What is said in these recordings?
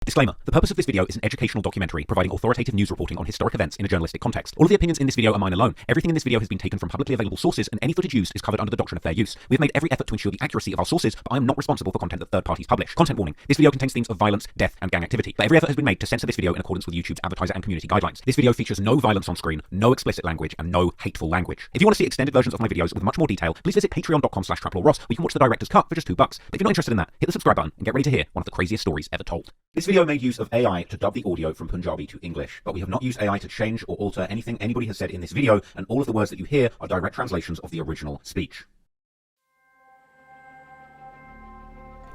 Disclaimer. The purpose of this video is an educational documentary providing authoritative news reporting on historic events in a journalistic context. All of the opinions in this video are mine alone. Everything in this video has been taken from publicly available sources, and any footage used is covered under the doctrine of fair use. We have made every effort to ensure the accuracy of our sources, but I am not responsible for content that third parties publish. Content warning. This video contains themes of violence, death, and gang activity. But every effort has been made to censor this video in accordance with YouTube's advertiser and community guidelines. This video features no violence on screen, no explicit language, and no hateful language. If you want to see extended versions of my videos with much more detail, please visit patreon.com/traplawross, where you can watch the director's cut for just $2. But if you're not interested in that, hit the subscribe button and get ready to hear one of the craziest stories ever told. This video made use of AI to dub the audio from Punjabi to English, but we have not used AI to change or alter anything anybody has said in this video, and all of the words that you hear are direct translations of the original speech.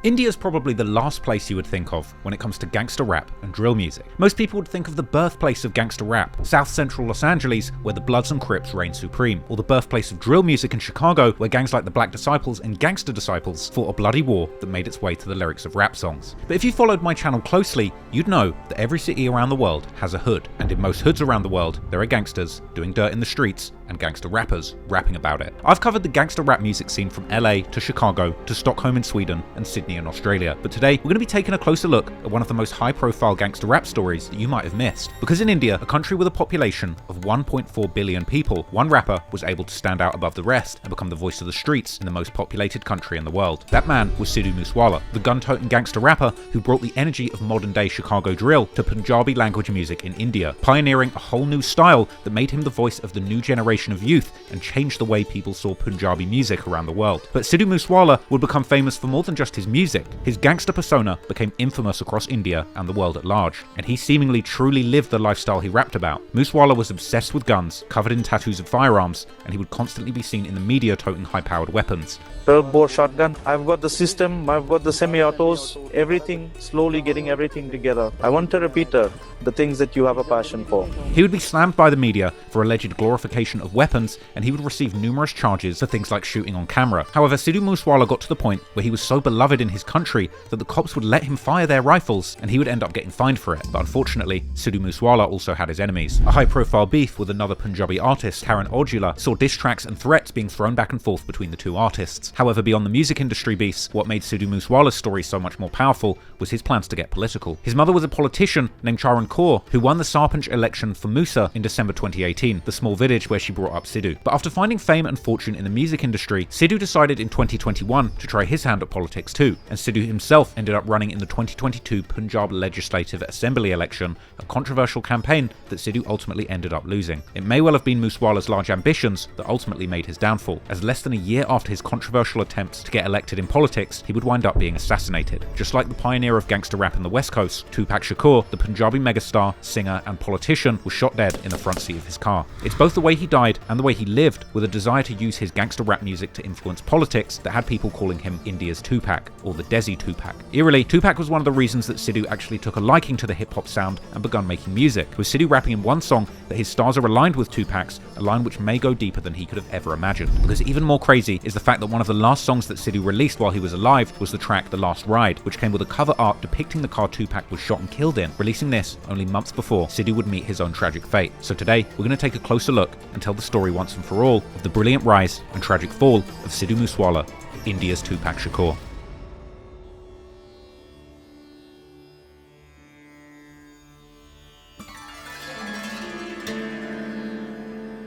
India's probably the last place you would think of when it comes to gangster rap and drill music. Most people would think of the birthplace of gangster rap, South Central Los Angeles, where the Bloods and Crips reign supreme, or the birthplace of drill music in Chicago, where gangs like the Black Disciples and Gangster Disciples fought a bloody war that made its way to the lyrics of rap songs. But if you followed my channel closely, you'd know that every city around the world has a hood, and in most hoods around the world, there are gangsters doing dirt in the streets and gangster rappers rapping about it. I've covered the gangster rap music scene from LA to Chicago to Stockholm in Sweden and Sydney in Australia, but today we're going to be taking a closer look at one of the most high-profile gangster rap stories that you might have missed. Because in India, a country with a population of 1.4 billion people, one rapper was able to stand out above the rest and become the voice of the streets in the most populated country in the world. That man was Sidhu MooseWala, the gun-toting gangster rapper who brought the energy of modern-day Chicago drill to Punjabi language music in India, pioneering a whole new style that made him the voice of the new generation of youth and changed the way people saw Punjabi music around the world. But Sidhu MooseWala would become famous for more than just his music. His gangster persona became infamous across India and the world at large, and he seemingly truly lived the lifestyle he rapped about. MooseWala was obsessed with guns, covered in tattoos of firearms, and he would constantly be seen in the media toting high-powered weapons. 12-bore shotgun. I've got the system, I've got the semi-autos, everything, slowly getting everything together. I want a repeater, the things that you have a passion for. He would be slammed by the media for alleged glorification of weapons, and he would receive numerous charges for things like shooting on camera. However, Sidhu MooseWala got to the point where he was so beloved in his country that the cops would let him fire their rifles, and he would end up getting fined for it. But unfortunately, Sidhu MooseWala also had his enemies. A high-profile beef with another Punjabi artist, Karan Aujla, saw diss tracks and threats being thrown back and forth between the two artists. However, beyond the music industry beefs, what made Sidhu MooseWala's story so much more powerful was his plans to get political. His mother was a politician named Karan Kaur, who won the Sarpanch election for Musa in December 2018, the small village where she brought up Sidhu. But after finding fame and fortune in the music industry, Sidhu decided in 2021 to try his hand at politics too, and Sidhu himself ended up running in the 2022 Punjab Legislative Assembly election, a controversial campaign that Sidhu ultimately ended up losing. It may well have been MooseWala's large ambitions that ultimately made his downfall, as less than a year after his controversial attempts to get elected in politics, he would wind up being assassinated. Just like the pioneer of gangster rap in the West Coast, Tupac Shakur, the Punjabi megastar, singer, and politician, was shot dead in the front seat of his car. It's both the way he died and the way he lived, with a desire to use his gangster rap music to influence politics, that had people calling him India's Tupac, or the Desi Tupac. Eerily, Tupac was one of the reasons that Sidhu actually took a liking to the hip-hop sound and begun making music, with Sidhu rapping in one song that his stars are aligned with Tupac's, a line which may go deeper than he could have ever imagined. Because even more crazy is the fact that one of the last songs that Sidhu released while he was alive was the track The Last Ride, which came with a cover art depicting the car Tupac was shot and killed in, releasing this only months before Sidhu would meet his own tragic fate. So today, we're going to take a closer look and tell the story once and for all of the brilliant rise and tragic fall of Sidhu MooseWala, India's Tupac Shakur.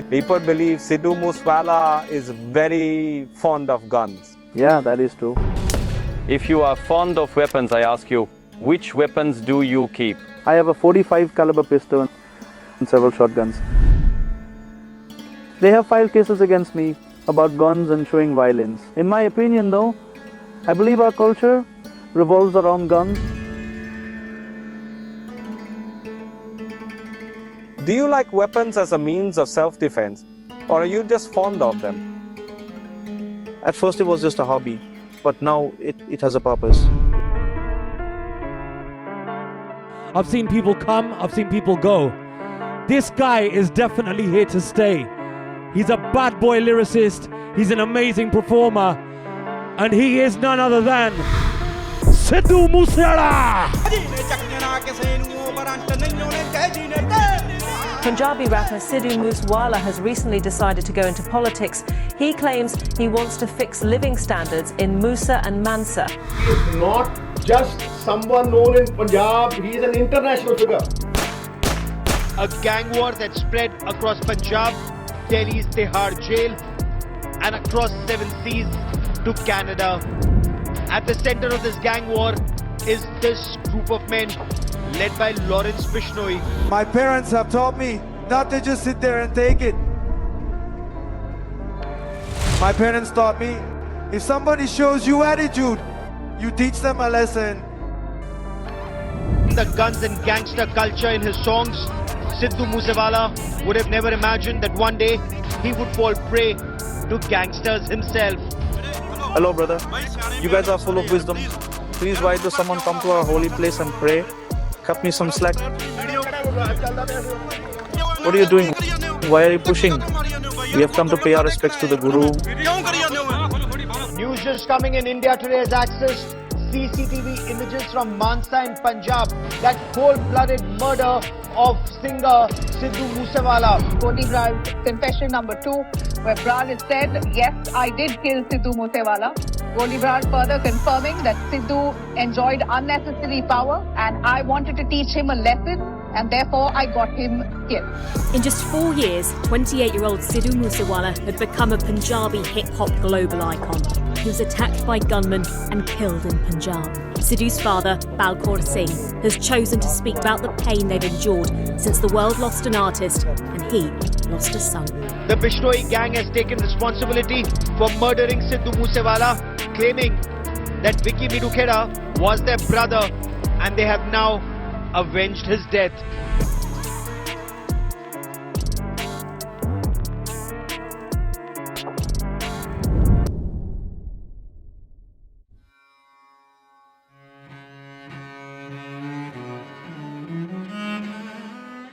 People believe Sidhu MooseWala is very fond of guns. Yeah, that is true. If you are fond of weapons, I ask you, which weapons do you keep? I have a 45 caliber pistol and several shotguns. They have filed cases against me about guns and showing violence. In my opinion though, I believe our culture revolves around guns. Do you like weapons as a means of self-defense, or are you just fond of them? At first it was just a hobby, but now it has a purpose. I've seen people come, I've seen people go. This guy is definitely here to stay. He's a bad boy lyricist, he's an amazing performer, and he is none other than Sidhu MooseWala! Punjabi rapper Sidhu MooseWala has recently decided to go into politics. He claims he wants to fix living standards in Musa and Mansa. He is not just someone known in Punjab. He is an international figure. A gang war that spread across Punjab, Delhi's Tihar jail, and across 7 seas to Canada. At the center of this gang war is this group of men led by Lawrence Bishnoi. My parents have taught me not to just sit there and take it. My parents taught me, if somebody shows you attitude, you teach them a lesson. The guns and gangster culture in his songs, Sidhu MooseWala would have never imagined that one day he would fall prey to gangsters himself. Hello, brother. You guys are full of wisdom. Please, why does someone come to our holy place and pray? Cut me some slack. What are you doing? Why are you pushing? We have come to pay our respects to the Guru. News just coming in. India Today has accessed CCTV images from Mansa in Punjab. That cold-blooded murder of singer Sidhu MooseWala. Golibral confession number 2, where Bral has said, yes, I did kill Sidhu MooseWala. Golibral further confirming that Sidhu enjoyed unnecessary power and I wanted to teach him a lesson and therefore I got him killed. In just 4 years, 28-year-old Sidhu MooseWala had become a Punjabi hip-hop global icon. He was attacked by gunmen and killed in Punjab. Sidhu's father, Balkaur Singh, has chosen to speak about the pain they've endured since the world lost an artist and he lost a son. The Bishnoi gang has taken responsibility for murdering Sidhu MooseWala, claiming that Vicky Midukera was their brother and they have now avenged his death.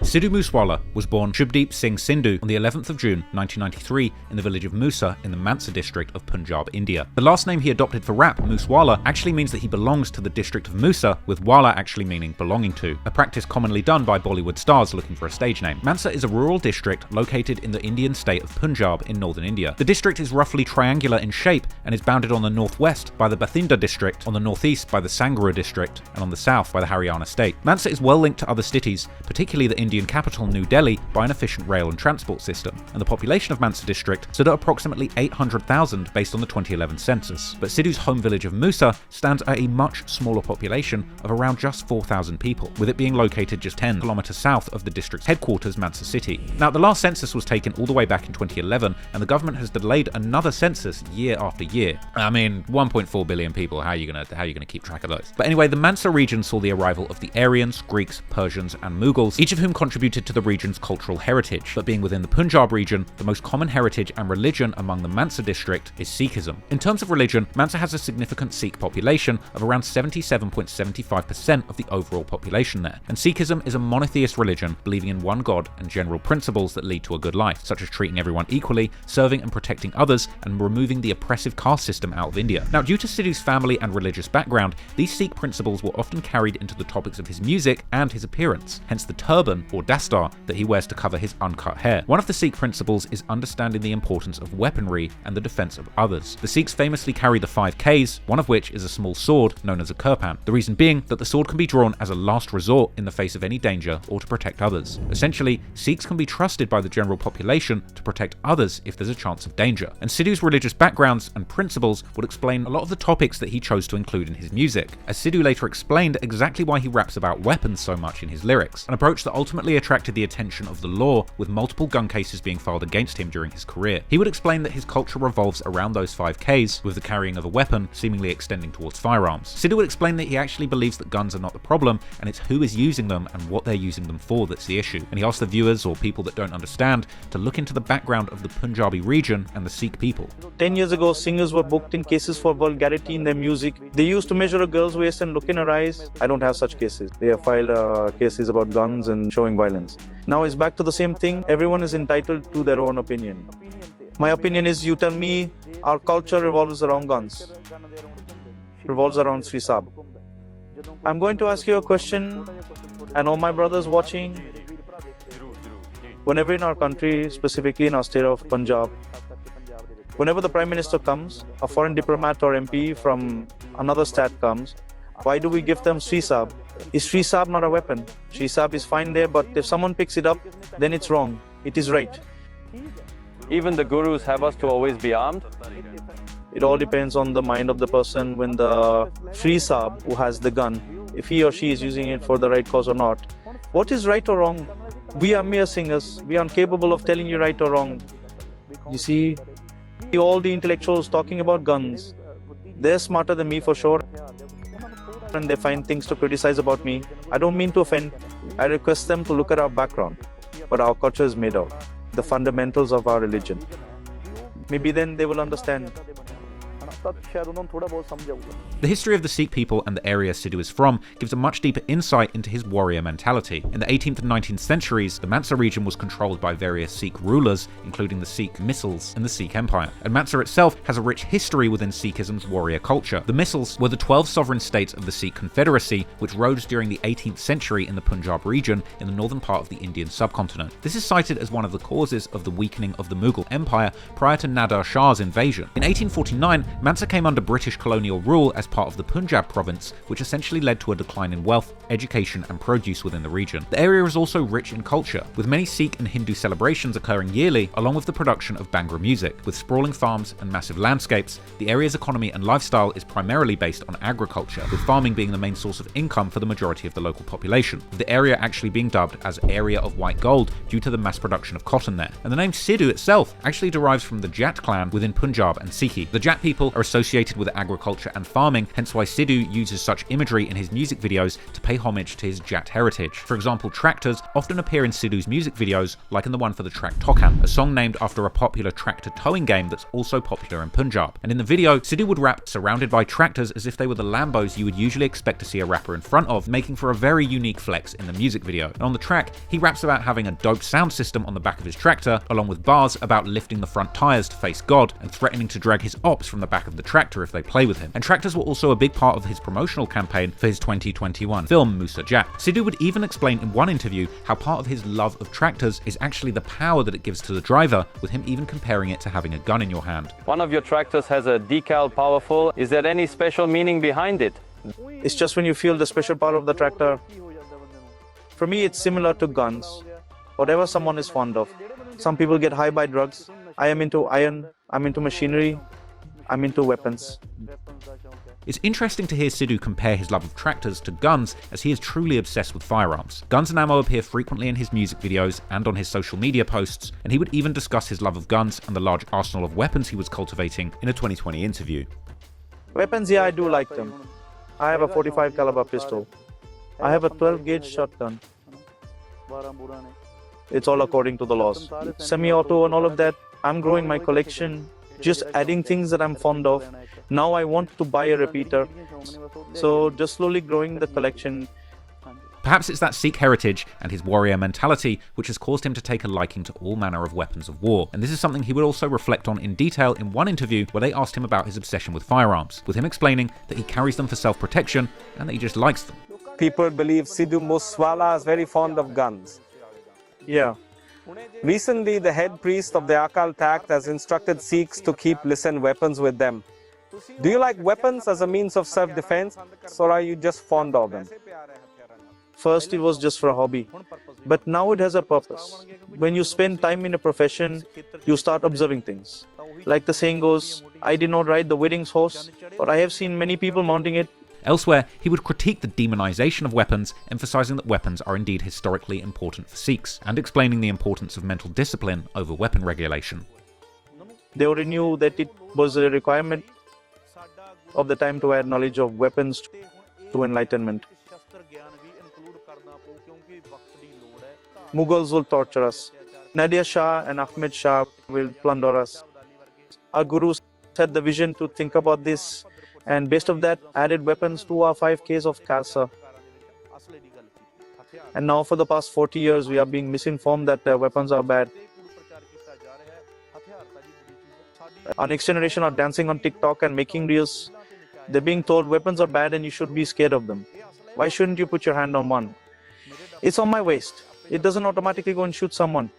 Sidhu MooseWala was born Shubdeep Singh Sindhu on the 11th of June 1993 in the village of Musa in the Mansa district of Punjab, India. The last name he adopted for rap, MooseWala, actually means that he belongs to the district of Musa, with Wala actually meaning belonging to, a practice commonly done by Bollywood stars looking for a stage name. Mansa is a rural district located in the Indian state of Punjab in northern India. The district is roughly triangular in shape and is bounded on the northwest by the Bathinda district, on the northeast by the Sangrur district, and on the south by the Haryana state. Mansa is well linked to other cities, particularly the Indian capital New Delhi, by an efficient rail and transport system, and the population of Mansa district stood at approximately 800,000 based on the 2011 census. But Sidhu's home village of Musa stands at a much smaller population of around just 4,000 people, with it being located just 10 kilometers south of the district's headquarters, Mansa City. Now, the last census was taken all the way back in 2011, and the government has delayed another census year after year. I mean, 1.4 billion people, how are you gonna keep track of those? But anyway, the Mansa region saw the arrival of the Aryans, Greeks, Persians, and Mughals, each of whom contributed to the region's cultural heritage. But being within the Punjab region, the most common heritage and religion among the Mansa district is Sikhism. In terms of religion, Mansa has a significant Sikh population of around 77.75% of the overall population there. And Sikhism is a monotheist religion believing in one god and general principles that lead to a good life, such as treating everyone equally, serving and protecting others, and removing the oppressive caste system out of India. Now, due to Sidhu's family and religious background, these Sikh principles were often carried into the topics of his music and his appearance, hence the turban or dastar that he wears to cover his uncut hair. One of the Sikh principles is understanding the importance of weaponry and the defense of others. The Sikhs famously carry the 5 Ks, one of which is a small sword known as a kirpan. The reason being that the sword can be drawn as a last resort in the face of any danger or to protect others. Essentially, Sikhs can be trusted by the general population to protect others if there's a chance of danger. And Sidhu's religious backgrounds and principles would explain a lot of the topics that he chose to include in his music, as Sidhu later explained exactly why he raps about weapons so much in his lyrics, an approach that ultimately attracted the attention of the law, with multiple gun cases being filed against him during his career. He would explain that his culture revolves around those 5 Ks, with the carrying of a weapon seemingly extending towards firearms. Sidhu would explain that he actually believes that guns are not the problem, and it's who is using them and what they're using them for that's the issue. And he asked the viewers, or people that don't understand, to look into the background of the Punjabi region and the Sikh people. 10 years ago, singers were booked in cases for vulgarity in their music. They used to measure a girl's waist and look in her eyes. I don't have such cases. They have filed cases about guns and showing violence. Now it's back to the same thing. Everyone is entitled to their own opinion. My opinion is, you tell me, our culture revolves around guns. Revolves around Sri Saab. I'm going to ask you a question, and all my brothers watching. Whenever in our country, specifically in our state of Punjab, whenever the Prime Minister comes, a foreign diplomat or MP from another state comes, Why do we give them Srisab? Is Srisab not a weapon? Srisab is fine there, but if someone picks it up, then it's wrong. It is right. Even the gurus have us to always be armed. It all depends on the mind of the person. When the Srisab who has the gun, if he or she is using it for the right cause or not. What is right or wrong? We are mere singers. We are incapable of telling you right or wrong. You see, all the intellectuals talking about guns, they're smarter than me for sure. And they find things to criticize about me. I don't mean to offend. I request them to look at our background, what our culture is made of, the fundamentals of our religion. Maybe then they will understand. The history of the Sikh people and the area Sidhu is from gives a much deeper insight into his warrior mentality. In the 18th and 19th centuries, the Mansa region was controlled by various Sikh rulers, including the Sikh Missals and the Sikh Empire. And Mansa itself has a rich history within Sikhism's warrior culture. The Missals were the 12 sovereign states of the Sikh Confederacy, which rose during the 18th century in the Punjab region in the northern part of the Indian subcontinent. This is cited as one of the causes of the weakening of the Mughal Empire prior to Nader Shah's invasion. In 1849, Mansa came under British colonial rule as part of the Punjab province, which essentially led to a decline in wealth, education and produce within the region. The area is also rich in culture, with many Sikh and Hindu celebrations occurring yearly, along with the production of Bhangra music. With sprawling farms and massive landscapes, the area's economy and lifestyle is primarily based on agriculture, with farming being the main source of income for the majority of the local population, with the area actually being dubbed as Area of White Gold due to the mass production of cotton there. And the name Sidhu itself actually derives from the Jat clan within Punjab and Sikhi. The Jat people are associated with agriculture and farming, hence why Sidhu uses such imagery in his music videos to pay homage to his Jat heritage. For example, tractors often appear in Sidhu's music videos, like in the one for the track Tokan, a song named after a popular tractor towing game that's also popular in Punjab. And in the video, Sidhu would rap surrounded by tractors as if they were the Lambos you would usually expect to see a rapper in front of, making for a very unique flex in the music video. And on the track, he raps about having a dope sound system on the back of his tractor, along with bars about lifting the front tires to face God and threatening to drag his ops from the back of the tractor if they play with him. And tractors were also a big part of his promotional campaign for his 2021 film MooseWala. Sidhu would even explain in one interview how part of his love of tractors is actually the power that it gives to the driver, with him even comparing it to having a gun in your hand. One of your tractors has a decal powerful. Is there any special meaning behind it? It's just when you feel the special power of the tractor. For me, it's similar to guns. Whatever someone is fond of. Some people get high by drugs. I am into iron, I'm into machinery, I'm into weapons. It's interesting to hear Sidhu compare his love of tractors to guns, as he is truly obsessed with firearms. Guns and ammo appear frequently in his music videos and on his social media posts, and he would even discuss his love of guns and the large arsenal of weapons he was cultivating in a 2020 interview. Weapons, yeah, I do like them. I have a 45 caliber pistol. I have a 12 gauge shotgun. It's all according to the laws. Semi-auto and all of that. I'm growing my collection, just adding things that I'm fond of. Now I want to buy a repeater. So just slowly growing the collection. Perhaps it's that Sikh heritage and his warrior mentality which has caused him to take a liking to all manner of weapons of war. And this is something he would also reflect on in detail in one interview where they asked him about his obsession with firearms, with him explaining that he carries them for self-protection and that he just likes them. People believe Sidhu MooseWala is very fond of guns. Yeah. Recently, the head priest of the Akal Takht has instructed Sikhs to keep listen weapons with them. Do you like weapons as a means of self-defense, or are you just fond of them? First, it was just for a hobby, but now it has a purpose. When you spend time in a profession, you start observing things. Like the saying goes, I did not ride the wedding's horse, but I have seen many people mounting it. Elsewhere, he would critique the demonization of weapons, emphasizing that weapons are indeed historically important for Sikhs, and explaining the importance of mental discipline over weapon regulation. They already knew that it was a requirement of the time to add knowledge of weapons to enlightenment. Mughals will torture us. Nadir Shah and Ahmed Shah will plunder us. Our gurus had the vision to think about this, and based on that, added weapons to our 5Ks of Khalsa. And now for the past 40 years, we are being misinformed that weapons are bad. Our next generation are dancing on TikTok and making reels. They're being told weapons are bad and you should be scared of them. Why shouldn't you put your hand on one? It's on my waist. It doesn't automatically go and shoot someone.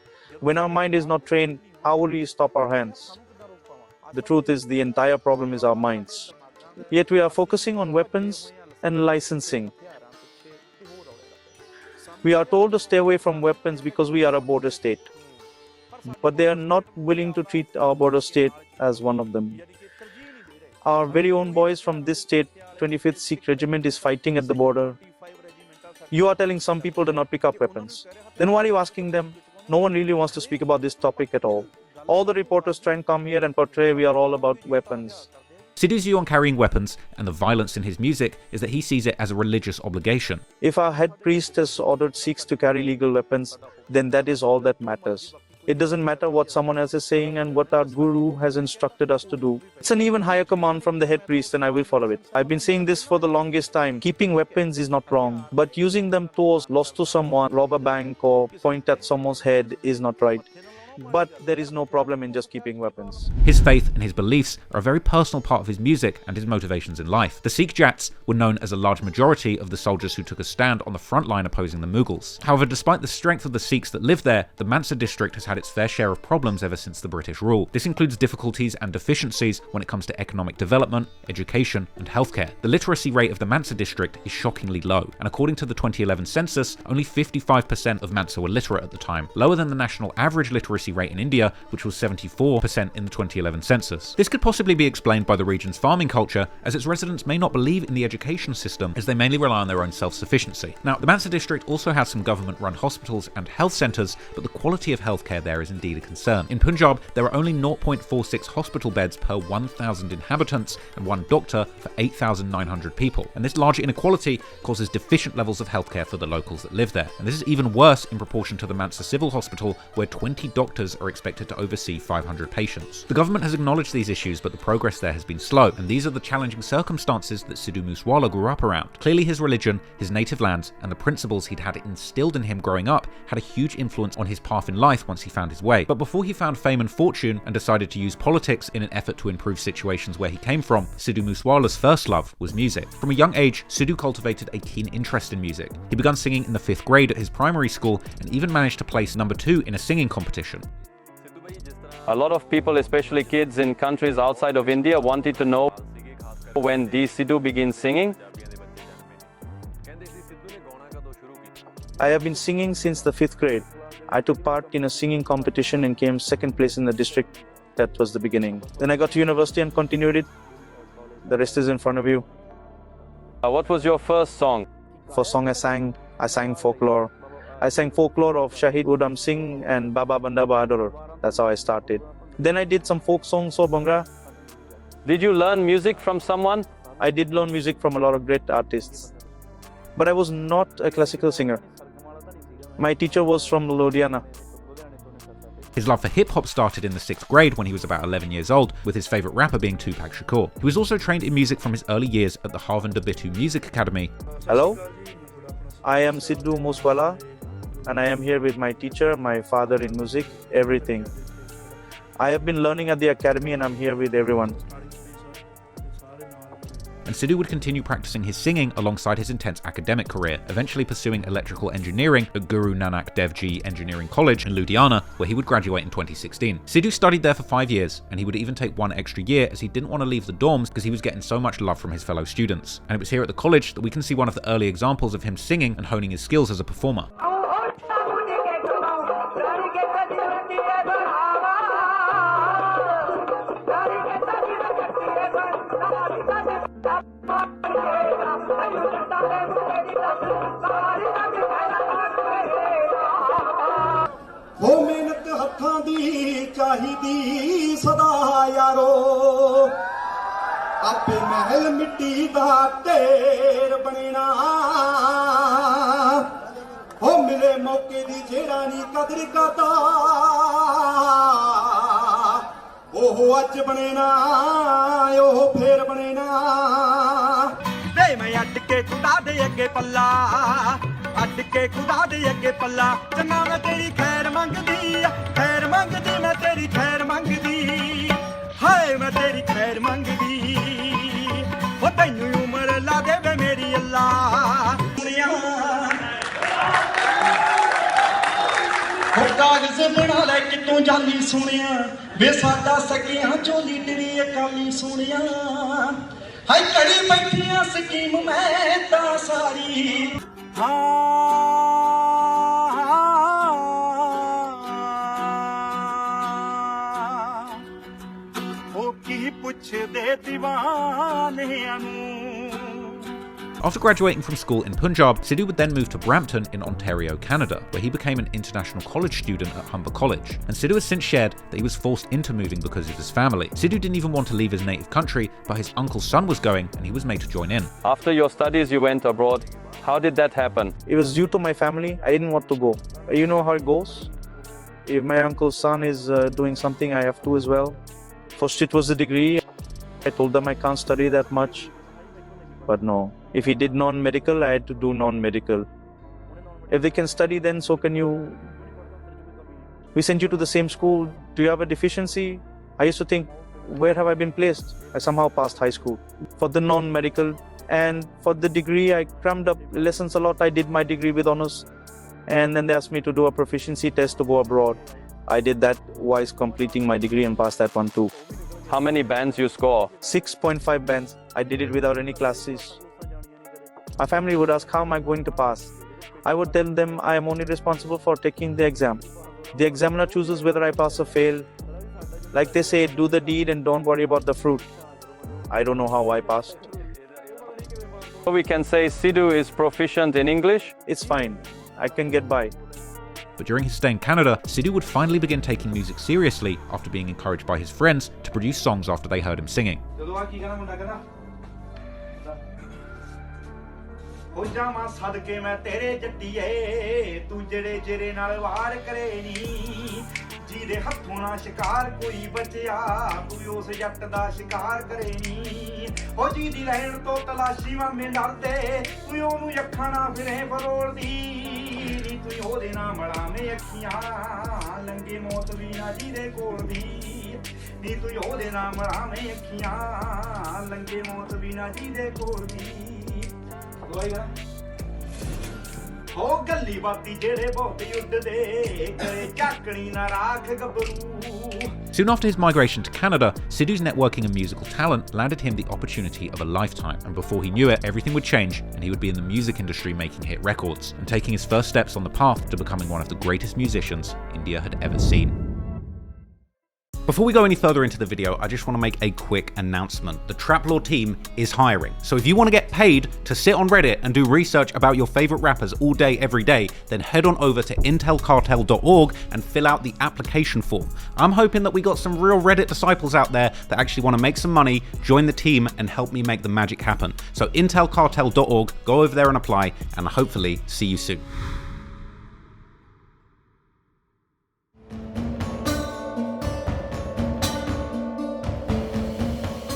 When our mind is not trained, how will we stop our hands? The truth is, the entire problem is our minds. Yet we are focusing on weapons and licensing. We are told to stay away from weapons because we are a border state. But they are not willing to treat our border state as one of them. Our very own boys from this state, 25th Sikh Regiment, is fighting at the border. You are telling some people to not pick up weapons. Then why are you asking them? No one really wants to speak about this topic at all. All the reporters try and come here and portray we are all about weapons. Sidhu's view on carrying weapons and the violence in his music is that he sees it as a religious obligation. If our head priest has ordered Sikhs to carry legal weapons, then that is all that matters. It doesn't matter what someone else is saying and what our guru has instructed us to do. It's an even higher command from the head priest and I will follow it. I've been saying this for the longest time. Keeping weapons is not wrong, but using them towards loss to someone, rob a bank or point at someone's head is not right. But there is no problem in just keeping weapons. His faith and his beliefs are a very personal part of his music and his motivations in life. The Sikh Jats were known as a large majority of the soldiers who took a stand on the front line opposing the Mughals. However, despite the strength of the Sikhs that live there, the Mansa district has had its fair share of problems ever since the British rule. This includes difficulties and deficiencies when it comes to economic development, education, and healthcare. The literacy rate of the Mansa district is shockingly low, and according to the 2011 census, only 55% of Mansa were literate at the time, lower than the national average literacy rate in India, which was 74% in the 2011 census. This could possibly be explained by the region's farming culture, as its residents may not believe in the education system, as they mainly rely on their own self-sufficiency. Now, the Mansa district also has some government-run hospitals and health centres, but the quality of healthcare there is indeed a concern. In Punjab, there are only 0.46 hospital beds per 1,000 inhabitants and one doctor for 8,900 people, and this large inequality causes deficient levels of healthcare for the locals that live there. And this is even worse in proportion to the Mansa Civil Hospital, where 20 doctors are expected to oversee 500 patients. The government has acknowledged these issues, but the progress there has been slow, and these are the challenging circumstances that Sidhu MooseWala grew up around. Clearly his religion, his native lands, and the principles he'd had instilled in him growing up had a huge influence on his path in life once he found his way. But before he found fame and fortune and decided to use politics in an effort to improve situations where he came from, Sidhu MooseWala's first love was music. From a young age, Sidhu cultivated a keen interest in music. He began singing in the 5th grade at his primary school and even managed to place number 2 in a singing competition. A lot of people, especially kids in countries outside of India, wanted to know when did Sidhu begin singing. I have been singing since the 5th grade. I took part in a singing competition and came 2nd place in the district. That was the beginning. Then I got to university and continued it. The rest is in front of you. What was your first song? First song I sang folklore. I sang folklore of Shahid Udham Singh and Baba Banda Bahadur. That's how I started. Then I did some folk songs for Bhangra. Did you learn music from someone? I did learn music from a lot of great artists. But I was not a classical singer. My teacher was from Ludhiana. His love for hip-hop started in the 6th grade when he was about 11 years old, with his favourite rapper being Tupac Shakur. He was also trained in music from his early years at the Harvinder Bittu Music Academy. Hello, I am Sidhu MooseWala, and I am here with my teacher, my father in music, everything. I have been learning at the academy and I'm here with everyone. And Sidhu would continue practicing his singing alongside his intense academic career, eventually pursuing electrical engineering at Guru Nanak Dev Ji Engineering College in Ludhiana, where he would graduate in 2016. Sidhu studied there for 5 years, and he would even take 1 extra year as he didn't want to leave the dorms because he was getting so much love from his fellow students. And it was here at the college that we can see one of the early examples of him singing and honing his skills as a performer. हो मेहनत हत्थां दी चाहिदी सदा यारो आपे महल मिट्टी दा ढेर बनेना हो मिले मौके दी जेड़ा नी कदर करदा ओहो अज बनेना ओहो फेर बनेना वे मैं अट के खुदा दे अगे पल्ला अट के खुदा दे अगे पल्ला चंगा मैं तेरी खैर मंगदी मैं तेरी खैर मंगदी हाय मैं तेरी खैर मंगदी हो तैनू उम्र ला दे वे मेरी अल्लाह हो कागज बना ले कि तू जानी सुनिया वे साडा सकियां चो लीडरी अकाली सुनिया ਹਾਈ ਕੜੀ ਬੈਠੀਆਂ ਸਕੀਮ ਮੈਂ ਤਾਂ ਸਾਰੀ ਉਹ ਕੀ ਪੁੱਛਦੇ دیਵਾਨਿਆਂ ਨੂੰ After graduating from school in Punjab, Sidhu would then move to Brampton in Ontario, Canada, where he became an international college student at Humber College. And Sidhu has since shared that he was forced into moving because of his family. Sidhu didn't even want to leave his native country, but his uncle's son was going and he was made to join in. After your studies, you went abroad. How did that happen? It was due to my family. I didn't want to go. You know how it goes. If my uncle's son is doing something, I have to as well. First it was a degree. I told them I can't study that much. But no. If he did non-medical, I had to do non-medical. If they can study, then so can you. We sent you to the same school. Do you have a deficiency? I used to think, where have I been placed? I somehow passed high school. For the non-medical and for the degree, I crammed up lessons a lot. I did my degree with honors. And then they asked me to do a proficiency test to go abroad. I did that whilst completing my degree and passed that one too. How many bands you score? 6.5 bands. I did it without any classes. My family would ask, how am I going to pass? I would tell them I am only responsible for taking the exam. The examiner chooses whether I pass or fail. Like they say, do the deed and don't worry about the fruit. I don't know how I passed. So we can say Sidhu is proficient in English? It's fine. I can get by. But during his stay in Canada, Sidhu would finally begin taking music seriously after being encouraged by his friends to produce songs after they heard him singing. ਹੋ ਜਾਵਾਂ ਸਦਕੇ ਮੈਂ ਤੇਰੇ ਜੱਟੀਏ ਤੂੰ ਜਿਹੜੇ ਜਿਹੜੇ ਨਾਲ ਵਾਰ ਕਰੇ ਨੀ ਜਿਹਦੇ ਹੱਥੋਂ ਨਾ ਸ਼ਿਕਾਰ ਕੋਈ ਬਚਿਆ ਕੋਈ ਉਸ ਜੱਟ ਦਾ ਸ਼ਿਕਾਰ ਕਰੇ ਨੀ ਹੋ ਜਿਹਦੀ ਲੈਣ ਤੋਂ ਤਲਾਸ਼ੀ ਵਾਂਮੇ ਡਰਦੇ ਤੂੰ ਉਹਨੂੰ ਅੱਖਾਂ ਨਾ ਫਿਰੇ ਫਰੋੜਦੀ ਨੀ ਤੂੰ ਉਹਦੇ ਨਾਲ ਮਲਾਵੇਂ ਅੱਖੀਆਂ ਲੰਗੇ ਮੌਤ ਵੀ ਨਾ ਜਿਹਦੇ ਕੋਲ ਦੀ ਨੀ ਤੂੰ ਉਹਦੇ ਨਾਲ ਮਲਾਵੇਂ ਅੱਖੀਆਂ ਲੰਗੇ ਮੌਤ ਵੀ ਨਾ ਜਿਹਦੇ ਕੋਲ ਦੀ ਹੋ ਗੱਲੀ ਬਾਤੀ ਜਿਹੜੇ ਬਹੁਤੇ ਉੱਡਦੇ ਕਰੇ ਝਾਕਣੀ ਨਾ ਰਾਖ ਗੱਭਰੂ Soon after his migration to Canada, Sidhu's networking and musical talent landed him the opportunity of a lifetime, and before he knew it, everything would change and he would be in the music industry making hit records and taking his first steps on the path to becoming one of the greatest musicians India had ever seen. Before we go any further into the video, I just want to make a quick announcement. The Trap Law team is hiring. So if you want to get paid to sit on Reddit and do research about your favorite rappers all day, every day, then head on over to intelcartel.org and fill out the application form. I'm hoping that we got some real Reddit disciples out there that actually want to make some money, join the team, and help me make the magic happen. So intelcartel.org, go over there and apply, and hopefully see you soon.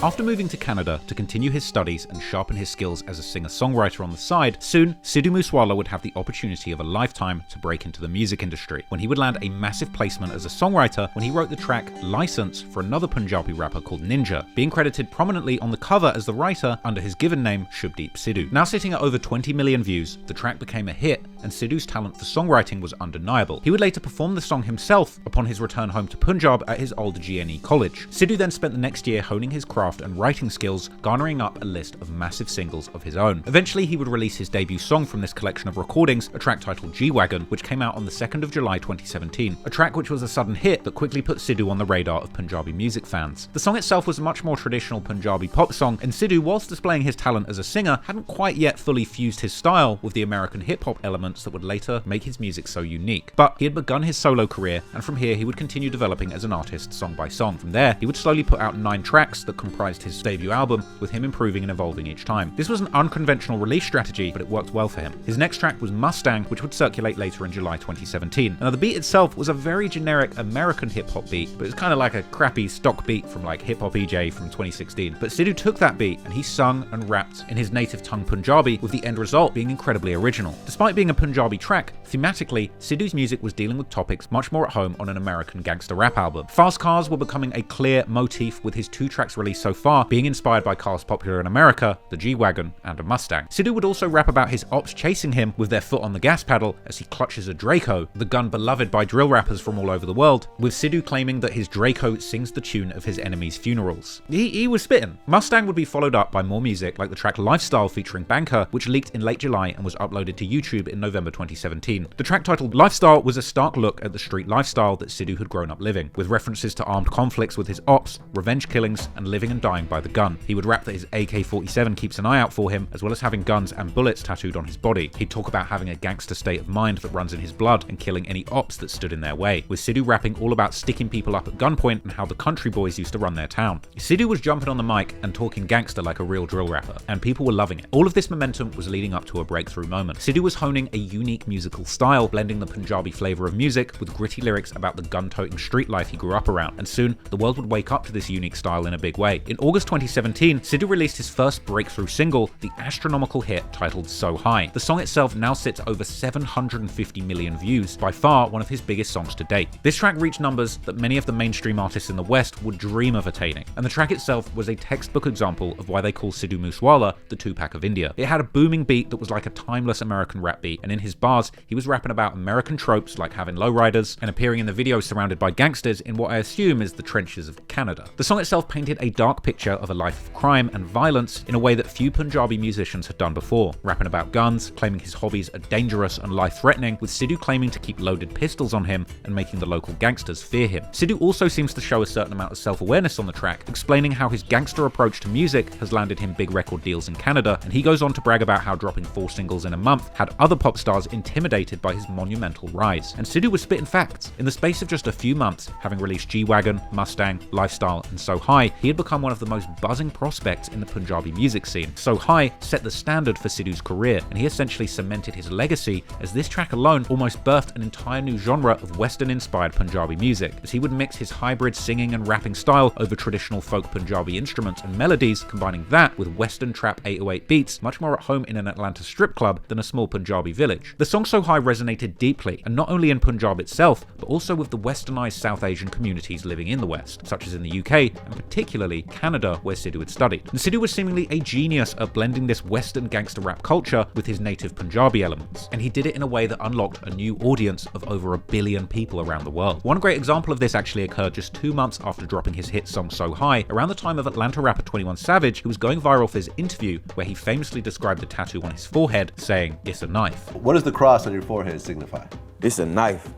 After moving to Canada to continue his studies and sharpen his skills as a singer-songwriter on the side, soon Sidhu MooseWala would have the opportunity of a lifetime to break into the music industry, when he would land a massive placement as a songwriter when he wrote the track License for another Punjabi rapper called Ninja, being credited prominently on the cover as the writer under his given name Shubdeep Sidhu. Now sitting at over 20 million views, the track became a hit and Sidhu's talent for songwriting was undeniable. He would later perform the song himself upon his return home to Punjab at his old GNE college. Sidhu then spent the next year honing his craft and writing skills, garnering up a list of massive singles of his own. Eventually he would release his debut song from this collection of recordings, a track titled G-Wagon, which came out on the 2nd of July 2017, a track which was a sudden hit that quickly put Sidhu on the radar of Punjabi music fans. The song itself was a much more traditional Punjabi pop song, and Sidhu, whilst displaying his talent as a singer, hadn't quite yet fully fused his style with the American hip-hop elements that would later make his music so unique. But he had begun his solo career, and from here he would continue developing as an artist song by song. From there, he would slowly put out 9 tracks that comprised his debut album, with him improving and evolving each time. This was an unconventional release strategy, but it worked well for him. His next track was Mustang, which would circulate later in July 2017. Now the beat itself was a very generic American hip-hop beat, but it was kind of like a crappy stock beat from like Hip Hop EJ from 2016. But Sidhu took that beat and he sung and rapped in his native tongue Punjabi, with the end result being incredibly original. Despite being a Punjabi track, thematically, Sidhu's music was dealing with topics much more at home on an American gangster rap album. Fast cars were becoming a clear motif, with his 2 tracks released so far being inspired by cars popular in America, the G-Wagon and a Mustang. Sidhu would also rap about his ops chasing him with their foot on the gas pedal as he clutches a Draco, the gun beloved by drill rappers from all over the world, with Sidhu claiming that his Draco sings the tune of his enemies' funerals. He was spitting. Mustang would be followed up by more music like the track Lifestyle featuring Bambiha, which leaked in late July and was uploaded to YouTube in November 2017. The track titled Lifestyle was a stark look at the street lifestyle that Sidhu had grown up living, with references to armed conflicts with his ops, revenge killings, and living and dying by the gun. He would rap that his AK-47 keeps an eye out for him, as well as having guns and bullets tattooed on his body. He'd talk about having a gangster state of mind that runs in his blood and killing any ops that stood in their way, with Sidhu rapping all about sticking people up at gunpoint and how the country boys used to run their town. Sidhu was jumping on the mic and talking gangster like a real drill rapper, and people were loving it. All of this momentum was leading up to a breakthrough moment. Sidhu was honing a unique musical style, blending the Punjabi flavour of music with gritty lyrics about the gun-toting street life he grew up around, and soon the world would wake up to this unique style in a big way. In August 2017, Sidhu released his first breakthrough single, the astronomical hit titled So High. The song itself now sits over 750 million views, by far one of his biggest songs to date. This track reached numbers that many of the mainstream artists in the West would dream of attaining, and the track itself was a textbook example of why they call Sidhu MooseWala the Tupac of India. It had a booming beat that was like a timeless American rap beat, and in his bars, he was rapping about American tropes like having lowriders and appearing in the video surrounded by gangsters in what I assume is the trenches of Canada. The song itself painted a dark picture of a life of crime and violence in a way that few Punjabi musicians had done before, rapping about guns, claiming his hobbies are dangerous and life-threatening, with Sidhu claiming to keep loaded pistols on him and making the local gangsters fear him. Sidhu also seems to show a certain amount of self-awareness on the track, explaining how his gangster approach to music has landed him big record deals in Canada, and he goes on to brag about how dropping 4 singles in a month had other pop stars intimidated by his monumental rise. And Sidhu was spitting facts. In the space of just a few months, having released G-Wagon, Mustang, Lifestyle, and So High, he had become one of the most buzzing prospects in the Punjabi music scene. So High set the standard for Sidhu's career, and he essentially cemented his legacy, as this track alone almost birthed an entire new genre of Western-inspired Punjabi music, as he would mix his hybrid singing and rapping style over traditional folk Punjabi instruments and melodies, combining that with Western trap 808 beats, much more at home in an Atlanta strip club than a small Punjabi village. The song So High resonated deeply, and not only in Punjab itself, but also with the westernized South Asian communities living in the West, such as in the UK, and particularly Canada, where Sidhu had studied. And Sidhu was seemingly a genius at blending this Western gangster rap culture with his native Punjabi elements, and he did it in a way that unlocked a new audience of over 1 billion people around the world. One great example of this actually occurred just 2 months after dropping his hit song So High, around the time of Atlanta rapper 21 Savage, who was going viral for his interview, where he famously described the tattoo on his forehead, saying, "It's a knife." What does the cross on your forehead signify? It's a knife.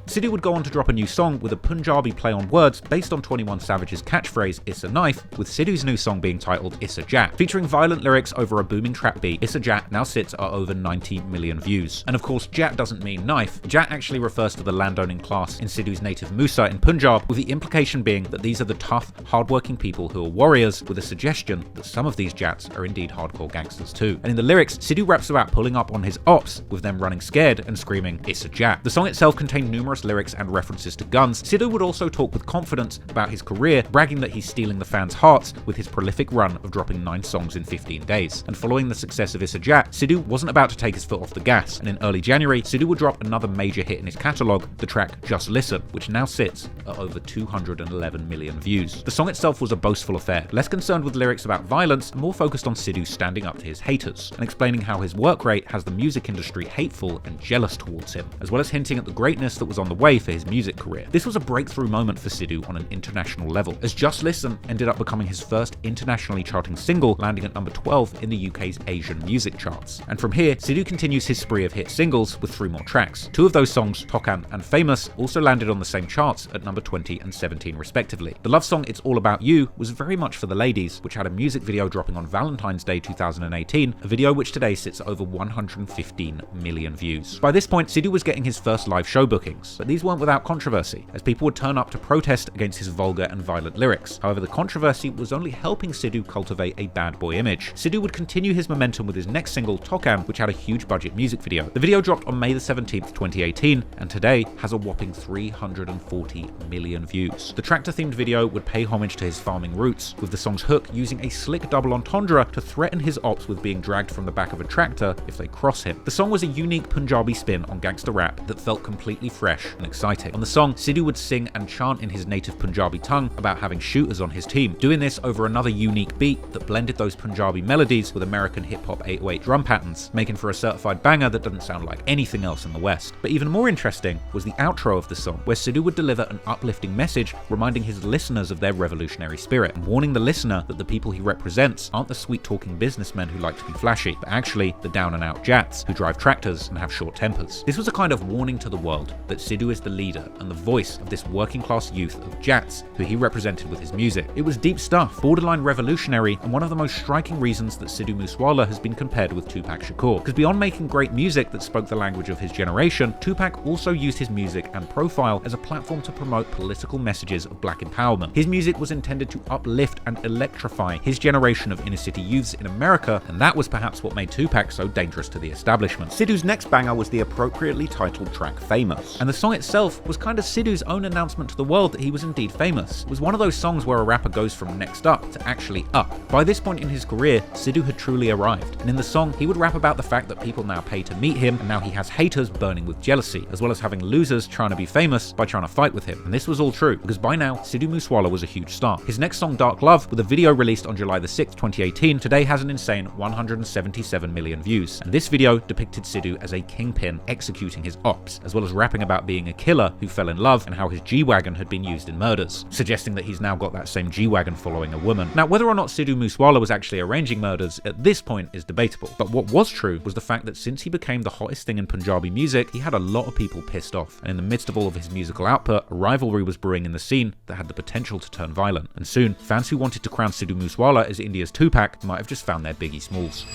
Sidhu would go on to drop a new song with a Punjabi play on words based on 21 Savage's catchphrase, "It's a knife," with Sidhu's new song being titled Issa Jat. Featuring violent lyrics over a booming trap beat, Issa Jat now sits at over 90 million views. And of course, Jat doesn't mean knife. Jat actually refers to the landowning class in Sidhu's native Musa in Punjab, with the implication being that these are the tough, hardworking people who are warriors, with a suggestion that some of these Jats are indeed hardcore gangsters too. And in the lyrics, Sidhu raps about pulling up on his ops, with them running scared and screaming, "Issa Jat." The song itself contained numerous lyrics and references to guns. Sidhu would also talk with confidence about his career, bragging that he's stealing the fans' hearts with his prolific run of dropping 9 songs in 15 days. And following the success of Issa Jat, Sidhu wasn't about to take his foot off the gas, and in early January, Sidhu would drop another major hit in his catalogue, the track Just Listen, which now sits at over 211 million views. The song itself was a boastful affair, less concerned with lyrics about violence and more focused on Sidhu standing up to his haters, and explaining how his work rate has the music industry hateful and jealous towards him, as well as hinting at the greatness that was on the way for his music career. This was a breakthrough moment for Sidhu on an international level, as Just Listen ended up becoming his first internationally charting single, landing at number 12 in the UK's Asian music charts. And from here, Sidhu continues his spree of hit singles with 3 more tracks. 2 of those songs, Tokan and Famous, also landed on the same charts at number 20 and 17 respectively. The love song It's All About You was very much for the ladies, which had a music video dropping on Valentine's Day 2018, a video which today sits at over 115 million views. By this point, Sidhu was getting his first live show bookings, but these weren't without controversy, as people would turn up to protest against his vulgar and violent lyrics. However, the controversy was only helping Sidhu cultivate a bad boy image. Sidhu would continue his momentum with his next single, Tokan, which had a huge budget music video. The video dropped on May the 17th, 2018, and today has a whopping 340 million views. The tractor-themed video would pay homage to his farming roots, with the song's hook using a slick double entendre to threaten his ops with being dragged from the back of a tractor if they cross him. The song was a unique Punjabi spin on gangster rap that felt completely fresh and exciting. On the song, Sidhu would sing and chant in his native Punjabi tongue about having shooters on his team, doing this over another unique beat that blended those Punjabi melodies with American hip-hop 808 drum patterns, making for a certified banger that doesn't sound like anything else in the West. But even more interesting was the outro of the song, where Sidhu would deliver an uplifting message reminding his listeners of their revolutionary spirit, and warning the listener that the people he represents aren't the sweet-talking businessmen who like to be flashy, but actually the down-and-out jats who drive tractors and have short tempers. This was a kind of warning to the world that Sidhu is the leader and the voice of this working-class youth of jats who he represented with his music. It was deep stuff, borderline revolutionary, and one of the most striking reasons that Sidhu MooseWala has been compared with Tupac Shakur. Because beyond making great music that spoke the language of his generation, Tupac also used his music and profile as a platform to promote political messages of black empowerment. His music was intended to uplift and electrify his generation of inner-city youths in America, and that was perhaps what made Tupac so dangerous to the establishment. Sidhu's next banger was the appropriately titled track Famous. And the song itself was kind of Sidhu's own announcement to the world that he was indeed famous. It was one of those songs where a rapper goes from next up to actually up. By this point in his career, Sidhu had truly arrived, and in the song, he would rap about the fact that people now pay to meet him, and now he has haters burning with jealousy, as well as having losers trying to be famous by trying to fight with him. And this was all true, because by now, Sidhu MooseWala was a huge star. His next song, Dark Love, with a video released on July the 6th, 2018, today has an insane 177 million views. And this video depicted Sidhu as a kingpin executing his ops, as well as rapping about being a killer who fell in love and how his G-Wagon had been used in murders, suggesting that he's now got that same G-Wagon following a woman. Now, whether or not Sidhu MooseWala was actually arranging murders at this point is debatable, but what was true was the fact that since he became the hottest thing in Punjabi music, he had a lot of people pissed off, and in the midst of all of his musical output, a rivalry was brewing in the scene that had the potential to turn violent, and soon, fans who wanted to crown Sidhu MooseWala as India's Tupac might have just found their Biggie Smalls.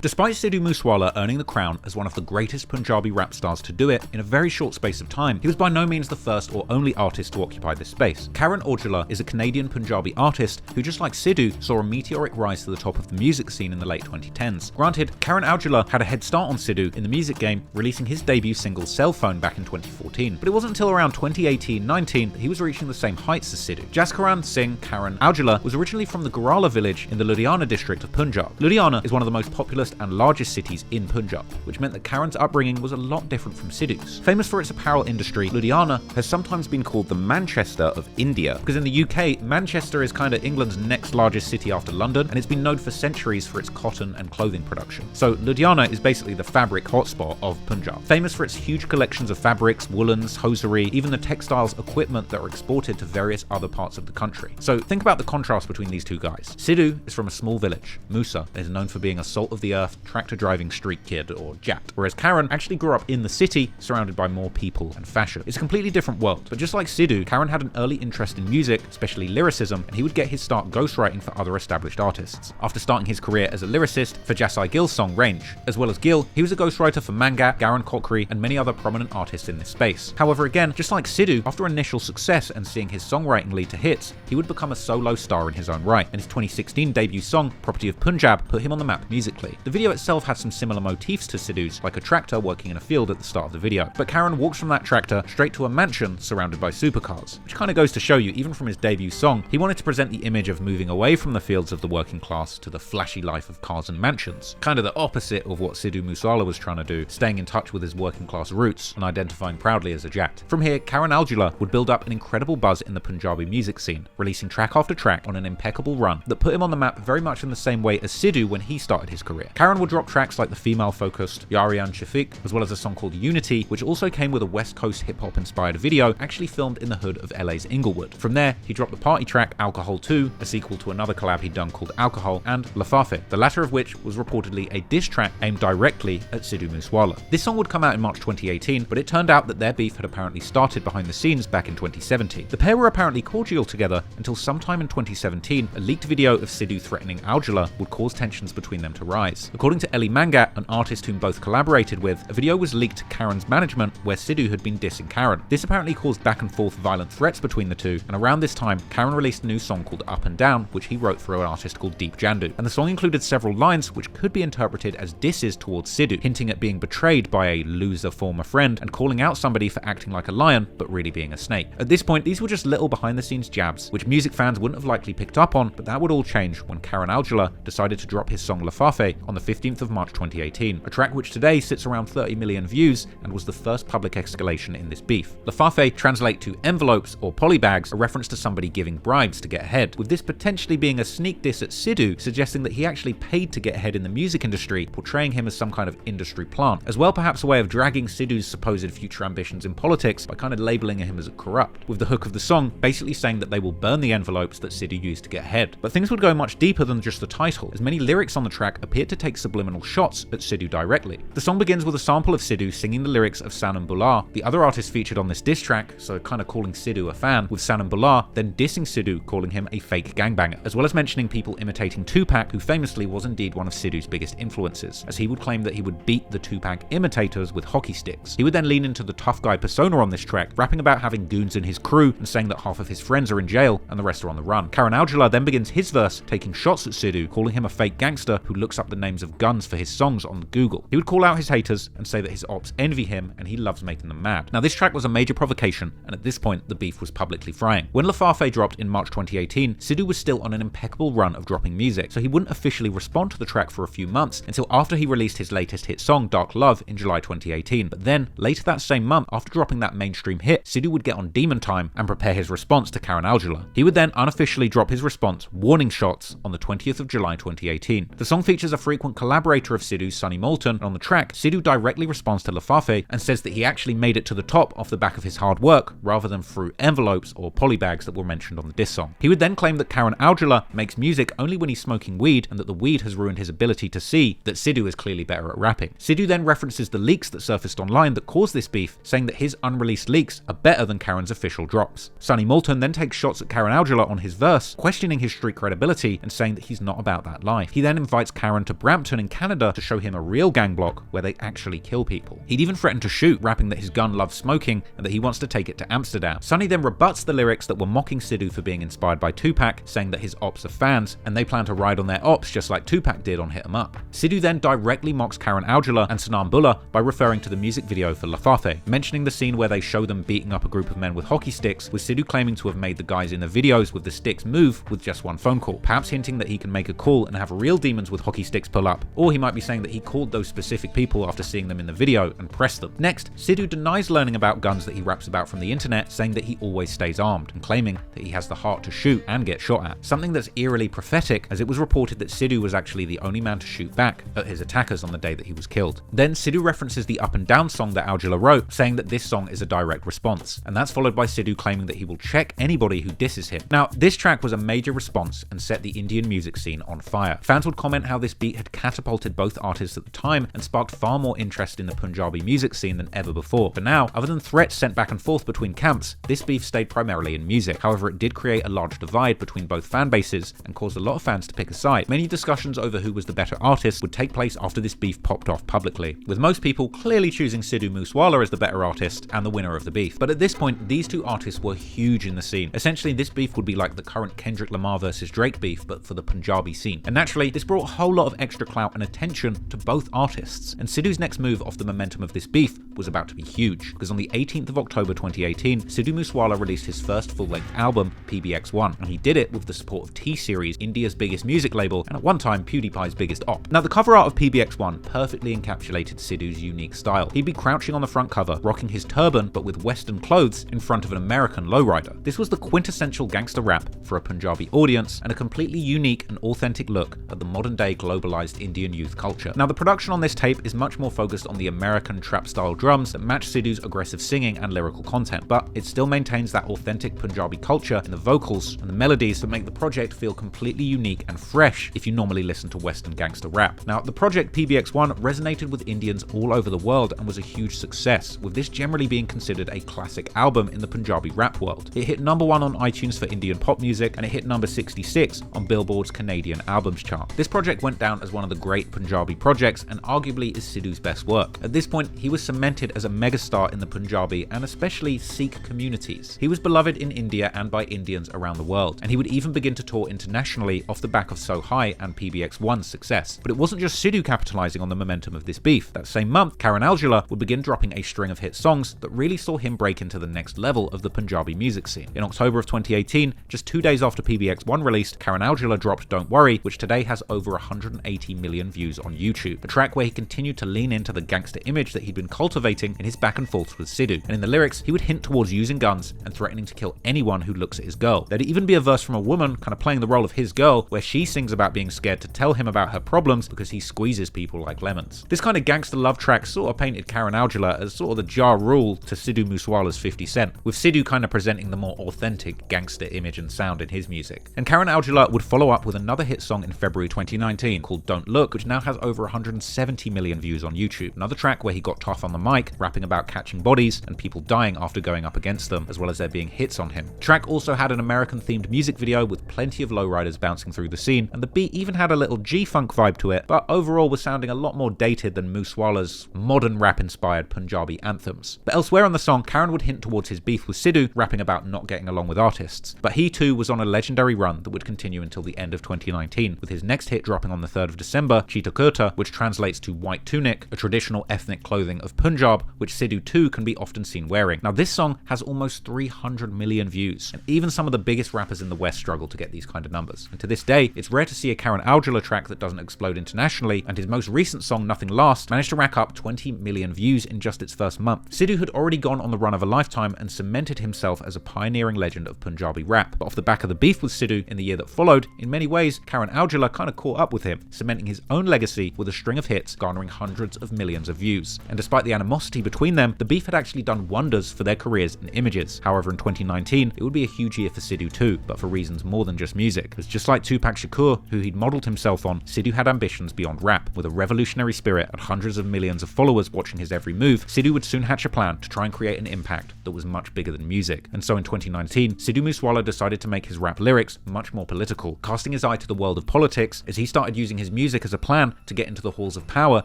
Despite Sidhu MooseWala earning the crown as one of the greatest Punjabi rap stars to do it in a very short space of time, he was by no means the first or only artist to occupy this space. Karan Aujla is a Canadian Punjabi artist who, just like Sidhu, saw a meteoric rise to the top of the music scene in the late 2010s. Granted, Karan Aujla had a head start on Sidhu in the music game, releasing his debut single Cell Phone back in 2014, but it wasn't until around 2018-19 that he was reaching the same heights as Sidhu. Jaskaran Singh Karan Aujla was originally from the Gurala village in the Ludhiana district of Punjab. Ludhiana is one of the most populous and largest cities in Punjab, which meant that Karan's upbringing was a lot different from Sidhu's. Famous for its apparel industry, Ludhiana has sometimes been called the Manchester of India, because in the UK, Manchester is kind of England's next largest city after London, and it's been known for centuries for its cotton and clothing production. So Ludhiana is basically the fabric hotspot of Punjab. Famous for its huge collections of fabrics, woolens, hosiery, even the textiles equipment that are exported to various other parts of the country. So think about the contrast between these two guys. Sidhu is from a small village. Musa is known for being a salt-of-the-earth, tractor-driving street kid, or jat, whereas Karan actually grew up in the city, surrounded by more people and fashion. It's a completely different world, but just like Sidhu, Karan had an early interest in music, especially lyricism, and he would get his start ghostwriting for other established artists. After starting his career as a lyricist for Jasai Gill's song Range. As well as Gill, he was a ghostwriter for Mangat, Garan Kokri, and many other prominent artists in this space. However, again, just like Sidhu, after initial success and seeing his songwriting lead to hits, he would become a solo star in his own right, and his 2016 debut song, Property of Punjab, put him on the map musically. The video itself had some similar motifs to Sidhu's, like a tractor working in a field at the start of the video, but Karan walks from that tractor straight to a mansion surrounded by supercars, which kind of goes to show you, even from his debut song, he wanted to present the image of moving away from the fields of the working class to the flashy life of cars and mansions, kind of the opposite of what Sidhu MooseWala was trying to do, staying in touch with his working class roots and identifying proudly as a jat. From here, Karan Aujla would build up an incredible buzz in the Punjabi music scene, releasing track after track on an impeccable run that put him on the map very much in the same way as Sidhu when he started his career. Karan would drop tracks like the female-focused Yarian Shafiq, as well as a song called Unity, which also came with a West Coast hip-hop inspired video actually filmed in the hood of LA's Inglewood. From there, he dropped the party track Alcohol 2, a sequel to another collab he'd done called Alcohol, and Lafafe, the latter of which was reportedly a diss track aimed directly at Sidhu MooseWala. This song would come out in March 2018, but it turned out that their beef had apparently started behind the scenes back in 2017. The pair were apparently cordial together until sometime in 2017, a leaked video of Sidhu threatening Aujla would cause tensions between them to rise. According to Ellie Mangat, an artist whom both collaborated with, a video was leaked to Karan's management where Sidhu had been dissing Karan. This apparently caused back and forth violent threats between the two, and around this time, Karan released a new song called Up and Down, which he wrote for an artist called Deep Jandu. And the song included several lines which could be interpreted as disses towards Sidhu, hinting at being betrayed by a loser former friend and calling out somebody for acting like a lion but really being a snake. At this point, these were just little behind the scenes jabs, which music fans wouldn't have likely picked up on, but that would all change when Karan Aujla decided to drop his song Lafafe on the 15th of March 2018, a track which today sits around 30 million views and was the first public escalation in this beef. Lafafe translate to envelopes or polybags, a reference to somebody giving bribes to get ahead, with this potentially being a sneak diss at Sidhu, suggesting that he actually paid to get ahead in the music industry, portraying him as some kind of industry plant, as well perhaps a way of dragging Sidhu's supposed future ambitions in politics by kind of labeling him as corrupt, with the hook of the song basically saying that they will burn the envelopes that Sidhu used to get ahead. But things would go much deeper than just the title, as many lyrics on the track appeared to take subliminal shots at Sidhu directly. The song begins with a sample of Sidhu singing the lyrics of Sanam Bular, the other artist featured on this diss track, so kind of calling Sidhu a fan, with Sanam Bular then dissing Sidhu, calling him a fake gangbanger, as well as mentioning people imitating Tupac, who famously was indeed one of Sidhu's biggest influences, as he would claim that he would beat the Tupac imitators with hockey sticks. He would then lean into the tough guy persona on this track, rapping about having goons in his crew and saying that half of his friends are in jail and the rest are on the run. Karan Aujla then begins his verse, taking shots at Sidhu, calling him a fake gangster who looks up the names of guns for his songs on Google. He would call out his haters and say that his ops envy him and he loves making them mad. Now, this track was a major provocation, and at this point the beef was publicly frying. When Lafafe dropped in March 2018, Sidhu was still on an impeccable run of dropping music, so he wouldn't officially respond to the track for a few months until after he released his latest hit song, Dark Love, in July 2018. But then, later that same month, after dropping that mainstream hit, Sidhu would get on Demon Time and prepare his response to Karan Aujla. He would then unofficially drop his response, Warning Shots, on the 20th of July 2018. The song features a frequent collaborator of Sidhu's, Sonny Moulton, and on the track, Sidhu directly responds to Lafafe and says that he actually made it to the top off the back of his hard work, rather than through envelopes or polybags that were mentioned on the diss song. He would then claim that Karan Aujla makes music only when he's smoking weed, and that the weed has ruined his ability to see that Sidhu is clearly better at rapping. Sidhu then references the leaks that surfaced online that caused this beef, saying that his unreleased leaks are better than Karan's official drops. Sonny Moulton then takes shots at Karan Aujla on his verse, questioning his street credibility and saying that he's not about that life. He then invites Karan to Brampton in Canada to show him a real gang block where they actually kill people. He'd even threatened to shoot, rapping that his gun loves smoking and that he wants to take it to Amsterdam. Sonny then rebuts the lyrics that were mocking Sidhu for being inspired by Tupac, saying that his ops are fans and they plan to ride on their ops just like Tupac did on Hit 'Em Up. Sidhu then directly mocks Karan Aujla and Sanam Bular by referring to the music video for Lafafe, mentioning the scene where they show them beating up a group of men with hockey sticks, with Sidhu claiming to have made the guys in the videos with the sticks move with just one phone call, perhaps hinting that he can make a call and have real demons with hockey sticks pull up, or he might be saying that he called those specific people after seeing them in the video and pressed them. Next, Sidhu denies learning about guns that he raps about from the internet, saying that he always stays armed, and claiming that he has the heart to shoot and get shot at, something that's eerily prophetic, as it was reported that Sidhu was actually the only man to shoot back at his attackers on the day that he was killed. Then Sidhu references the Up and Down song that Aujla wrote, saying that this song is a direct response, and that's followed by Sidhu claiming that he will check anybody who disses him. Now, this track was a major response and set the Indian music scene on fire. Fans would comment how this beat had catapulted both artists at the time and sparked far more interest in the Punjabi music scene than ever before. For now, other than threats sent back and forth between camps, this beef stayed primarily in music. However, it did create a large divide between both fan bases and caused a lot of fans to pick a side. Many discussions over who was the better artist would take place after this beef popped off publicly, with most people clearly choosing Sidhu MooseWala as the better artist and the winner of the beef. But at this point, these two artists were huge in the scene. Essentially, this beef would be like the current Kendrick Lamar versus Drake beef, but for the Punjabi scene. And naturally, this brought a whole lot of extra clout and attention to both artists. And Sidhu's next move off the momentum of this beef was about to be huge, because on the 18th of October 2018, Sidhu MooseWala released his first full-length album, PBX1, and he did it with the support of T-Series, India's biggest music label, and at one time PewDiePie's biggest op. Now, the cover art of PBX1 perfectly encapsulated Sidhu's unique style. He'd be crouching on the front cover, rocking his turban, but with Western clothes in front of an American lowrider. This was the quintessential gangster rap for a Punjabi audience, and a completely unique and authentic look at the modern-day globalized popularized Indian youth culture. Now, the production on this tape is much more focused on the American trap-style drums that match Sidhu's aggressive singing and lyrical content, but it still maintains that authentic Punjabi culture in the vocals and the melodies that make the project feel completely unique and fresh if you normally listen to Western gangster rap. Now, the project PBX1 resonated with Indians all over the world and was a huge success, with this generally being considered a classic album in the Punjabi rap world. It hit #1 on iTunes for Indian pop music, and it hit number 66 on Billboard's Canadian albums chart. This project went down as one of the great Punjabi projects and arguably is Sidhu's best work. At this point, he was cemented as a megastar in the Punjabi and especially Sikh communities. He was beloved in India and by Indians around the world, and he would even begin to tour internationally off the back of So High and PBX1's success. But it wasn't just Sidhu capitalizing on the momentum of this beef. That same month, Karan Aujla would begin dropping a string of hit songs that really saw him break into the next level of the Punjabi music scene. In October of 2018, just 2 days after PBX1 released, Karan Aujla dropped Don't Worry, which today has over 180 million views on YouTube. A track where he continued to lean into the gangster image that he'd been cultivating in his back and forths with Sidhu. And in the lyrics, he would hint towards using guns and threatening to kill anyone who looks at his girl. There'd even be a verse from a woman kind of playing the role of his girl, where she sings about being scared to tell him about her problems because he squeezes people like lemons. This kind of gangster love track sort of painted Karan Aujla as sort of the Ja Rule to Sidhu MooseWala's 50 Cent, with Sidhu kind of presenting the more authentic gangster image and sound in his music. And Karan Aujla would follow up with another hit song in February 2019 called Don't Look, which now has over 170 million views on YouTube. Another track where he got tough on the mic, rapping about catching bodies and people dying after going up against them, as well as there being hits on him. The track also had an American-themed music video with plenty of lowriders bouncing through the scene, and the beat even had a little G-funk vibe to it, but overall was sounding a lot more dated than MooseWala's modern rap-inspired Punjabi anthems. But elsewhere on the song, Karan would hint towards his beef with Sidhu, rapping about not getting along with artists. But he too was on a legendary run that would continue until the end of 2019, with his next hit dropping on the 3rd of December, Cheetah Kurta, which translates to white tunic, a traditional ethnic clothing of Punjab, which Sidhu too can be often seen wearing. Now, this song has almost 300 million views, and even some of the biggest rappers in the West struggle to get these kind of numbers. And to this day, it's rare to see a Karan Aujla track that doesn't explode internationally, and his most recent song, Nothing Lasts, managed to rack up 20 million views in just its first month. Sidhu had already gone on the run of a lifetime and cemented himself as a pioneering legend of Punjabi rap. But off the back of the beef with Sidhu in the year that followed, in many ways, Karan Aujla kind of caught up with him, cementing his own legacy with a string of hits garnering hundreds of millions of views. And despite the animosity between them, the beef had actually done wonders for their careers and images. However, in 2019, it would be a huge year for Sidhu too, but for reasons more than just music. Because just like Tupac Shakur, who he'd modelled himself on, Sidhu had ambitions beyond rap. With a revolutionary spirit and hundreds of millions of followers watching his every move, Sidhu would soon hatch a plan to try and create an impact that was much bigger than music. And so in 2019, Sidhu MooseWala decided to make his rap lyrics much more political, casting his eye to the world of politics as he started using his music as a plan to get into the halls of power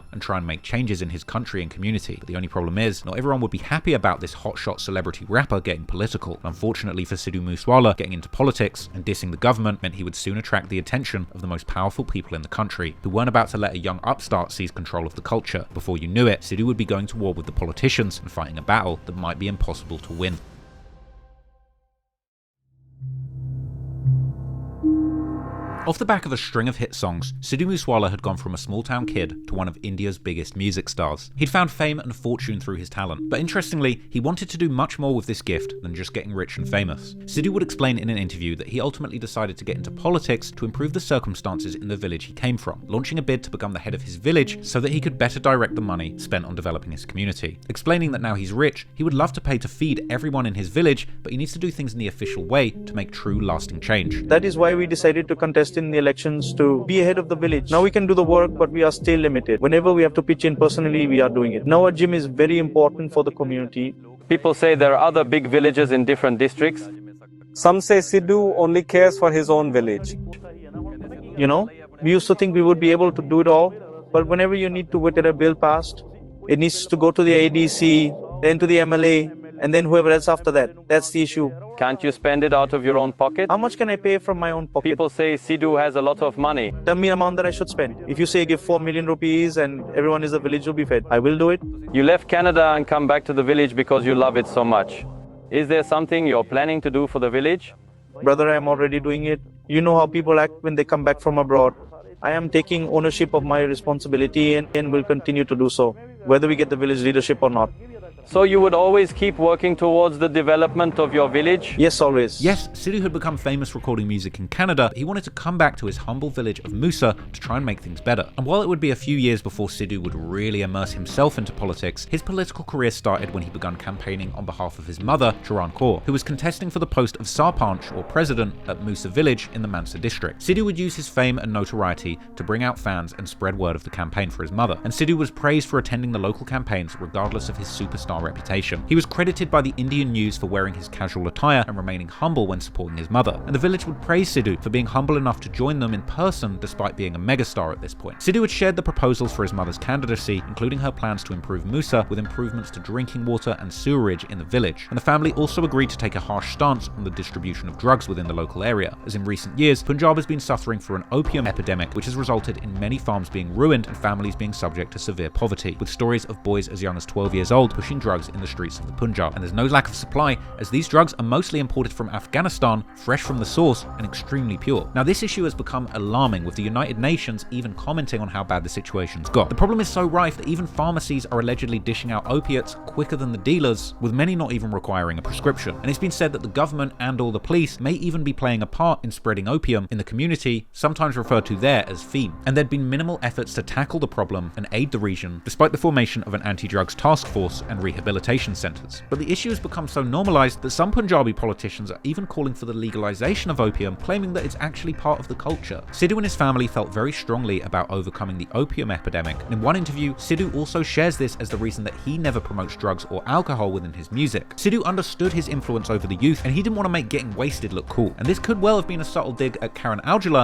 and try and make changes in his country and community. But the only problem is, not everyone would be happy about this hotshot celebrity rapper getting political. Unfortunately for Sidhu MooseWala, getting into politics and dissing the government meant he would soon attract the attention of the most powerful people in the country, who weren't about to let a young upstart seize control of the culture. Before you knew it, Sidhu would be going to war with the politicians and fighting a battle that might be impossible to win. Off the back of a string of hit songs, Sidhu MooseWala had gone from a small-town kid to one of India's biggest music stars. He'd found fame and fortune through his talent, but interestingly, he wanted to do much more with this gift than just getting rich and famous. Sidhu would explain in an interview that he ultimately decided to get into politics to improve the circumstances in the village he came from, launching a bid to become the head of his village so that he could better direct the money spent on developing his community. Explaining that now he's rich, he would love to pay to feed everyone in his village, but he needs to do things in the official way to make true lasting change. That is why we decided to contest in the elections to be ahead of the village. Now we can do the work, but we are still limited. Whenever we have to pitch in personally, we are doing it. Now a gym is very important for the community. People say there are other big villages in different districts. Some say Sidhu only cares for his own village. You know, we used to think we would be able to do it all, but whenever you need to get a bill passed, it needs to go to the ADC, then to the MLA, and then whoever else after that. That's the issue. Can't you spend it out of your own pocket? How much can I pay from my own pocket? People say Sidhu has a lot of money. Tell me the amount that I should spend. If you say give 4 million rupees and everyone in the village will be fed, I will do it. You left Canada and come back to the village because you love it so much. Is there something you're planning to do for the village? Brother, I am already doing it. You know how people act when they come back from abroad. I am taking ownership of my responsibility and will continue to do so, whether we get the village leadership or not. So you would always keep working towards the development of your village? Yes, always. Yes, Sidhu had become famous recording music in Canada, but he wanted to come back to his humble village of Musa to try and make things better. And while it would be a few years before Sidhu would really immerse himself into politics, his political career started when he began campaigning on behalf of his mother, Karan, who was contesting for the post of Sarpanch, or president, at Musa village in the Mansa district. Sidhu would use his fame and notoriety to bring out fans and spread word of the campaign for his mother, and Sidhu was praised for attending the local campaigns regardless of his superstar reputation. He was credited by the Indian News for wearing his casual attire and remaining humble when supporting his mother, and the village would praise Sidhu for being humble enough to join them in person despite being a megastar at this point. Sidhu had shared the proposals for his mother's candidacy, including her plans to improve Musa with improvements to drinking water and sewerage in the village, and the family also agreed to take a harsh stance on the distribution of drugs within the local area, as in recent years, Punjab has been suffering through an opium epidemic which has resulted in many farms being ruined and families being subject to severe poverty, with stories of boys as young as 12 years old pushing drugs in the streets of the Punjab. And there's no lack of supply, as these drugs are mostly imported from Afghanistan, fresh from the source and extremely pure. Now this issue has become alarming, with the United Nations even commenting on how bad the situation's got. The problem is so rife that even pharmacies are allegedly dishing out opiates quicker than the dealers, with many not even requiring a prescription. And it's been said that the government and or the police may even be playing a part in spreading opium in the community, sometimes referred to there as fiend. And there'd been minimal efforts to tackle the problem and aid the region, despite the formation of an anti-drugs task force and rehabilitation centres. But the issue has become so normalised that some Punjabi politicians are even calling for the legalisation of opium, claiming that it's actually part of the culture. Sidhu and his family felt very strongly about overcoming the opium epidemic, and in one interview, Sidhu also shares this as the reason that he never promotes drugs or alcohol within his music. Sidhu understood his influence over the youth, and he didn't want to make getting wasted look cool. And this could well have been a subtle dig at Karan,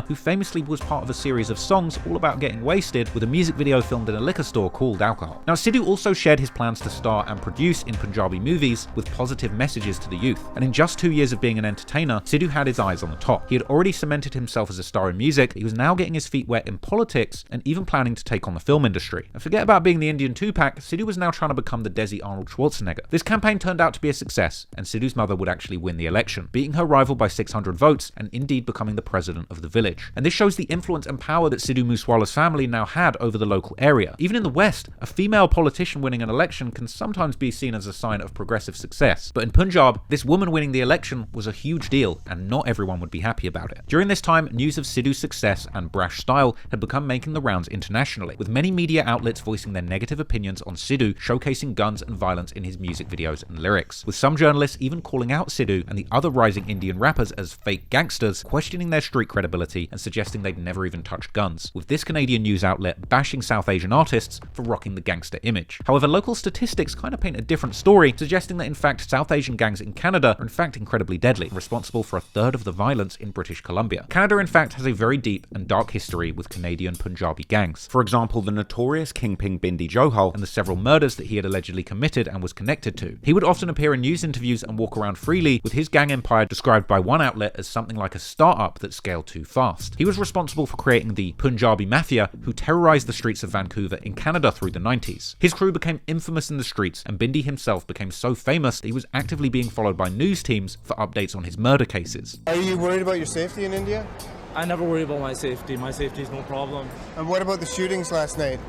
who famously was part of a series of songs all about getting wasted, with a music video filmed in a liquor store called Alcohol. Now Sidhu also shared his plans to star and produce in Punjabi movies with positive messages to the youth. And in just 2 years of being an entertainer, Sidhu had his eyes on the top. He had already cemented himself as a star in music, he was now getting his feet wet in politics, and even planning to take on the film industry. And forget about being the Indian Tupac, Sidhu was now trying to become the Desi Arnold Schwarzenegger. This campaign turned out to be a success, and Sidhu's mother would actually win the election, beating her rival by 600 votes and indeed becoming the president of the village. And this shows the influence and power that Sidhu MooseWala's family now had over the local area. Even in the West, a female politician winning an election can sometimes be seen as a sign of progressive success. But in Punjab, this woman winning the election was a huge deal, and not everyone would be happy about it. During this time, news of Sidhu's success and brash style had become making the rounds internationally, with many media outlets voicing their negative opinions on Sidhu, showcasing guns and violence in his music videos and lyrics, with some journalists even calling out Sidhu and the other rising Indian rappers as fake gangsters, questioning their street credibility and suggesting they'd never even touched guns, with this Canadian news outlet bashing South Asian artists for rocking the gangster image. However, local statistics kind of paint a different story, suggesting that in fact South Asian gangs in Canada are in fact incredibly deadly, responsible for a third of the violence in British Columbia. Canada in fact has a very deep and dark history with Canadian Punjabi gangs. For example, the notorious kingpin Bindi Johal and the several murders that he had allegedly committed and was connected to. He would often appear in news interviews and walk around freely, with his gang empire described by one outlet as something like a startup that scaled too fast. He was responsible for creating the Punjabi Mafia, who terrorized the streets of Vancouver in Canada through the 90s. His crew became infamous in the streets, and Bindi himself became so famous that he was actively being followed by news teams for updates on his murder cases. Are you worried about your safety in India? I never worry about my safety. My safety is no problem. And what about the shootings last night?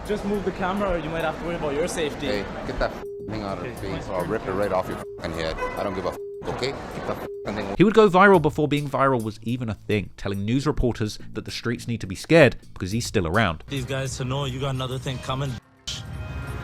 Just move the camera, or you might have to worry about your safety. Hey, get that thing out of the face, or I'll rip it right off your head. I don't give a okay? Get that thing. He would go viral before being viral was even a thing, telling news reporters that the streets need to be scared because he's still around. These guys to know you got another thing coming.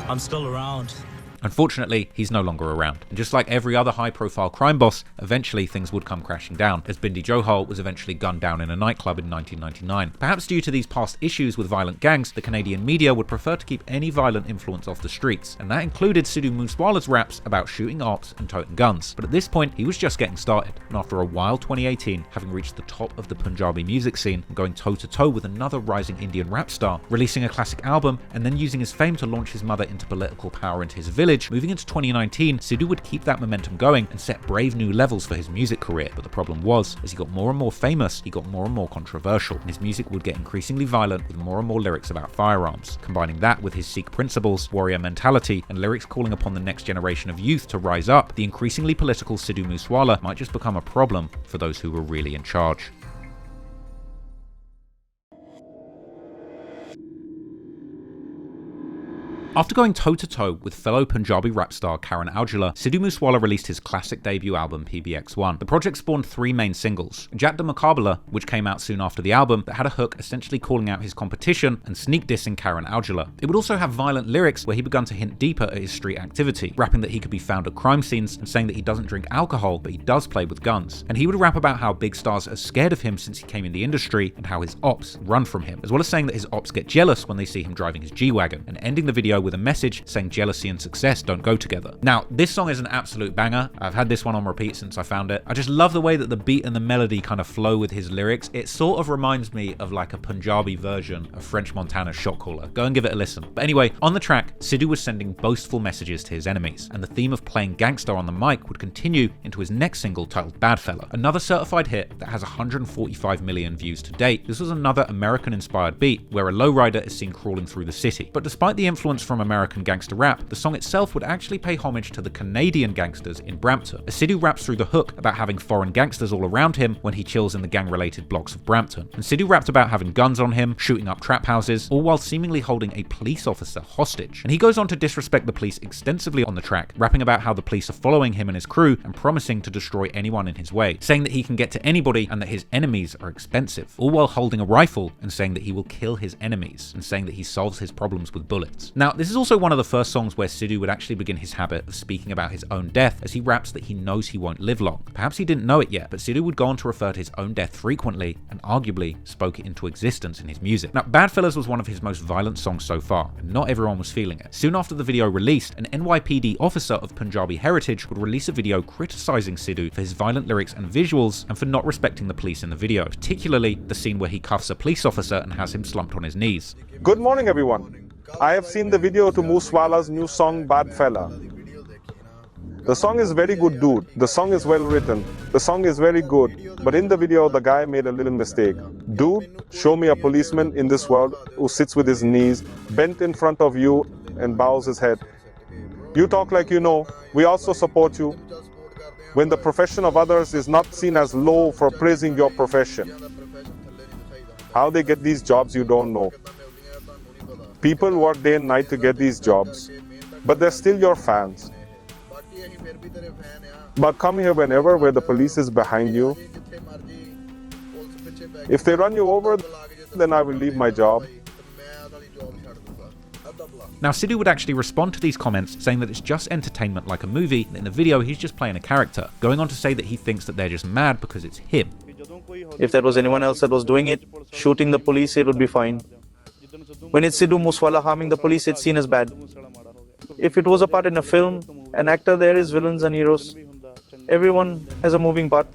I'm still around. Unfortunately, he's no longer around. And just like every other high-profile crime boss, eventually things would come crashing down, as Bindi Johal was eventually gunned down in a nightclub in 1999. Perhaps due to these past issues with violent gangs, the Canadian media would prefer to keep any violent influence off the streets, and that included Sidhu MooseWala's raps about shooting ops and toting guns. But at this point, he was just getting started, and after a wild 2018, having reached the top of the Punjabi music scene and going toe-to-toe with another rising Indian rap star, releasing a classic album, and then using his fame to launch his mother into political power into his village, moving into 2019, Sidhu would keep that momentum going and set brave new levels for his music career. But the problem was, as he got more and more famous, he got more and more controversial, and his music would get increasingly violent with more and more lyrics about firearms. Combining that with his Sikh principles, warrior mentality, and lyrics calling upon the next generation of youth to rise up, the increasingly political Sidhu MooseWala might just become a problem for those who were really in charge. After going toe-to-toe with fellow Punjabi rap star Karan Aujla, Sidhu MooseWala released his classic debut album PBX1. The project spawned 3 main singles: Jat Da Muqabala, which came out soon after the album, that had a hook essentially calling out his competition and sneak dissing Karan Aujla. It would also have violent lyrics where he began to hint deeper at his street activity, rapping that he could be found at crime scenes and saying that he doesn't drink alcohol but he does play with guns. And he would rap about how big stars are scared of him since he came in the industry and how his ops run from him, as well as saying that his ops get jealous when they see him driving his G-Wagon, and ending the video with a message saying jealousy and success don't go together. Now, this song is an absolute banger. I've had this one on repeat since I found it. I just love the way that the beat and the melody kind of flow with his lyrics. It sort of reminds me of like a Punjabi version of French Montana's Shot Caller. Go and give it a listen. But anyway, on the track, Sidhu was sending boastful messages to his enemies, and the theme of playing gangster on the mic would continue into his next single titled Bad Fella, another certified hit that has 145 million views to date. This was another American-inspired beat where a lowrider is seen crawling through the city. But despite the influence from American gangster rap, the song itself would actually pay homage to the Canadian gangsters in Brampton, as Sidhu raps through the hook about having foreign gangsters all around him when he chills in the gang-related blocks of Brampton. And Sidhu rapped about having guns on him, shooting up trap houses, all while seemingly holding a police officer hostage. And he goes on to disrespect the police extensively on the track, rapping about how the police are following him and his crew and promising to destroy anyone in his way, saying that he can get to anybody and that his enemies are expensive, all while holding a rifle and saying that he will kill his enemies, and saying that he solves his problems with bullets. Now, this is also one of the first songs where Sidhu would actually begin his habit of speaking about his own death, as he raps that he knows he won't live long. Perhaps he didn't know it yet, but Sidhu would go on to refer to his own death frequently, and arguably spoke it into existence in his music. Now, Bad Fellas was one of his most violent songs so far, and not everyone was feeling it. Soon after the video released, an NYPD officer of Punjabi heritage would release a video criticizing Sidhu for his violent lyrics and visuals, and for not respecting the police in the video, particularly the scene where he cuffs a police officer and has him slumped on his knees. Good morning, everyone. I have seen the video to MooseWala's new song Bad Fella. The song is very good, dude. The song is well written. The song is very good. But in the video, the guy made a little mistake. Dude, show me a policeman in this world who sits with his knees bent in front of you and bows his head. You talk like you know. We also support you. When the profession of others is not seen as low for praising your profession. How they get these jobs, you don't know. People work day and night to get these jobs, but they're still your fans. But come here whenever where the police is behind you. If they run you over, then I will leave my job. Now, Sidhu would actually respond to these comments, saying that it's just entertainment like a movie, and in the video he's just playing a character, going on to say that he thinks that they're just mad because it's him. If there was anyone else that was doing it, shooting the police, it would be fine. When it's Sidhu MooseWala harming the police, it's seen as bad. If it was a part in a film, an actor there is villains and heroes. Everyone has a moving part.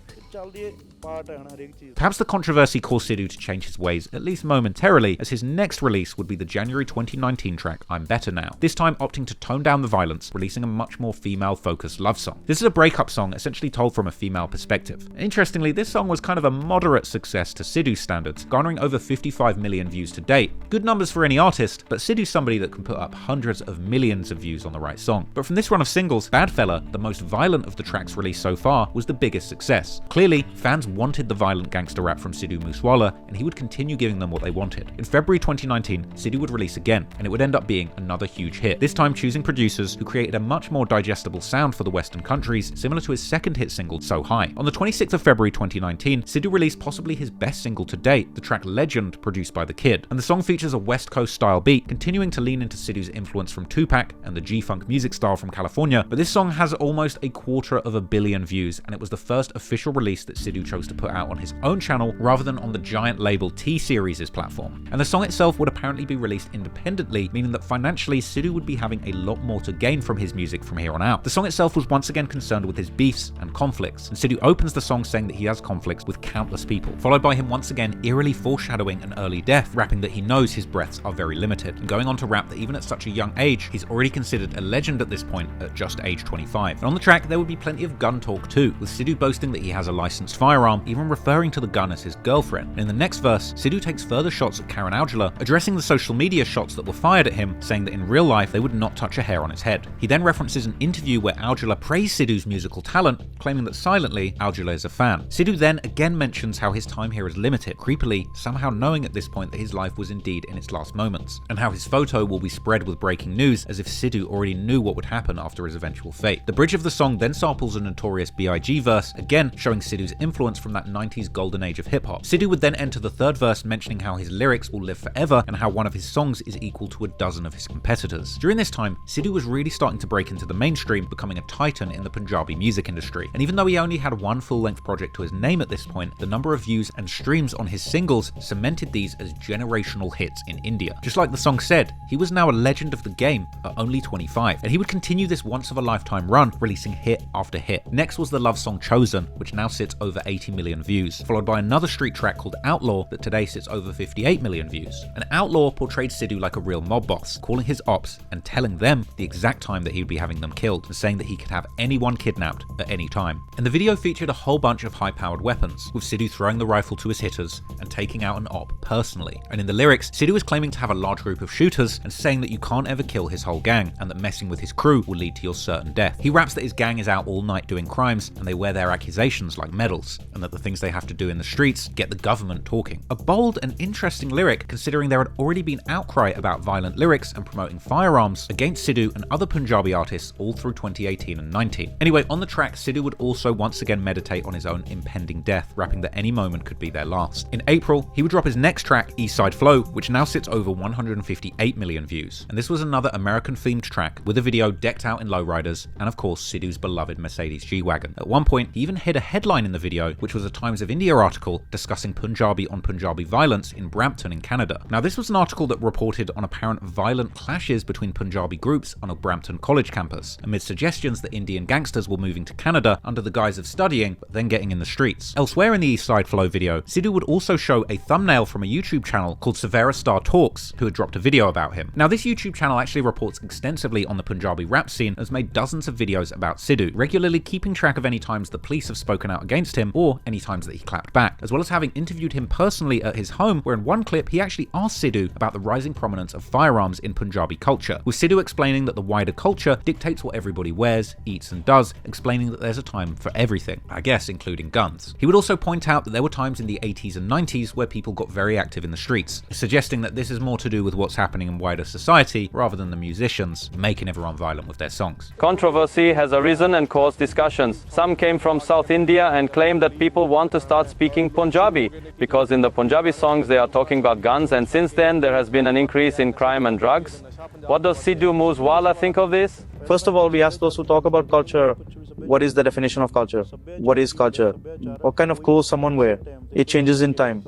Perhaps the controversy caused Sidhu to change his ways, at least momentarily, as his next release would be the January 2019 track I'm Better Now, this time opting to tone down the violence, releasing a much more female-focused love song. This is a breakup song essentially told from a female perspective. Interestingly, this song was kind of a moderate success to Sidhu's standards, garnering over 55 million views to date. Good numbers for any artist, but Sidhu's somebody that can put up hundreds of millions of views on the right song. But from this run of singles, Bad Fella, the most violent of the tracks released so far, was the biggest success. Clearly, fans wanted the violent gangster rap from Sidhu MooseWala, and he would continue giving them what they wanted. In February 2019, Sidhu would release again, and it would end up being another huge hit, this time choosing producers who created a much more digestible sound for the Western countries, similar to his second hit single, So High. On the 26th of February 2019, Sidhu released possibly his best single to date, the track Legend, produced by The Kid, and the song features a West Coast style beat, continuing to lean into Sidhu's influence from Tupac and the G-Funk music style from California, but this song has almost 250 million views, and it was the first official release that Sidhu chose to put out on his own channel rather than on the giant label T-Series' platform. And the song itself would apparently be released independently, meaning that financially Sidhu would be having a lot more to gain from his music from here on out. The song itself was once again concerned with his beefs and conflicts, and Sidhu opens the song saying that he has conflicts with countless people, followed by him once again eerily foreshadowing an early death, rapping that he knows his breaths are very limited, and going on to rap that even at such a young age, he's already considered a legend at this point at just age 25. And on the track, there would be plenty of gun talk too, with Sidhu boasting that he has a licensed firearm firearm, even referring to the gun as his girlfriend. And in the next verse, Sidhu takes further shots at Karan Aujla, addressing the social media shots that were fired at him, saying that in real life they would not touch a hair on his head. He then references an interview where Aujla praised Sidhu's musical talent, claiming that silently Aujla is a fan. Sidhu then again mentions how his time here is limited, creepily somehow knowing at this point that his life was indeed in its last moments, and how his photo will be spread with breaking news as if Sidhu already knew what would happen after his eventual fate. The bridge of the song then samples a notorious B.I.G. verse, again showing Sidhu's influence from that 90s golden age of hip-hop. Sidhu would then enter the third verse mentioning how his lyrics will live forever and how one of his songs is equal to a dozen of his competitors. During this time, Sidhu was really starting to break into the mainstream, becoming a titan in the Punjabi music industry. And even though he only had one full-length project to his name at this point, the number of views and streams on his singles cemented these as generational hits in India. Just like the song said, he was now a legend of the game at only 25, and he would continue this once-of-a-lifetime run, releasing hit after hit. Next was the love song Chosen, which now sits over 80 million views, followed by another street track called Outlaw that today sits over 58 million views. And Outlaw portrayed Sidhu like a real mob boss, calling his ops and telling them the exact time that he would be having them killed, and saying that he could have anyone kidnapped at any time. And the video featured a whole bunch of high-powered weapons, with Sidhu throwing the rifle to his hitters and taking out an op personally. And in the lyrics, Sidhu is claiming to have a large group of shooters and saying that you can't ever kill his whole gang, and that messing with his crew will lead to your certain death. He raps that his gang is out all night doing crimes, and they wear their accusations like medals, and that the things they have to do in the streets get the government talking. A bold and interesting lyric, considering there had already been outcry about violent lyrics and promoting firearms against Sidhu and other Punjabi artists all through 2018 and 19. Anyway, on the track, Sidhu would also once again meditate on his own impending death, rapping that any moment could be their last. In April, he would drop his next track, East Side Flow, which now sits over 158 million views. And this was another American-themed track with a video decked out in lowriders and of course Sidhu's beloved Mercedes G-Wagon. At one point, he even hid a headline in the video, which was a Times of India article discussing Punjabi on Punjabi violence in Brampton in Canada. Now, this was an article that reported on apparent violent clashes between Punjabi groups on a Brampton college campus, amid suggestions that Indian gangsters were moving to Canada under the guise of studying, but then getting in the streets. Elsewhere in the East Side Flow video, Sidhu would also show a thumbnail from a YouTube channel called Savera Star Talks, who had dropped a video about him. Now, this YouTube channel actually reports extensively on the Punjabi rap scene and has made dozens of videos about Sidhu, regularly keeping track of any times the police have spoken out against him or any times that he clapped back, as well as having interviewed him personally at his home, where in one clip he actually asked Sidhu about the rising prominence of firearms in Punjabi culture, with Sidhu explaining that the wider culture dictates what everybody wears, eats and does, explaining that there's a time for everything, I guess including guns. He would also point out that there were times in the 80s and 90s where people got very active in the streets, suggesting that this is more to do with what's happening in wider society rather than the musicians making everyone violent with their songs. Controversy has arisen and caused discussions. Some came from South India and claim that people want to start speaking Punjabi because in the Punjabi songs they are talking about guns, and since then there has been an increase in crime and drugs. What does Sidhu MooseWala think of this? First of all, we ask those who talk about culture, what is the definition of culture? What is culture? What kind of clothes someone wears? It changes in time.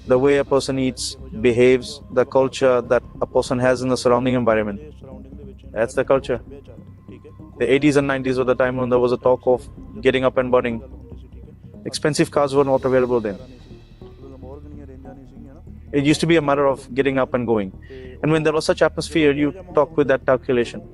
The way a person eats, behaves, the culture that a person has in the surrounding environment. That's the culture. The 80s and 90s were the time when there was a talk of getting up and burning. Expensive cars were not available then. It used to be a matter of getting up and going. And when there was such atmosphere, you talk with that calculation.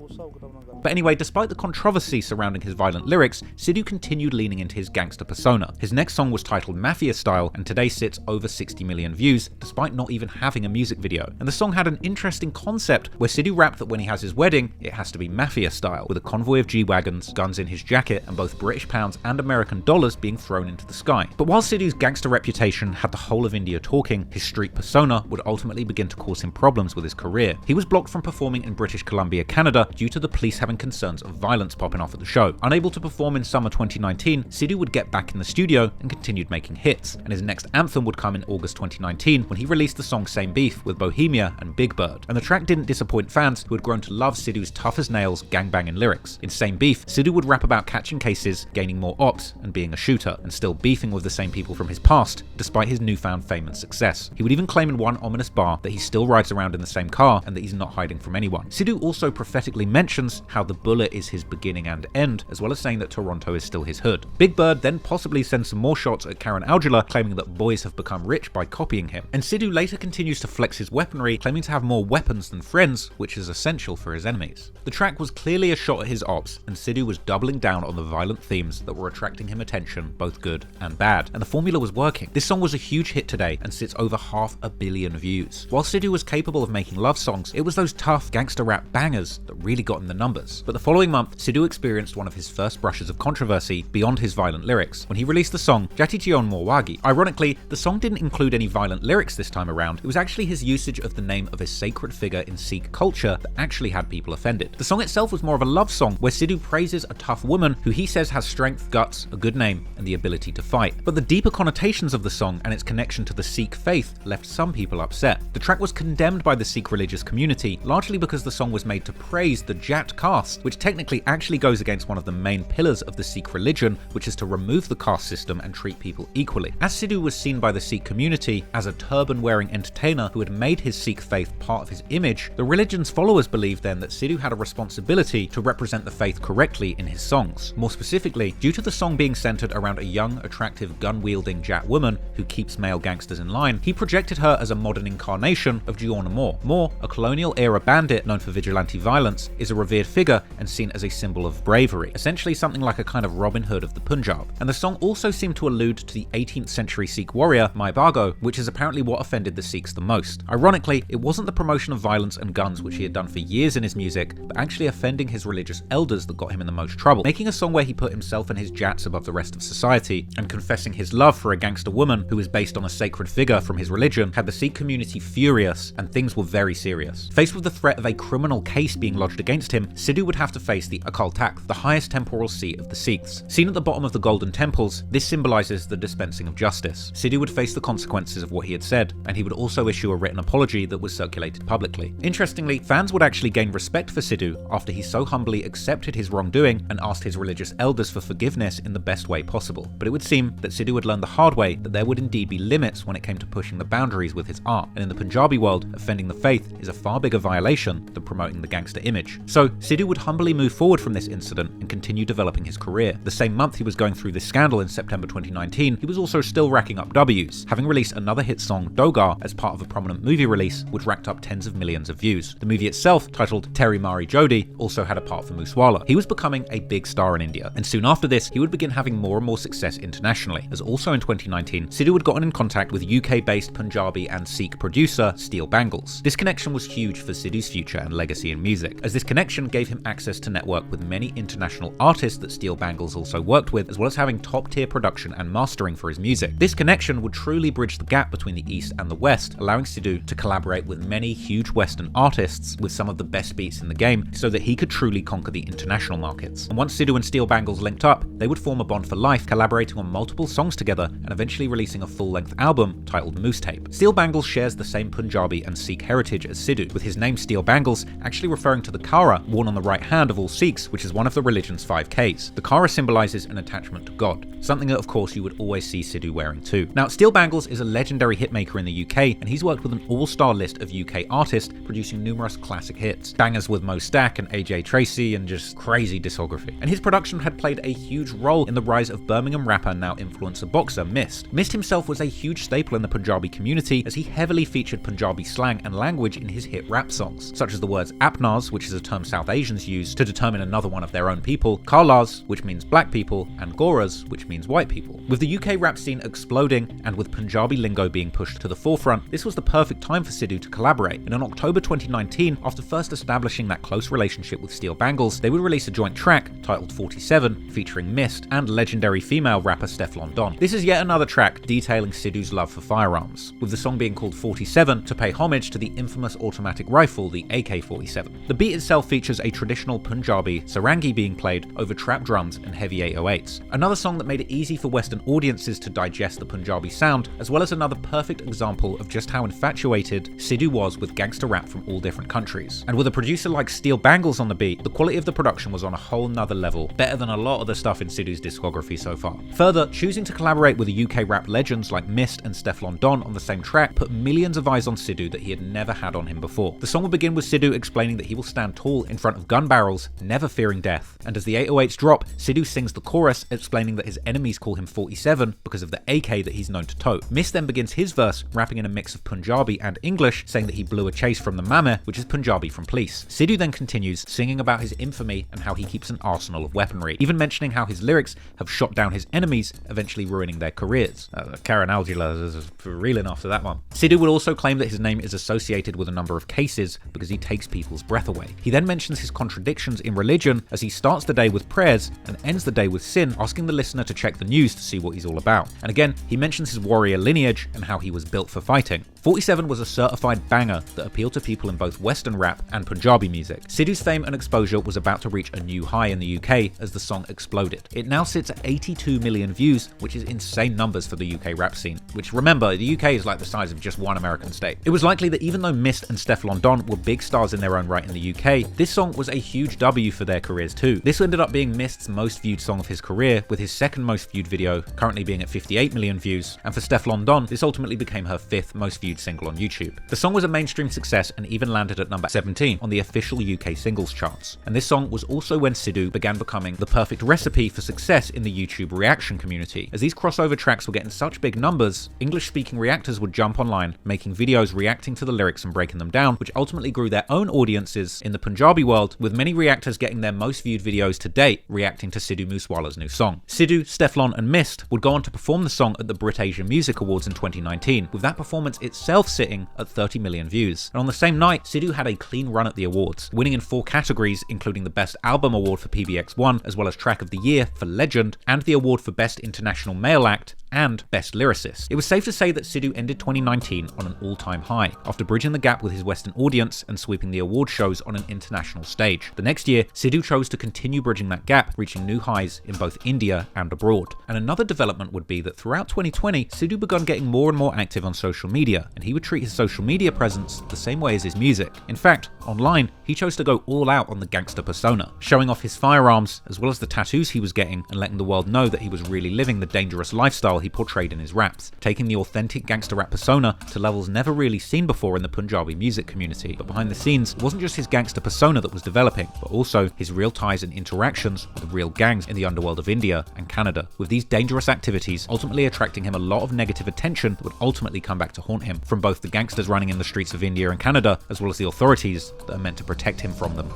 But anyway, despite the controversy surrounding his violent lyrics, Sidhu continued leaning into his gangster persona. His next song was titled Mafia Style and today sits over 60 million views, despite not even having a music video. And the song had an interesting concept where Sidhu rapped that when he has his wedding, it has to be Mafia style, with a convoy of G-Wagons, guns in his jacket, and both British pounds and American dollars being thrown into the sky. But while Sidhu's gangster reputation had the whole of India talking, his street persona would ultimately begin to cause him problems with his career. He was blocked from performing in British Columbia, Canada, due to the police having concerns of violence popping off at the show. Unable to perform in summer 2019, Sidhu would get back in the studio and continued making hits, and his next anthem would come in August 2019 when he released the song Same Beef with Bohemia and Big Bird. And the track didn't disappoint fans who had grown to love Sidhu's tough as nails gangbanging lyrics. In Same Beef, Sidhu would rap about catching cases, gaining more ops, and being a shooter, and still beefing with the same people from his past, despite his newfound fame and success. He would even claim in one ominous bar that he still rides around in the same car and that he's not hiding from anyone. Sidhu also prophetically mentions how how the bullet is his beginning and end, as well as saying that Toronto is still his hood. Big Bird then possibly sends some more shots at Karan Aujla, claiming that boys have become rich by copying him. And Sidhu later continues to flex his weaponry, claiming to have more weapons than friends, which is essential for his enemies. The track was clearly a shot at his ops, and Sidhu was doubling down on the violent themes that were attracting him attention, both good and bad. And the formula was working. This song was a huge hit today and sits over 500 million views. While Sidhu was capable of making love songs, it was those tough gangster rap bangers that really got him the numbers. But the following month, Sidhu experienced one of his first brushes of controversy beyond his violent lyrics when he released the song Jati Jion Morwagi. Ironically, the song didn't include any violent lyrics this time around. It was actually his usage of the name of a sacred figure in Sikh culture that actually had people offended. The song itself was more of a love song where Sidhu praises a tough woman who he says has strength, guts, a good name, and the ability to fight. But the deeper connotations of the song and its connection to the Sikh faith left some people upset. The track was condemned by the Sikh religious community, largely because the song was made to praise the Jat caste, which technically actually goes against one of the main pillars of the Sikh religion, which is to remove the caste system and treat people equally. As Sidhu was seen by the Sikh community as a turban-wearing entertainer who had made his Sikh faith part of his image, the religion's followers believed then that Sidhu had a responsibility to represent the faith correctly in his songs. More specifically, due to the song being centered around a young, attractive, gun-wielding Jat woman who keeps male gangsters in line, he projected her as a modern incarnation of Giorna Moore. Moore, a colonial-era bandit known for vigilante violence, is a revered figure and seen as a symbol of bravery, essentially something like a kind of Robin Hood of the Punjab. And the song also seemed to allude to the 18th century Sikh warrior Mai Bhago, which is apparently what offended the Sikhs the most. Ironically, it wasn't the promotion of violence and guns which he had done for years in his music, but actually offending his religious elders that got him in the most trouble. Making a song where he put himself and his Jats above the rest of society, and confessing his love for a gangster woman who was based on a sacred figure from his religion, had the Sikh community furious, and things were very serious. Faced with the threat of a criminal case being lodged against him, Sidhu would have to face the Akal Takht, the highest temporal seat of the Sikhs. Seen at the bottom of the golden temples, this symbolizes the dispensing of justice. Sidhu would face the consequences of what he had said, and he would also issue a written apology that was circulated publicly. Interestingly, fans would actually gain respect for Sidhu after he so humbly accepted his wrongdoing and asked his religious elders for forgiveness in the best way possible. But it would seem that Sidhu had learned the hard way that there would indeed be limits when it came to pushing the boundaries with his art, and in the Punjabi world, offending the faith is a far bigger violation than promoting the gangster image. So Sidhu would humbly move forward from this incident and continue developing his career. The same month he was going through this scandal in September 2019, he was also still racking up W's, having released another hit song, Dogar, as part of a prominent movie release, which racked up tens of millions of views. The movie itself, titled Teri Mari Jodi, also had a part for MooseWala. He was becoming a big star in India, and soon after this, he would begin having more and more success internationally, as also in 2019, Sidhu had gotten in contact with UK-based Punjabi and Sikh producer Steel Bangles. This connection was huge for Sidhu's future and legacy in music, as this connection gave him access to network with many international artists that Steel Bangles also worked with, as well as having top-tier production and mastering for his music. This connection would truly bridge the gap between the East and the West, allowing Sidhu to collaborate with many huge Western artists with some of the best beats in the game, so that he could truly conquer the international markets. And once Sidhu and Steel Bangles linked up, they would form a bond for life, collaborating on multiple songs together and eventually releasing a full-length album titled Moose Tape. Steel Bangles shares the same Punjabi and Sikh heritage as Sidhu, with his name Steel Bangles actually referring to the Kara worn on the right hand of all Sikhs, which is one of the religion's 5 Ks. The Kara symbolizes an attachment to God, something that of course you would always see Sidhu wearing too. Now, Steel Bangles is a legendary hitmaker in the UK, and he's worked with an all-star list of UK artists, producing numerous classic hits, bangers with Mo Stack and AJ Tracey, and just crazy discography. And his production had played a huge role in the rise of Birmingham rapper, now influencer boxer, Mist. Mist himself was a huge staple in the Punjabi community, as he heavily featured Punjabi slang and language in his hit rap songs, such as the words Apnars, which is a term South Asians use to determine another one of their own people, Kalas, which means black people, and Goras, which means white people. With the UK rap scene exploding, and with Punjabi lingo being pushed to the forefront, this was the perfect time for Sidhu to collaborate. And in October 2019, after first establishing that close relationship with Steel Bangles, they would release a joint track titled 47, featuring Mist and legendary female rapper Stefflon Don. This is yet another track detailing Sidhu's love for firearms, with the song being called 47 to pay homage to the infamous automatic rifle, the AK-47. The beat itself features a traditional Punjabi sarangi being played over trap drums and heavy 808s. Another song that made it easy for Western audiences to digest the Punjabi sound, as well as another perfect example of just how infatuated Sidhu was with gangster rap from all different countries. And with a producer like Steel Bangles on the beat, the quality of the production was on a whole nother level, better than a lot of the stuff in Sidhu's discography so far. Further, choosing to collaborate with the UK rap legends like Mist and Stefflon Don on the same track put millions of eyes on Sidhu that he had never had on him before. The song will begin with Sidhu explaining that he will stand tall in front of of gun barrels, never fearing death. And as the 808s drop, Sidhu sings the chorus explaining that his enemies call him 47 because of the AK that he's known to tote. Mist then begins his verse, rapping in a mix of Punjabi and English, saying that he blew a chase from the Mame, which is Punjabi from police. Sidhu then continues, singing about his infamy and how he keeps an arsenal of weaponry, even mentioning how his lyrics have shot down his enemies, eventually ruining their careers. Karan is reeling after that one. Sidhu would also claim that his name is associated with a number of cases because he takes people's breath away. He then mentions his contradictions in religion as he starts the day with prayers and ends the day with sin, asking the listener to check the news to see what he's all about. And again, he mentions his warrior lineage and how he was built for fighting. 47 was a certified banger that appealed to people in both Western rap and Punjabi music. Sidhu's fame and exposure was about to reach a new high in the UK as the song exploded. It now sits at 82 million views, which is insane numbers for the UK rap scene, which remember, the UK is like the size of just one American state. It was likely that even though Mist and Stefflon Don were big stars in their own right in the UK, this song was a huge W for their careers too. This ended up being Mist's most viewed song of his career, with his second most viewed video currently being at 58 million views, and for Stefflon Don, this ultimately became her fifth most viewed single on YouTube. The song was a mainstream success and even landed at number 17 on the official UK singles charts. And this song was also when Sidhu began becoming the perfect recipe for success in the YouTube reaction community. As these crossover tracks were getting such big numbers, English-speaking reactors would jump online, making videos reacting to the lyrics and breaking them down, which ultimately grew their own audiences in the Punjabi world, with many reactors getting their most viewed videos to date reacting to Sidhu MooseWala's new song. Sidhu, Stefflon and Mist would go on to perform the song at the Brit Asia Music Awards in 2019, with that performance itself sitting at 30 million views. And on the same night, Sidhu had a clean run at the awards, winning in 4 categories, including the Best Album Award for PBX1, as well as Track of the Year for Legend, and the award for Best International Male Act, and Best Lyricist. It was safe to say that Sidhu ended 2019 on an all-time high, after bridging the gap with his Western audience and sweeping the award shows on an international stage. The next year, Sidhu chose to continue bridging that gap, reaching new highs in both India and abroad. And another development would be that throughout 2020, Sidhu began getting more and more active on social media, and he would treat his social media presence the same way as his music. In fact, online, he chose to go all out on the gangster persona, showing off his firearms, as well as the tattoos he was getting, and letting the world know that he was really living the dangerous lifestyle he portrayed in his raps, taking the authentic gangster rap persona to levels never really seen before in the Punjabi music community. But behind the scenes, it wasn't just his gangster persona that was developing, but also his real ties and interactions with real gangs in the underworld of India and Canada, with these dangerous activities ultimately attracting him a lot of negative attention that would ultimately come back to haunt him, from both the gangsters running in the streets of India and Canada, as well as the authorities that are meant to protect him from them.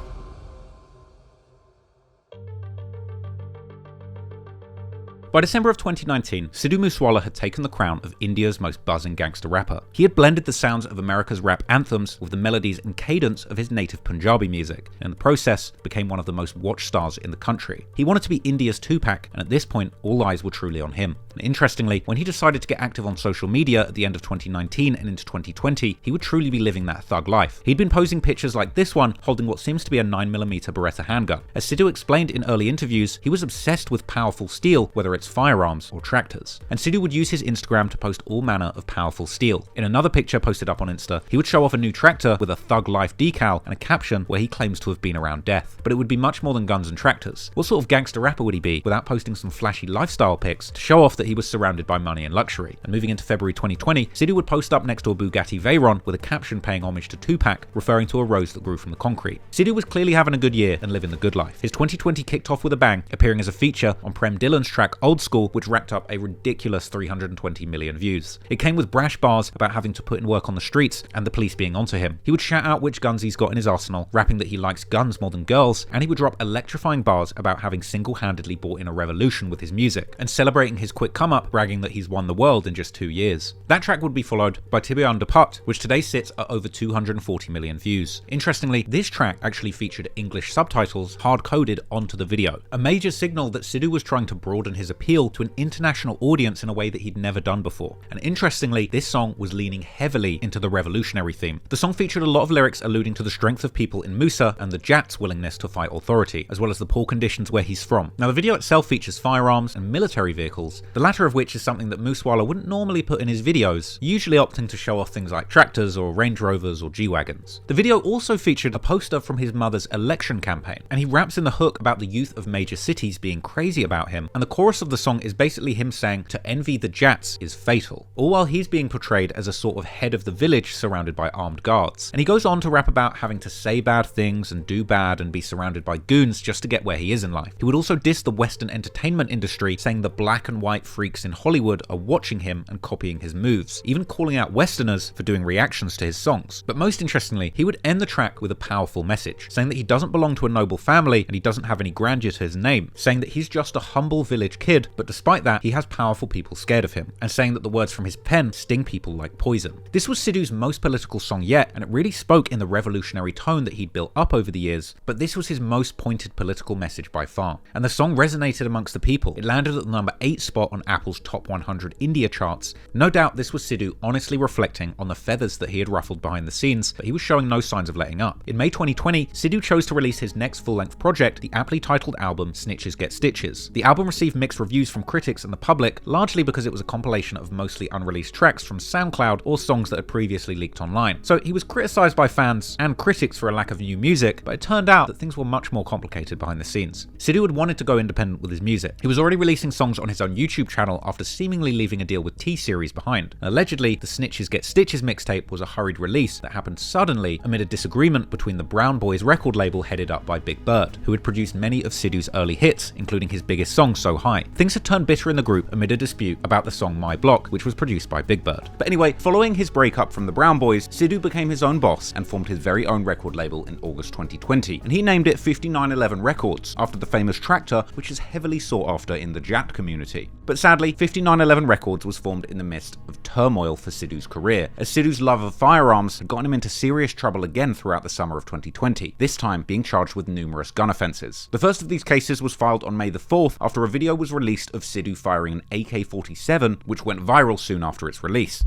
By December of 2019, Sidhu MooseWala had taken the crown of India's most buzzing gangster rapper. He had blended the sounds of America's rap anthems with the melodies and cadence of his native Punjabi music, and in the process became one of the most watched stars in the country. He wanted to be India's Tupac, and at this point, all eyes were truly on him. And interestingly, when he decided to get active on social media at the end of 2019 and into 2020, he would truly be living that thug life. He'd been posing pictures like this one, holding what seems to be a 9mm Beretta handgun. As Sidhu explained in early interviews, he was obsessed with powerful steel, whether it's firearms or tractors. And Sidhu would use his Instagram to post all manner of powerful steel. In another picture posted up on Insta, he would show off a new tractor with a Thug Life decal and a caption where he claims to have been around death. But it would be much more than guns and tractors. What sort of gangster rapper would he be without posting some flashy lifestyle pics to show off that he was surrounded by money and luxury? And moving into February 2020, Sidhu would post up next to a Bugatti Veyron with a caption paying homage to Tupac, referring to a rose that grew from the concrete. Sidhu was clearly having a good year and living the good life. His 2020 kicked off with a bang, appearing as a feature on Prem Dillon's track Old School, which racked up a ridiculous 320 million views. It came with brash bars about having to put in work on the streets and the police being onto him. He would shout out which guns he's got in his arsenal, rapping that he likes guns more than girls, and he would drop electrifying bars about having single-handedly brought in a revolution with his music, and celebrating his quick come-up, bragging that he's won the world in just 2 years. That track would be followed by Tibian Dapat, which today sits at over 240 million views. Interestingly, this track actually featured English subtitles hard-coded onto the video, a major signal that Sidhu was trying to broaden his appeal to an international audience in a way that he'd never done before. And interestingly, this song was leaning heavily into the revolutionary theme. The song featured a lot of lyrics alluding to the strength of people in Musa and the Jat's willingness to fight authority, as well as the poor conditions where he's from. Now, the video itself features firearms and military vehicles, the latter of which is something that MooseWala wouldn't normally put in his videos, usually opting to show off things like tractors or Range Rovers or G-Wagons. The video also featured a poster from his mother's election campaign, and he raps in the hook about the youth of major cities being crazy about him, and the chorus of of the song is basically him saying to envy the Jats is fatal, all while he's being portrayed as a sort of head of the village surrounded by armed guards. And he goes on to rap about having to say bad things and do bad and be surrounded by goons just to get where he is in life. He would also diss the Western entertainment industry, saying the black and white freaks in Hollywood are watching him and copying his moves, even calling out Westerners for doing reactions to his songs. But most interestingly, he would end the track with a powerful message, saying that he doesn't belong to a noble family and he doesn't have any grandeur to his name, saying that he's just a humble village kid, but despite that, he has powerful people scared of him, and saying that the words from his pen sting people like poison. This was Sidhu's most political song yet, and it really spoke in the revolutionary tone that he'd built up over the years, but this was his most pointed political message by far. And the song resonated amongst the people. It landed at the number 8 spot on Apple's Top 100 India charts. No doubt this was Sidhu honestly reflecting on the feathers that he had ruffled behind the scenes, but he was showing no signs of letting up. In May 2020, Sidhu chose to release his next full-length project, the aptly titled album Snitches Get Stitches. The album received mixed reviews from critics and the public, largely because it was a compilation of mostly unreleased tracks from SoundCloud or songs that had previously leaked online. So he was criticised by fans and critics for a lack of new music, but it turned out that things were much more complicated behind the scenes. Sidhu had wanted to go independent with his music. He was already releasing songs on his own YouTube channel after seemingly leaving a deal with T-Series behind. Allegedly, the Snitches Get Stitches mixtape was a hurried release that happened suddenly amid a disagreement between the Brown Boys record label headed up by Big Bird, who had produced many of Sidhu's early hits, including his biggest song, So High. Things had turned bitter in the group amid a dispute about the song My Block, which was produced by Big Bird. But anyway, following his breakup from the Brown Boys, Sidhu became his own boss and formed his very own record label in August 2020, and he named it 5911 Records, after the famous tractor, which is heavily sought after in the Jat community. But sadly, 5911 Records was formed in the midst of turmoil for Sidhu's career, as Sidhu's love of firearms had gotten him into serious trouble again throughout the summer of 2020, this time being charged with numerous gun offences. The first of these cases was filed on May the 4th after a video was released of Sidhu firing an AK-47, which went viral soon after its release.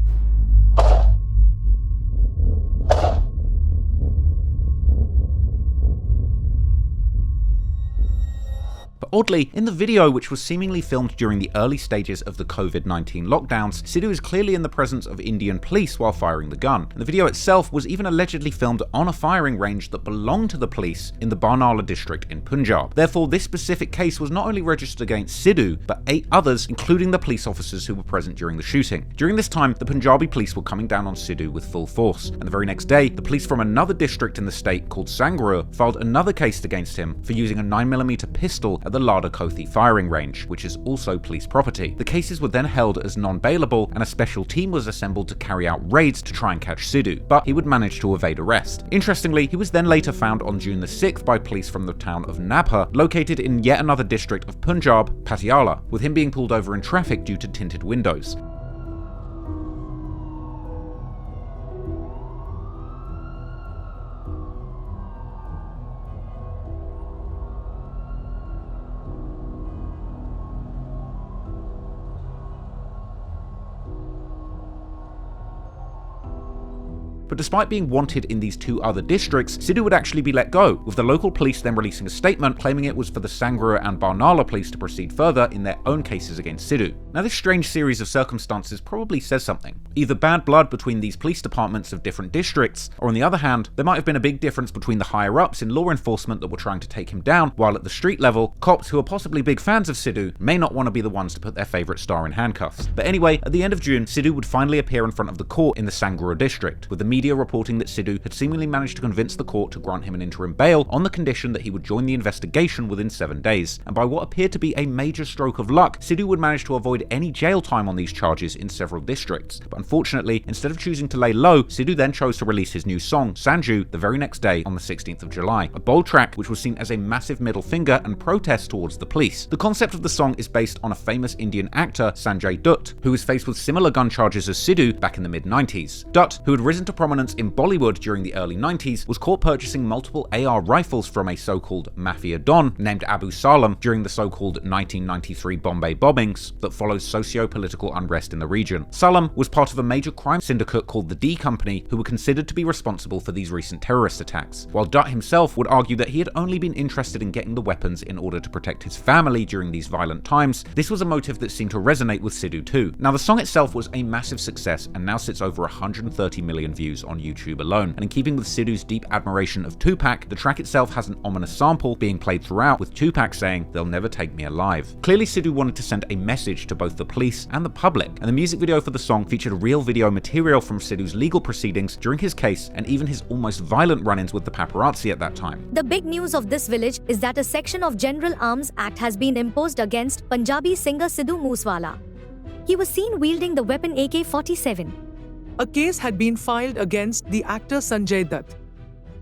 But oddly, in the video, which was seemingly filmed during the early stages of the COVID-19 lockdowns, Sidhu is clearly in the presence of Indian police while firing the gun. And the video itself was even allegedly filmed on a firing range that belonged to the police in the Barnala district in Punjab. Therefore, this specific case was not only registered against Sidhu, but 8 others, including the police officers who were present during the shooting. During this time, the Punjabi police were coming down on Sidhu with full force, and the very next day, the police from another district in the state called Sangrur filed another case against him for using a 9mm pistol at the Lada Kothi firing range, which is also police property. The cases were then held as non-bailable, and a special team was assembled to carry out raids to try and catch Sidhu, but he would manage to evade arrest. Interestingly, he was then later found on June the 6th by police from the town of Nabha, located in yet another district of Punjab, Patiala, with him being pulled over in traffic due to tinted windows. But despite being wanted in these 2 other districts, Sidhu would actually be let go, with the local police then releasing a statement claiming it was for the Sangrur and Barnala police to proceed further in their own cases against Sidhu. Now, this strange series of circumstances probably says something. Either bad blood between these police departments of different districts, or on the other hand, there might have been a big difference between the higher-ups in law enforcement that were trying to take him down, while at the street level, cops who are possibly big fans of Sidhu may not want to be the ones to put their favourite star in handcuffs. But anyway, at the end of June, Sidhu would finally appear in front of the court in the Sangrur district, with the media reporting that Sidhu had seemingly managed to convince the court to grant him an interim bail on the condition that he would join the investigation within 7 days. And by what appeared to be a major stroke of luck, Sidhu would manage to avoid any jail time on these charges in several districts. But unfortunately, instead of choosing to lay low, Sidhu then chose to release his new song, Sanju, the very next day on the 16th of July, a bold track which was seen as a massive middle finger and protest towards the police. The concept of the song is based on a famous Indian actor, Sanjay Dutt, who was faced with similar gun charges as Sidhu back in the mid-90s. Dutt, who had risen to prominence in Bollywood during the early 90s, was caught purchasing multiple AR rifles from a so-called mafia don named Abu Salam during the so-called 1993 Bombay bombings that followed socio-political unrest in the region. Salam was part of a major crime syndicate called the D Company, who were considered to be responsible for these recent terrorist attacks, while Dutt himself would argue that he had only been interested in getting the weapons in order to protect his family during these violent times. This was a motive that seemed to resonate with Sidhu too. Now, the song itself was a massive success and now sits over 130 million views views on YouTube alone. And in keeping with Sidhu's deep admiration of Tupac, the track itself has an ominous sample being played throughout, with Tupac saying, "They'll never take me alive." Clearly, Sidhu wanted to send a message to both the police and the public, and the music video for the song featured real video material from Sidhu's legal proceedings during his case and even his almost violent run-ins with the paparazzi at that time. The big news of this village is that a section of General Arms Act has been imposed against Punjabi singer Sidhu MooseWala. He was seen wielding the weapon AK-47. A case had been filed against the actor Sanjay Dutt.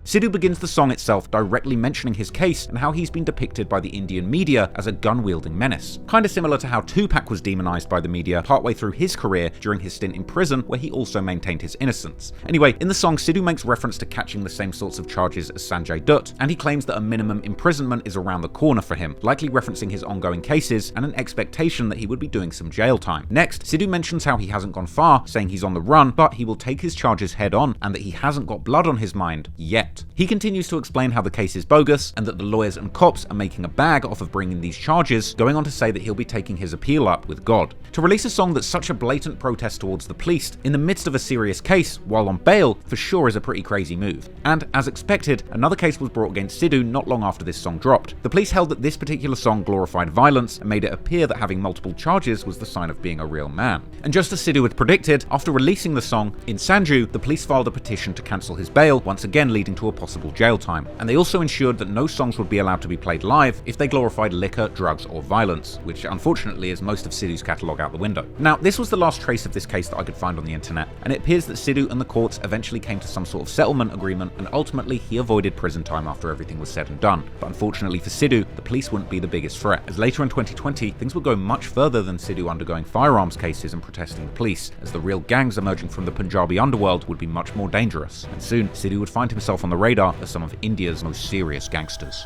Sidhu begins the song itself directly mentioning his case and how he's been depicted by the Indian media as a gun-wielding menace. Kinda similar to how Tupac was demonized by the media partway through his career during his stint in prison, where he also maintained his innocence. Anyway, in the song, Sidhu makes reference to catching the same sorts of charges as Sanjay Dutt, and he claims that a minimum imprisonment is around the corner for him, likely referencing his ongoing cases and an expectation that he would be doing some jail time. Next, Sidhu mentions how he hasn't gone far, saying he's on the run, but he will take his charges head on and that he hasn't got blood on his mind yet. He continues to explain how the case is bogus and that the lawyers and cops are making a bag off of bringing these charges, going on to say that he'll be taking his appeal up with God. To release a song that's such a blatant protest towards the police in the midst of a serious case while on bail for sure is a pretty crazy move. And as expected, another case was brought against Sidhu not long after this song dropped. The police held that this particular song glorified violence and made it appear that having multiple charges was the sign of being a real man. And just as Sidhu had predicted, after releasing the song in Sanju, the police filed a petition to cancel his bail, once again leading to a possible jail time. And they also ensured that no songs would be allowed to be played live if they glorified liquor, drugs, or violence, which unfortunately is most of Sidhu's catalogue out the window. Now, this was the last trace of this case that I could find on the internet, and it appears that Sidhu and the courts eventually came to some sort of settlement agreement, and ultimately he avoided prison time after everything was said and done. But unfortunately for Sidhu, the police wouldn't be the biggest threat, as later in 2020, things would go much further than Sidhu undergoing firearms cases and protesting the police, as the real gangs emerging from the Punjabi underworld would be much more dangerous, and soon Sidhu would find himself on the radar as some of India's most serious gangsters.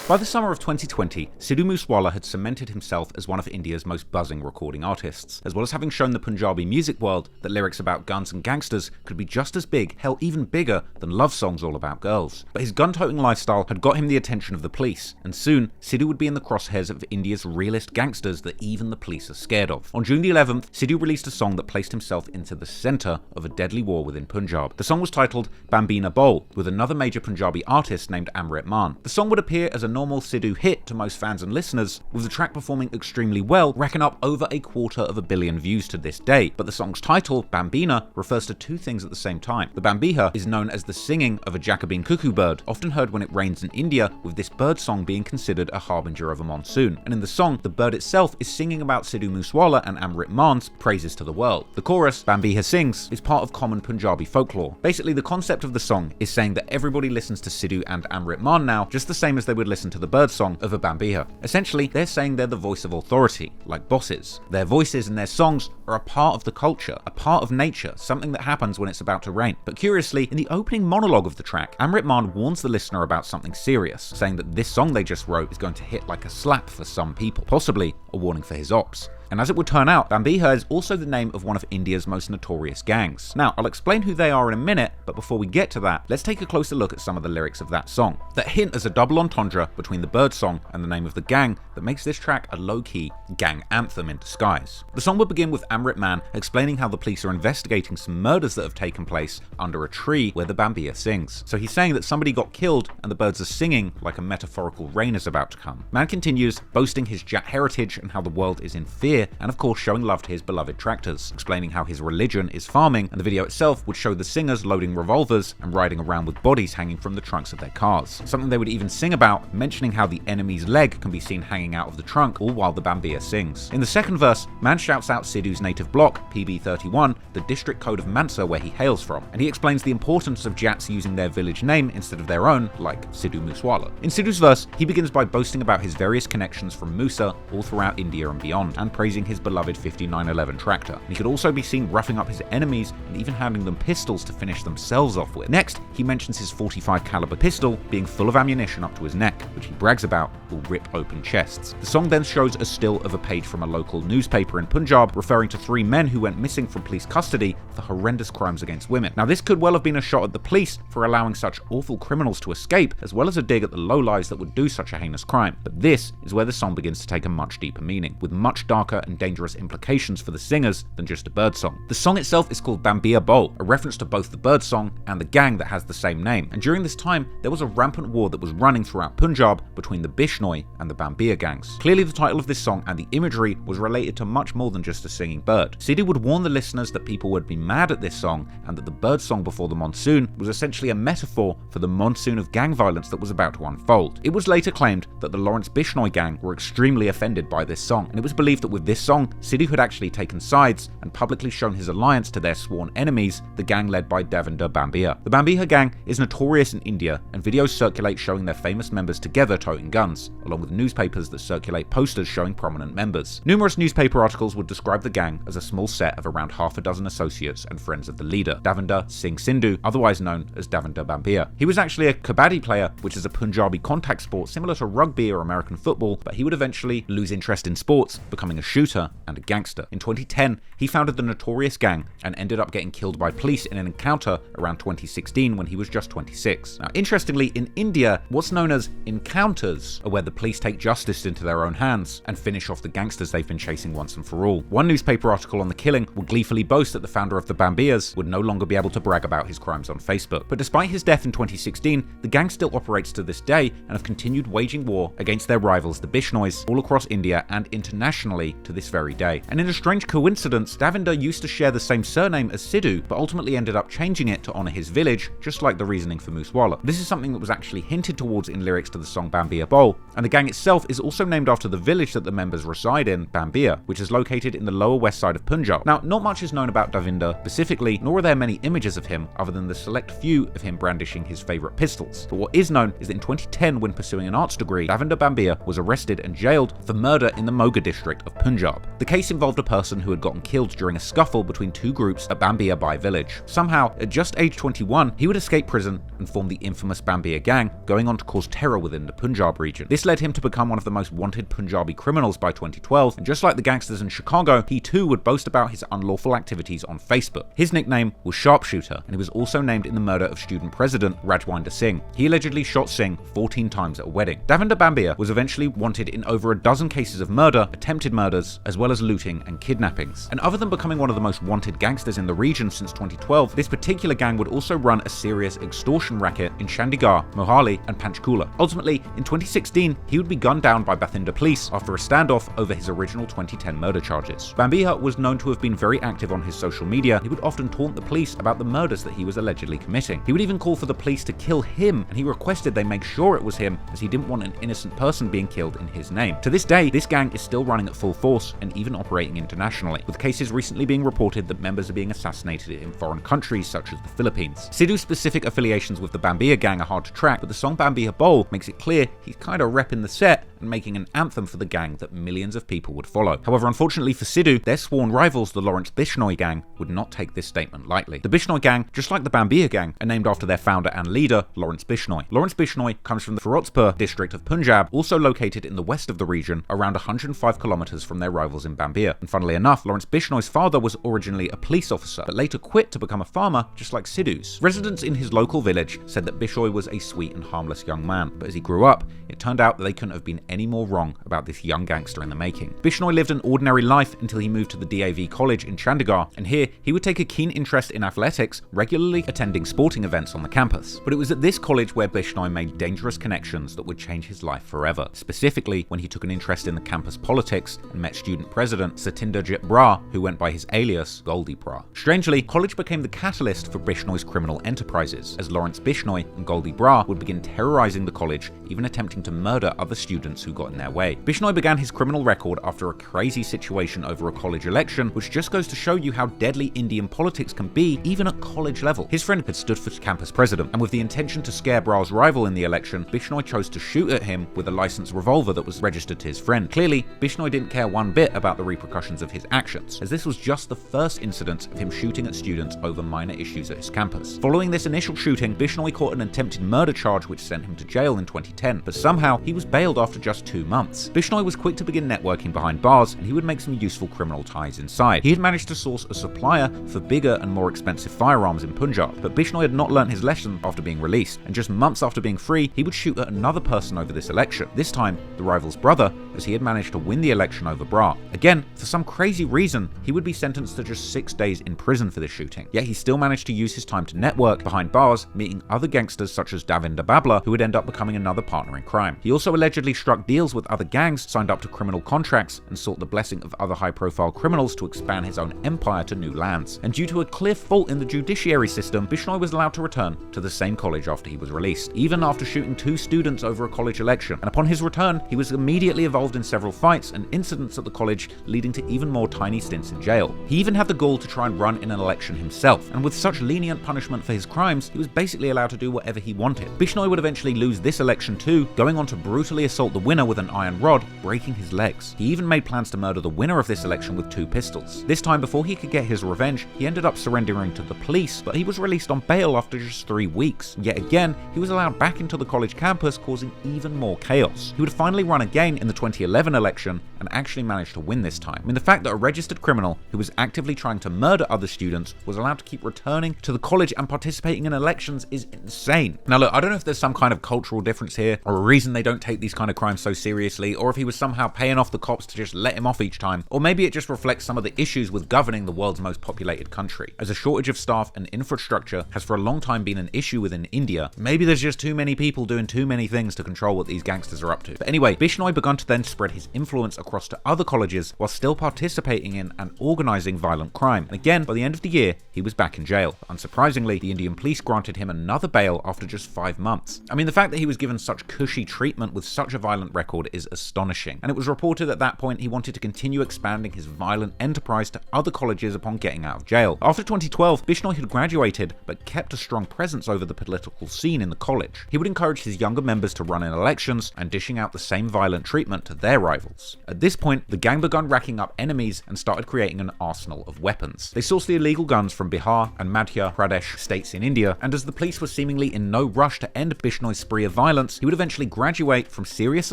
By the summer of 2020, Sidhu MooseWala had cemented himself as one of India's most buzzing recording artists, as well as having shown the Punjabi music world that lyrics about guns and gangsters could be just as big, hell even bigger, than love songs all about girls. But his gun-toting lifestyle had got him the attention of the police, and soon Sidhu would be in the crosshairs of India's realest gangsters that even the police are scared of. On June the 11th, Sidhu released a song that placed himself into the centre of a deadly war within Punjab. The song was titled Bambiha, with another major Punjabi artist named Amrit Maan. The song would appear as a normal Sidhu hit to most fans and listeners, with the track performing extremely well, racking up over 250 million views to this day. But the song's title, Bambiha, refers to two things at the same time. The Bambiha is known as the singing of a Jacobin cuckoo bird, often heard when it rains in India, with this bird song being considered a harbinger of a monsoon. And in the song, the bird itself is singing about Sidhu MooseWala and Amrit Maan's praises to the world. The chorus, Bambiha sings, is part of common Punjabi folklore. Basically, the concept of the song is saying that everybody listens to Sidhu and Amrit Maan now, just the same as they would listen to the bird song of a Bambiha. Essentially, they're saying they're the voice of authority, like bosses. Their voices and their songs are a part of the culture, a part of nature, something that happens when it's about to rain. But curiously, in the opening monologue of the track, Amrit Maan warns the listener about something serious, saying that this song they just wrote is going to hit like a slap for some people, possibly a warning for his ops. And as it would turn out, Bambiha is also the name of one of India's most notorious gangs. Now, I'll explain who they are in a minute, but before we get to that, let's take a closer look at some of the lyrics of that song that hint as a double entendre between the bird song and the name of the gang that makes this track a low-key gang anthem in disguise. The song would begin with Amrit Maan explaining how the police are investigating some murders that have taken place under a tree where the Bambiha sings. So he's saying that somebody got killed and the birds are singing like a metaphorical rain is about to come. Maan continues, boasting his Jat heritage and how the world is in fear, and of course showing love to his beloved tractors, explaining how his religion is farming, and the video itself would show the singers loading revolvers and riding around with bodies hanging from the trunks of their cars. Something they would even sing about, mentioning how the enemy's leg can be seen hanging out of the trunk, all while the Bambiha sings. In the second verse, Maan shouts out Sidhu's native block, PB31, the district code of Mansa where he hails from, and he explains the importance of Jats using their village name instead of their own, like Sidhu MooseWala. In Sidhu's verse, he begins by boasting about his various connections from Musa all throughout India and beyond, and praising his beloved 5911 tractor. And he could also be seen roughing up his enemies and even handing them pistols to finish themselves off with. Next, he mentions his 45 caliber pistol being full of ammunition up to his neck, which he brags about will rip open chests. The song then shows a still of a page from a local newspaper in Punjab referring to 3 men who went missing from police custody for horrendous crimes against women. Now, this could well have been a shot at the police for allowing such awful criminals to escape, as well as a dig at the lowlives that would do such a heinous crime. But this is where the song begins to take a much deeper meaning, with much darker and dangerous implications for the singers than just a bird song. The song itself is called Bambiha Bol, a reference to both the bird song and the gang that has the same name. And during this time, there was a rampant war that was running throughout Punjab between the Bishnoi and the Bambiha gangs. Clearly, the title of this song and the imagery was related to much more than just a singing bird. Sidhu would warn the listeners that people would be mad at this song, and that the bird song before the monsoon was essentially a metaphor for the monsoon of gang violence that was about to unfold. It was later claimed that the Lawrence Bishnoi gang were extremely offended by this song, and it was believed that with this song, Sidhu had actually taken sides and publicly shown his alliance to their sworn enemies, the gang led by Davinder Bambiha. The Bambiha gang is notorious in India, and videos circulate showing their famous members together toting guns, along with newspapers that circulate posters showing prominent members. Numerous newspaper articles would describe the gang as a small set of around half a dozen associates and friends of the leader, Davinder Singh Sindhu, otherwise known as Davinder Bambiha. He was actually a kabaddi player, which is a Punjabi contact sport similar to rugby or American football, but he would eventually lose interest in sports, becoming a shooter and a gangster. In 2010, he founded the Notorious Gang and ended up getting killed by police in an encounter around 2016 when he was just 26. Now, interestingly, in India, what's known as encounters are where the police take justice into their own hands and finish off the gangsters they've been chasing once and for all. One newspaper article on the killing would gleefully boast that the founder of the Bambihas would no longer be able to brag about his crimes on Facebook. But despite his death in 2016, the gang still operates to this day and have continued waging war against their rivals, the Bishnois, all across India and internationally to this very day. And in a strange coincidence, Davinder used to share the same surname as Sidhu, but ultimately ended up changing it to honor his village, just like the reasoning for MooseWala. This is something that was actually hinted towards in lyrics to the song Bambiha Bol, and the gang itself is also named after the village that the members reside in, Bambiha, which is located in the lower west side of Punjab. Now, not much is known about Davinder specifically, nor are there many images of him other than the select few of him brandishing his favorite pistols. But what is known is that in 2010, when pursuing an arts degree, Davinder Bambiha was arrested and jailed for murder in the Moga district of Punjab. The case involved a person who had gotten killed during a scuffle between two groups at Bambiha Bai village. Somehow, at just age 21, he would escape prison and form the infamous Bambiha gang, going on to cause terror within the Punjab region. This led him to become one of the most wanted Punjabi criminals by 2012, and just like the gangsters in Chicago, he too would boast about his unlawful activities on Facebook. His nickname was Sharpshooter, and he was also named in the murder of student president Rajwinder Singh. He allegedly shot Singh 14 times at a wedding. Davinder Bambiha was eventually wanted in over a dozen cases of murder, attempted murders, as well as looting and kidnappings. And other than becoming one of the most wanted gangsters in the region since 2012, this particular gang would also run a serious extortion racket in Chandigarh, Mohali, and Panchkula. Ultimately, in 2016, he would be gunned down by Bathinda police after a standoff over his original 2010 murder charges. Bambiha was known to have been very active on his social media. He would often taunt the police about the murders that he was allegedly committing. He would even call for the police to kill him, and he requested they make sure it was him, as he didn't want an innocent person being killed in his name. To this day, this gang is still running at full force and even operating internationally, with cases recently being reported that members are being assassinated in foreign countries such as the Philippines. Sidhu's specific affiliations with the Bambiha gang are hard to track, but the song Bambiha Bol makes it clear he's kind of repping the set and making an anthem for the gang that millions of people would follow. However, unfortunately for Sidhu, their sworn rivals, the Lawrence Bishnoi gang, would not take this statement lightly. The Bishnoi gang, just like the Bambiha gang, are named after their founder and leader, Lawrence Bishnoi. Lawrence Bishnoi comes from the Firozpur district of Punjab, also located in the west of the region, around 105 kilometers from their rivals in Bambiha. And funnily enough, Lawrence Bishnoi's father was originally a police officer, but later quit to become a farmer, just like Sidhu's. Residents in his local village said that Bishnoi was a sweet and harmless young man, but as he grew up, it turned out that they couldn't have been any more wrong about this young gangster in the making. Bishnoi lived an ordinary life until he moved to the DAV college in Chandigarh, and here he would take a keen interest in athletics, regularly attending sporting events on the campus. But it was at this college where Bishnoi made dangerous connections that would change his life forever, specifically when he took an interest in the campus politics and met student president Satinderjit Bra, who went by his alias Goldie Bra. Strangely, college became the catalyst for Bishnoi's criminal enterprises, as Lawrence Bishnoi and Goldie Bra would begin terrorizing the college, even attempting to murder other students who got in their way. Bishnoi began his criminal record after a crazy situation over a college election, which just goes to show you how deadly Indian politics can be, even at college level. His friend had stood for campus president, and with the intention to scare Bra's rival in the election, Bishnoi chose to shoot at him with a licensed revolver that was registered to his friend. Clearly, Bishnoi didn't care one bit about the repercussions of his actions, as this was just the first incident of him shooting at students over minor issues at his campus. Following this initial shooting, Bishnoi caught an attempted murder charge which sent him to jail in 2010, but somehow he was bailed after just just 2 months. Bishnoi was quick to begin networking behind bars, and he would make some useful criminal ties inside. He had managed to source a supplier for bigger and more expensive firearms in Punjab, but Bishnoi had not learnt his lesson after being released, and just months after being free, he would shoot at another person over this election, this time the rival's brother, as he had managed to win the election over Bra. Again, for some crazy reason, he would be sentenced to just 6 days in prison for this shooting, yet he still managed to use his time to network behind bars, meeting other gangsters such as Davinder Babla, who would end up becoming another partner in crime. He also allegedly struck deals with other gangs, signed up to criminal contracts, and sought the blessing of other high-profile criminals to expand his own empire to new lands. And due to a clear fault in the judiciary system, Bishnoi was allowed to return to the same college after he was released, even after shooting 2 students over a college election. And upon his return, he was immediately involved in several fights and incidents at the college, leading to even more tiny stints in jail. He even had the gall to try and run in an election himself, and with such lenient punishment for his crimes, he was basically allowed to do whatever he wanted. Bishnoi would eventually lose this election too, going on to brutally assault the winner with an iron rod, breaking his legs. He even made plans to murder the winner of this election with 2 pistols. This time, before he could get his revenge, he ended up surrendering to the police, but he was released on bail after just 3 weeks. Yet again, he was allowed back into the college campus, causing even more chaos. He would finally run again in the 2011 election and actually managed to win this time. I mean, the fact that a registered criminal who was actively trying to murder other students was allowed to keep returning to the college and participating in elections is insane. Now look, I don't know if there's some kind of cultural difference here, or a reason they don't take these kind of crimes so seriously, or if he was somehow paying off the cops to just let him off each time, or maybe it just reflects some of the issues with governing the world's most populated country. As a shortage of staff and infrastructure has for a long time been an issue within India, maybe there's just too many people doing too many things to control what these gangsters are up to. But anyway, Bishnoi began to then spread his influence across to other colleges while still participating in and organising violent crime. And again, by the end of the year, he was back in jail. But unsurprisingly, the Indian police granted him another bail after just 5 months. I mean, the fact that he was given such cushy treatment with such a violent record is astonishing. And it was reported at that point he wanted to continue expanding his violent enterprise to other colleges upon getting out of jail. After 2012, Bishnoi had graduated, but kept a strong presence over the political scene in the college. He would encourage his younger members to run in elections and dishing out the same violent treatment to their rivals. At this point, the gang began racking up enemies and started creating an arsenal of weapons. They sourced the illegal guns from Bihar and Madhya Pradesh states in India, and as the police were seemingly in no rush to end Bishnoi's spree of violence, he would eventually graduate from serious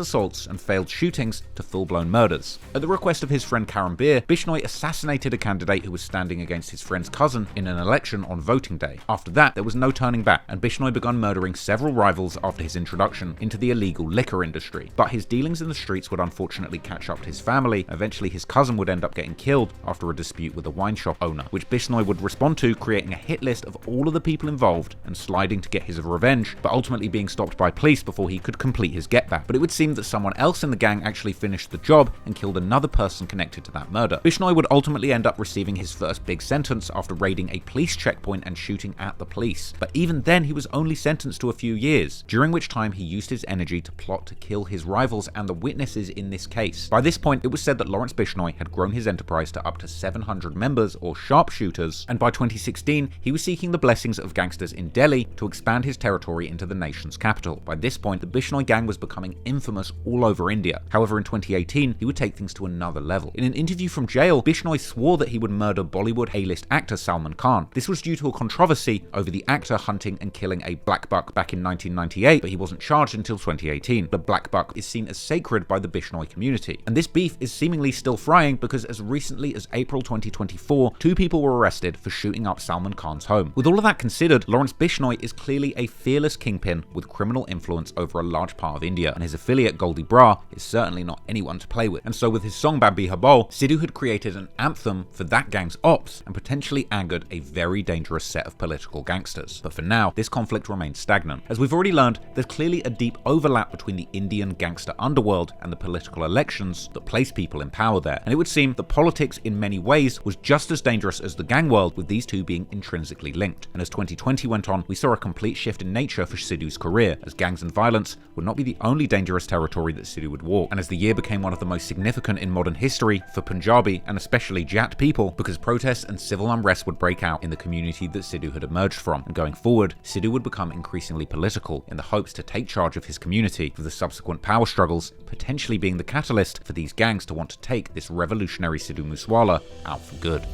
assaults and failed shootings to full-blown murders. At the request of his friend Karan, Bishnoi assassinated a candidate who was standing against his friend's cousin in an election on voting day. After that, there was no turning back, and Bishnoi began murdering several rivals after his introduction into the illegal liquor industry. But his dealings in the streets would unfortunately catch up to his family. Eventually, his cousin would end up getting killed after a dispute with a wine shop owner, which Bishnoi would respond to, creating a hit list of all of the people involved and sliding to get his revenge, but ultimately being stopped by police before he could complete his get back. But it would seem that someone else in the gang actually finished the job and killed another person connected to that murder. Bishnoi would ultimately end up receiving his first big sentence after raiding a police checkpoint and shooting at the police. But even then, he was only sentenced to a few years, during which time he used his energy to plot to kill his rivals and the witnesses in this case. By this point, it was said that Lawrence Bishnoi had grown his enterprise to up to 700 members or sharpshooters, and by 2016, he was seeking the blessings of gangsters in Delhi to expand his territory into the nation's capital. By this point, the Bishnoi gang was becoming infamous all over India. However, in 2018, he would take things to another level. In an interview from jail, Bishnoi swore that he would murder Bollywood A-list actor Salman Khan. This was due to a controversy over the actor hunting and killing a black buck back in 1998, but he wasn't charged until 2018. The black buck is seen as sacred by the Bishnoi community. And this beef is seemingly still frying because as recently as April 2024, 2 people were arrested for shooting up Salman Khan's home. With all of that considered, Lawrence Bishnoi is clearly a fearless kingpin with criminal influence over a large part of India, and his affiliate Goldie Bra is certainly not anyone to play with. And so with his song Bambiha, Sidhu had created an anthem for that gang's ops and potentially angered a very dangerous set of political gangsters. But for now, this conflict remains stagnant. As we've already learned, there's clearly a deep overlap between the Indian gangster underworld and the political elections that place people in power there. And it would seem that politics in many ways was just as dangerous as the gang world, with these two being intrinsically linked. And as 2020 went on, we saw a complete shift in nature for Sidhu's career, as gangs and violence would not be the only dangerous territory that Sidhu would walk. And as the year became one of the most significant in modern history for Punjabi and especially Jat people, because protests and civil unrest would break out in the community that Sidhu had emerged from. And going forward, Sidhu would become increasingly political in the hopes to take charge of his community, with the subsequent power struggles potentially being the catalyst for these gangs to want to take this revolutionary Sidhu MooseWala out for good.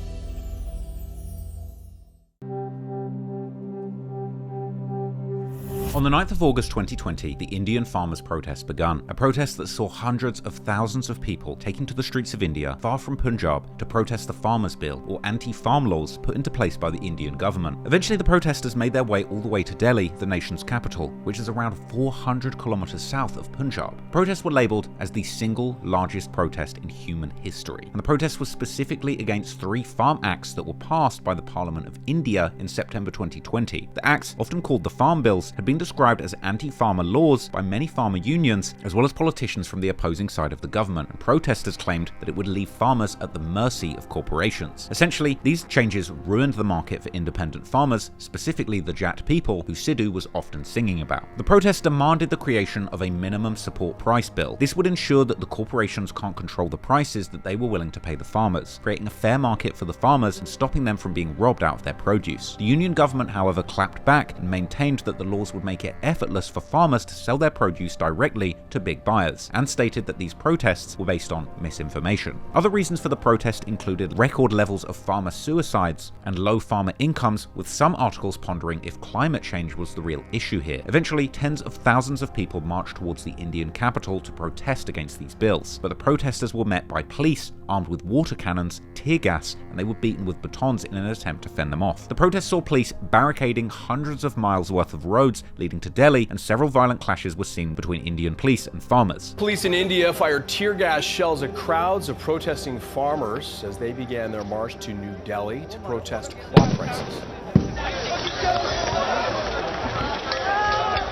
On the 9th of August 2020, the Indian farmers' protest begun, a protest that saw hundreds of thousands of people taking to the streets of India, far from Punjab, to protest the Farmers' Bill, or anti-farm laws put into place by the Indian government. Eventually, the protesters made their way all the way to Delhi, the nation's capital, which is around 400 kilometers south of Punjab. Protests were labeled as the single largest protest in human history, and the protest was specifically against 3 farm acts that were passed by the Parliament of India in September 2020. The acts, often called the Farm Bills, had been described as anti-farmer laws by many farmer unions, as well as politicians from the opposing side of the government, and protesters claimed that it would leave farmers at the mercy of corporations. Essentially, these changes ruined the market for independent farmers, specifically the Jat people, who Sidhu was often singing about. The protests demanded the creation of a minimum support price bill. This would ensure that the corporations can't control the prices that they were willing to pay the farmers, creating a fair market for the farmers and stopping them from being robbed out of their produce. The union government, however, clapped back and maintained that the laws would make it effortless for farmers to sell their produce directly to big buyers, and stated that these protests were based on misinformation. Other reasons for the protest included record levels of farmer suicides and low farmer incomes, with some articles pondering if climate change was the real issue here. Eventually, tens of thousands of people marched towards the Indian capital to protest against these bills, but the protesters were met by police armed with water cannons, tear gas, and they were beaten with batons in an attempt to fend them off. The protest saw police barricading hundreds of miles worth of roads leading to Delhi, and several violent clashes were seen between Indian police and farmers. Police in India fired tear gas shells at crowds of protesting farmers as they began their march to New Delhi to protest crop prices.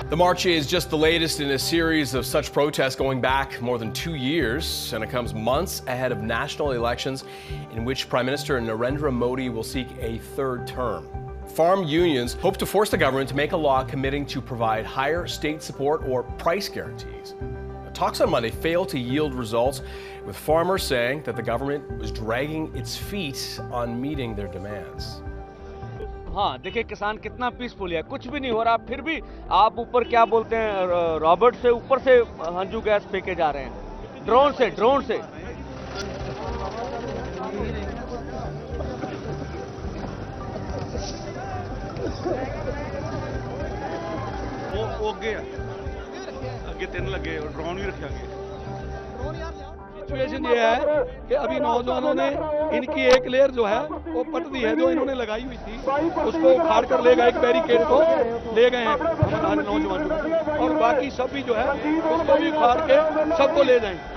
The march is just the latest in a series of such protests going back more than 2 years, and it comes months ahead of national elections in which Prime Minister Narendra Modi will seek a 3rd term. Farm unions hope to force the government to make a law committing to provide higher state support or price guarantees. Talks on Monday failed to yield results, with farmers saying that the government was dragging its feet on meeting their demands. हाँ देखिए किसान कितना peaceful है, कुछ भी नहीं हो रहा, फिर भी आप ऊपर क्या बोलते हैं, रॉबर्ट से ऊपर से हंजू गैस फेंके जा रहे हैं, ड्रोन से वो आगे 3 लगे और ड्रोन भी रखेंगे। सिचुएशन ये है कि अभी नौजवानों ने इनकी एक लेयर जो है वो पटरी है जो इन्होंने लगाई हुई थी, उसको उखाड़ कर ले गए, एक बैरिकेड को ले गए हैं हमारे नौजवान, और बाकी सब भी जो है उसको भी उखाड़ के सबको ले जाएंगे।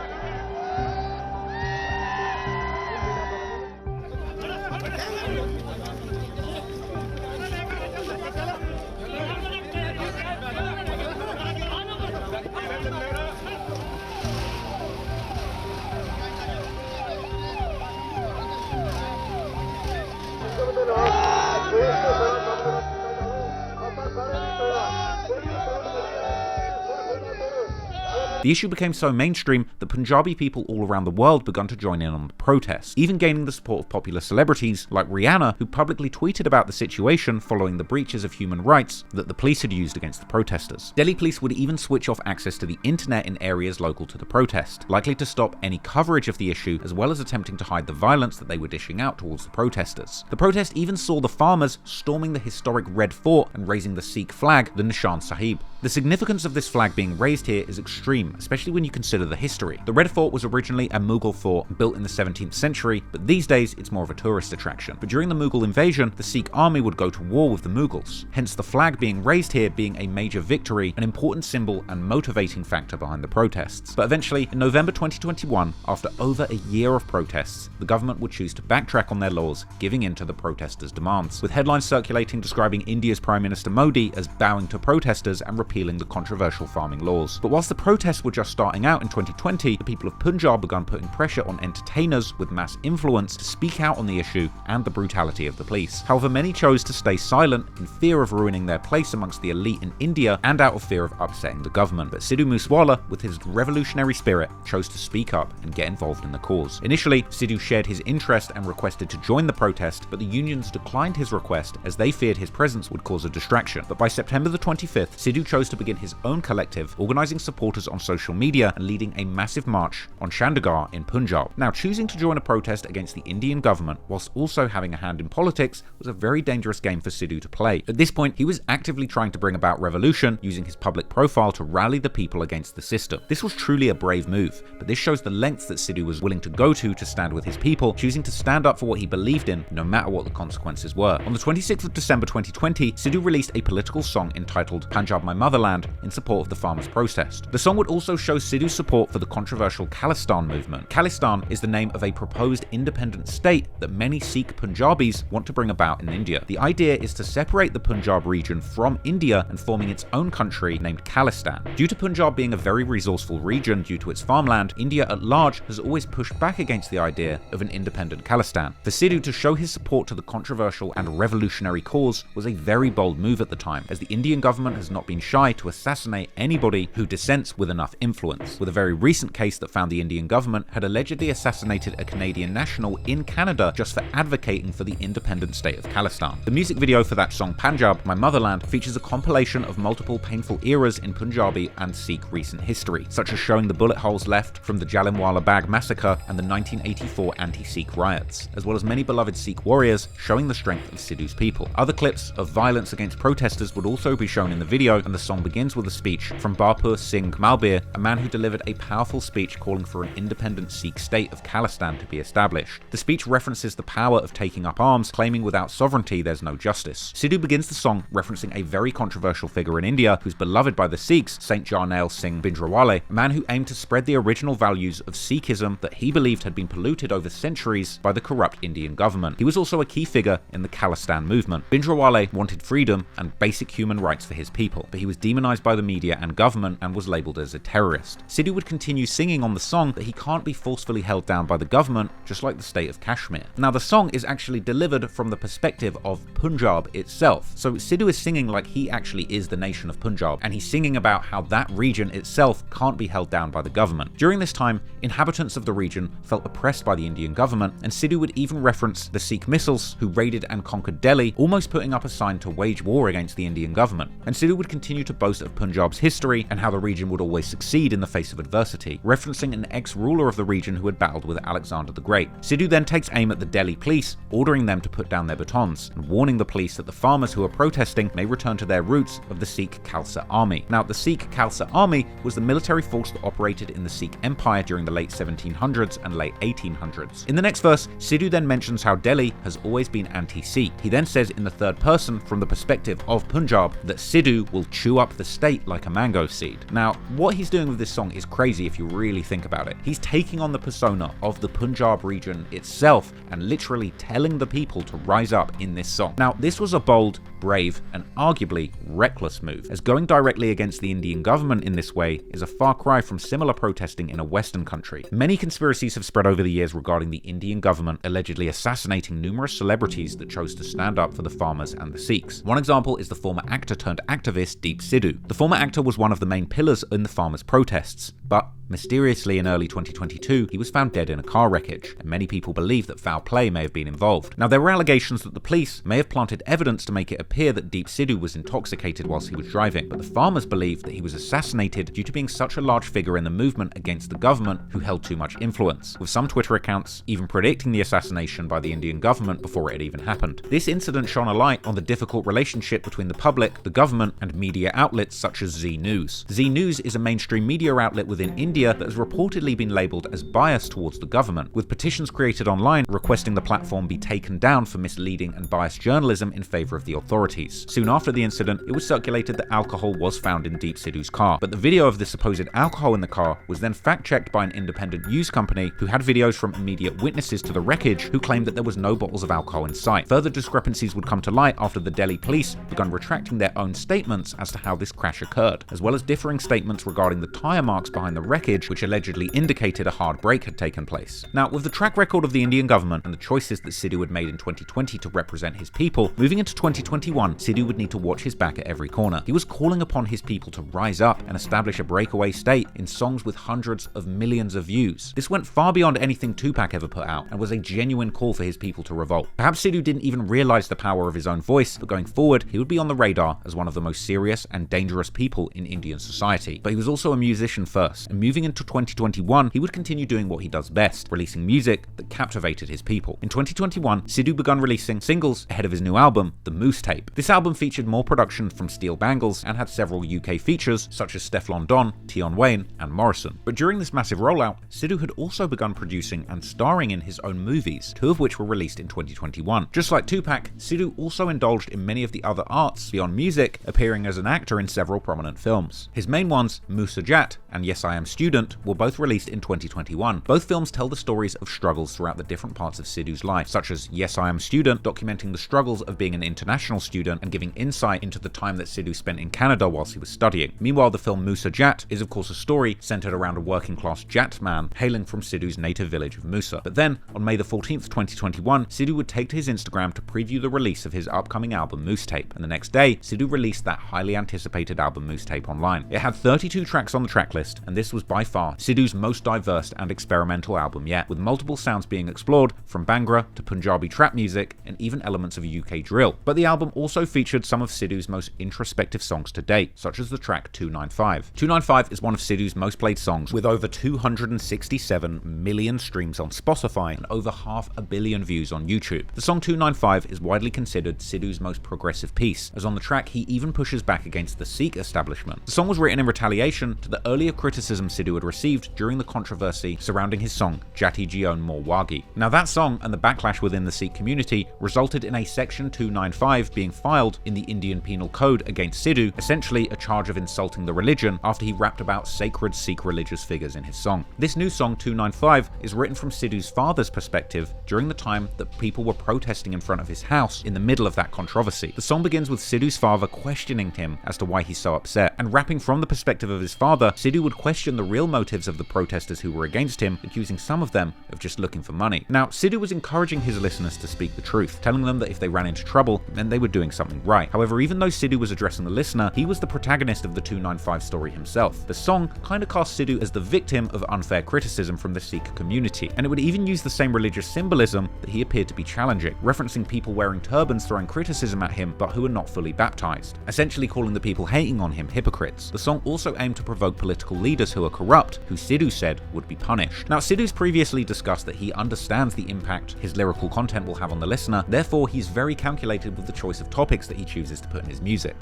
The issue became so mainstream that Punjabi people all around the world began to join in on the protest, even gaining the support of popular celebrities like Rihanna, who publicly tweeted about the situation following the breaches of human rights that the police had used against the protesters. Delhi police would even switch off access to the internet in areas local to the protest, likely to stop any coverage of the issue, as well as attempting to hide the violence that they were dishing out towards the protesters. The protest even saw the farmers storming the historic Red Fort and raising the Sikh flag, the Nishan Sahib. The significance of this flag being raised here is extreme, especially when you consider the history. The Red Fort was originally a Mughal fort built in the 17th century, but these days it's more of a tourist attraction. But during the Mughal invasion, the Sikh army would go to war with the Mughals, hence the flag being raised here being a major victory, an important symbol and motivating factor behind the protests. But eventually, in November 2021, after over a year of protests, the government would choose to backtrack on their laws, giving in to the protesters' demands, with headlines circulating describing India's Prime Minister Modi as bowing to protesters and repealing the controversial farming laws. But whilst the protests were just starting out in 2020, the people of Punjab began putting pressure on entertainers with mass influence to speak out on the issue and the brutality of the police. However, many chose to stay silent in fear of ruining their place amongst the elite in India and out of fear of upsetting the government. But Sidhu MooseWala, with his revolutionary spirit, chose to speak up and get involved in the cause. Initially, Sidhu shared his interest and requested to join the protest, but the unions declined his request as they feared his presence would cause a distraction. But by September the 25th, Sidhu chose chose to begin his own collective, organizing supporters on social media and leading a massive march on Chandigarh in Punjab. Now, choosing to join a protest against the Indian government whilst also having a hand in politics was a very dangerous game for Sidhu to play. At this point, he was actively trying to bring about revolution, using his public profile to rally the people against the system. This was truly a brave move, but this shows the lengths that Sidhu was willing to go to stand with his people, choosing to stand up for what he believed in, no matter what the consequences were. On the 26th of December 2020, Sidhu released a political song entitled Punjab My Motherland in support of the farmers' protest. The song would also show Sidhu's support for the controversial Khalistan movement. Khalistan is the name of a proposed independent state that many Sikh Punjabis want to bring about in India. The idea is to separate the Punjab region from India and forming its own country named Khalistan. Due to Punjab being a very resourceful region due to its farmland, India at large has always pushed back against the idea of an independent Khalistan. For Sidhu to show his support to the controversial and revolutionary cause was a very bold move at the time, as the Indian government has not been shy to assassinate anybody who dissents with enough influence, with a very recent case that found the Indian government had allegedly assassinated a Canadian national in Canada just for advocating for the independent state of Khalistan. The music video for that song, Punjab, My Motherland, features a compilation of multiple painful eras in Punjabi and Sikh recent history, such as showing the bullet holes left from the Jallianwala Bagh massacre and the 1984 anti-Sikh riots, as well as many beloved Sikh warriors showing the strength of Sidhu's people. Other clips of violence against protesters would also be shown in the video, and the song begins with a speech from Bapur Singh Malbir, a man who delivered a powerful speech calling for an independent Sikh state of Khalistan to be established. The speech references the power of taking up arms, claiming without sovereignty there's no justice. Sidhu begins the song referencing a very controversial figure in India who's beloved by the Sikhs, Saint Jarnail Singh Bhindranwale, a man who aimed to spread the original values of Sikhism that he believed had been polluted over centuries by the corrupt Indian government. He was also a key figure in the Khalistan movement. Bhindranwale wanted freedom and basic human rights for his people, but he was demonized by the media and government and was labeled as a terrorist. Sidhu would continue singing on the song that he can't be forcefully held down by the government, just like the state of Kashmir. Now, the song is actually delivered from the perspective of Punjab itself, so Sidhu is singing like he actually is the nation of Punjab, and he's singing about how that region itself can't be held down by the government. During this time, inhabitants of the region felt oppressed by the Indian government, and Sidhu would even reference the Sikh missiles who raided and conquered Delhi, almost putting up a sign to wage war against the Indian government. And Sidhu would continue to boast of Punjab's history and how the region would always succeed in the face of adversity, referencing an ex-ruler of the region who had battled with Alexander the Great. Sidhu then takes aim at the Delhi police, ordering them to put down their batons, and warning the police that the farmers who are protesting may return to their roots of the Sikh Khalsa army. Now, the Sikh Khalsa army was the military force that operated in the Sikh Empire during the late 1700s and late 1800s. In the next verse, Sidhu then mentions how Delhi has always been anti-Sikh. He then says in the third person, from the perspective of Punjab, that Sidhu will chew up the state like a mango seed. Now, what he's doing with this song is crazy if you really think about it. He's taking on the persona of the Punjab region itself and literally telling the people to rise up in this song. Now, this was a bold, brave, and arguably reckless move, as going directly against the Indian government in this way is a far cry from similar protesting in a Western country. Many conspiracies have spread over the years regarding the Indian government allegedly assassinating numerous celebrities that chose to stand up for the farmers and the Sikhs. One example is the former actor turned activist Deep Sidhu. The former actor was one of the main pillars in the farmers' protests, but mysteriously in early 2022, he was found dead in a car wreckage, and many people believe that foul play may have been involved. Now, there were allegations that the police may have planted evidence to make it appear that Deep Sidhu was intoxicated whilst he was driving, but the farmers believe that he was assassinated due to being such a large figure in the movement against the government who held too much influence, with some Twitter accounts even predicting the assassination by the Indian government before it had even happened. This incident shone a light on the difficult relationship between the public, the government, and media outlets such as Zee News. Zee News is a mainstream media outlet within India that has reportedly been labelled as biased towards the government, with petitions created online requesting the platform be taken down for misleading and biased journalism in favour of the authorities. Soon after the incident, it was circulated that alcohol was found in Deep Sidhu's car, but the video of the supposed alcohol in the car was then fact-checked by an independent news company who had videos from immediate witnesses to the wreckage who claimed that there was no bottles of alcohol in sight. Further discrepancies would come to light after the Delhi police began retracting their own statements as to how this crash occurred, as well as differing statements regarding the tyre marks behind behind the wreckage, which allegedly indicated a hard break had taken place. Now, with the track record of the Indian government and the choices that Sidhu had made in 2020 to represent his people, moving into 2021, Sidhu would need to watch his back at every corner. He was calling upon his people to rise up and establish a breakaway state in songs with hundreds of millions of views. This went far beyond anything Tupac ever put out and was a genuine call for his people to revolt. Perhaps Sidhu didn't even realize the power of his own voice, but going forward, he would be on the radar as one of the most serious and dangerous people in Indian society. But he was also a musician first, and moving into 2021, he would continue doing what he does best, releasing music that captivated his people. In 2021, Sidhu began releasing singles ahead of his new album, The Moose Tape. This album featured more production from Steel Bangles and had several UK features such as Stefflon Don, Tion Wayne, and Morrison. But during this massive rollout, Sidhu had also begun producing and starring in his own movies, 2 of which were released in 2021. Just like Tupac, Sidhu also indulged in many of the other arts beyond music, appearing as an actor in several prominent films. His main ones, MooseWala and Yes I Am Student, were both released in 2021. Both films tell the stories of struggles throughout the different parts of Sidhu's life, such as Yes I Am Student, documenting the struggles of being an international student and giving insight into the time that Sidhu spent in Canada whilst he was studying. Meanwhile, the film MooseWala is of course a story centered around a working class Jat man hailing from Sidhu's native village of Moosa. But then, on May the 14th, 2021, Sidhu would take to his Instagram to preview the release of his upcoming album Moose Tape, and the next day, Sidhu released that highly anticipated album Moose Tape online. It had 32 tracks on the tracklist, and this was by far Sidhu's most diverse and experimental album yet, with multiple sounds being explored, from Bhangra to Punjabi trap music, and even elements of UK drill. But the album also featured some of Sidhu's most introspective songs to date, such as the track 295. 295 is one of Sidhu's most played songs, with over 267 million streams on Spotify and over 500 million views on YouTube. The song 295 is widely considered Sidhu's most progressive piece, as on the track he even pushes back against the Sikh establishment. The song was written in retaliation to the earlier criticism Sidhu had received during the controversy surrounding his song Jati Jion More Wagi. Now that song and the backlash within the Sikh community resulted in a section 295 being filed in the Indian Penal Code against Sidhu, essentially a charge of insulting the religion after he rapped about sacred Sikh religious figures in his song. This new song 295 is written from Sidhu's father's perspective during the time that people were protesting in front of his house in the middle of that controversy. The song begins with Sidhu's father questioning him as to why he's so upset, and rapping from the perspective of his father, Sidhu would question the real motives of the protesters who were against him, accusing some of them of just looking for money. Now, Sidhu was encouraging his listeners to speak the truth, telling them that if they ran into trouble, then they were doing something right. However, even though Sidhu was addressing the listener, he was the protagonist of the 295 story himself. The song kind of cast Sidhu as the victim of unfair criticism from the Sikh community, and it would even use the same religious symbolism that he appeared to be challenging, referencing people wearing turbans throwing criticism at him but who are not fully baptized, essentially calling the people hating on him hypocrites. The song also aimed to provoke political leaders who are corrupt, who Sidhu said would be punished. Now, Sidhu's previously discussed that he understands the impact his lyrical content will have on the listener, therefore he's very calculated with the choice of topics that he chooses to put in his music.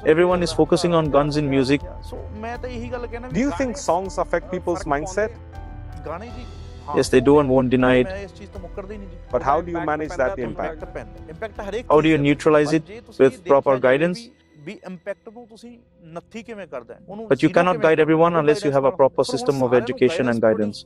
Everyone is focusing on guns in music. Do you think songs affect people's mindset? Yes, they do and won't deny it. But how do you manage that impact? How do you neutralize it? With proper guidance. But you cannot guide everyone unless you have a proper system of education and guidance.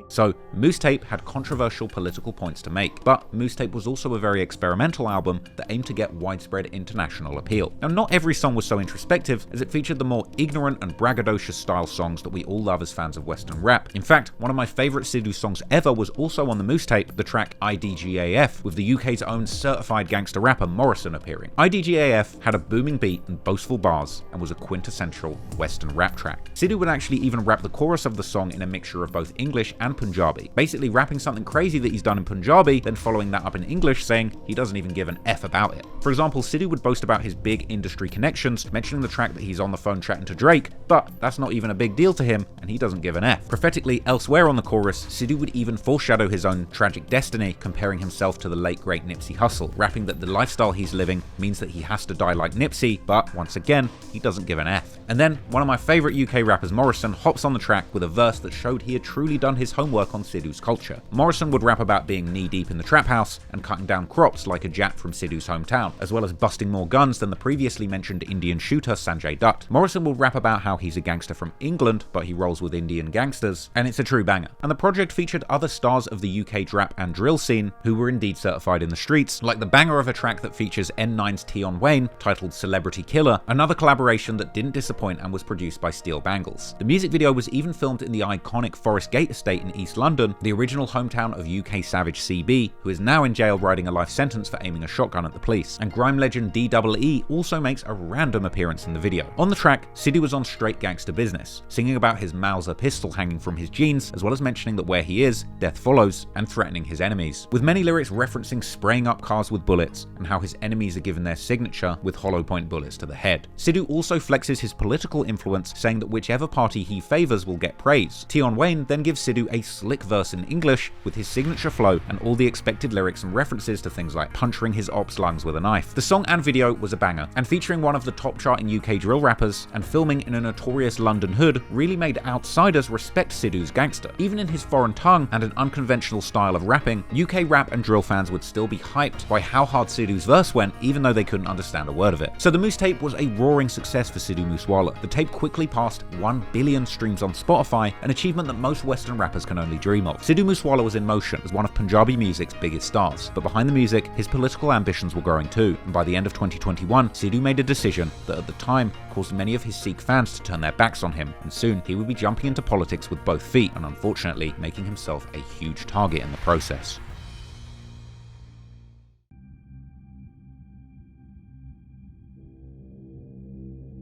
So, Moose Tape had controversial political points to make, but Moose Tape was also a very experimental album that aimed to get widespread international appeal. Now, not every song was so introspective, as it featured the more ignorant and braggadocious style songs that we all love as fans of Western rap. In fact, one of my favourite Sidhu songs ever was also on the Moose Tape, the track IDGAF, with the UK's own certified gangster rapper Morrison appearing. IDGAF had a booming beat and boastful bars, and was a quintessential Western rap track. Sidhu would actually even rap the chorus of the song in a mixture of both English and Punjabi, basically rapping something crazy that he's done in Punjabi, then following that up in English saying he doesn't even give an F about it. For example, Sidhu would boast about his big industry connections, mentioning the track that he's on the phone chatting to Drake, but that's not even a big deal to him, and he doesn't give an F. Prophetically, elsewhere on the chorus, Sidhu would even foreshadow his own tragic destiny, comparing himself to the late great Nipsey Hussle, rapping that the lifestyle he's living means that he has to die like Nipsey, but once again, he doesn't give an F. And then, one of my favourite UK rappers, Morrison, hops on the track with a verse that showed he had truly done his homework on Sidhu's culture. Morrison would rap about being knee-deep in the trap house and cutting down crops like a Jat from Sidhu's hometown, as well as busting more guns than the previously mentioned Indian shooter Sanjay Dutt. Morrison will rap about how he's a gangster from England, but he rolls with Indian gangsters, and it's a true banger. And the project featured other stars of the UK rap and drill scene who were indeed certified in the streets, like the banger of a track that featured features N9's Tion Wayne, titled Celebrity Killer, another collaboration that didn't disappoint and was produced by Steel Bangles. The music video was even filmed in the iconic Forest Gate estate in East London, the original hometown of UK savage CB, who is now in jail riding a life sentence for aiming a shotgun at the police. And grime legend DEE also makes a random appearance in the video. On the track, Sidhu was on straight gangster business, singing about his Mauser pistol hanging from his jeans, as well as mentioning that where he is, death follows, and threatening his enemies, with many lyrics referencing spraying up cars with bullets and how his enemies are given their signature with hollow point bullets to the head. Sidhu also flexes his political influence, saying that whichever party he favors will get praise. Tion Wayne then gives Sidhu a slick verse in English with his signature flow and all the expected lyrics and references to things like puncturing his op's lungs with a knife. The song and video was a banger, and featuring one of the top charting UK drill rappers and filming in a notorious London hood really made outsiders respect Sidhu's gangster. Even in his foreign tongue and an unconventional style of rapping, UK rap and drill fans would still be hyped by how hard Sidhu's verse went, even though they couldn't understand a word of it. So the Moose tape was a roaring success for Sidhu MooseWala. The tape quickly passed 1 billion streams on Spotify, an achievement that most Western rappers can only dream of. Sidhu MooseWala was in motion as one of Punjabi music's biggest stars, but behind the music, his political ambitions were growing too, and by the end of 2021, Sidhu made a decision that at the time caused many of his Sikh fans to turn their backs on him, and soon he would be jumping into politics with both feet, and unfortunately making himself a huge target in the process.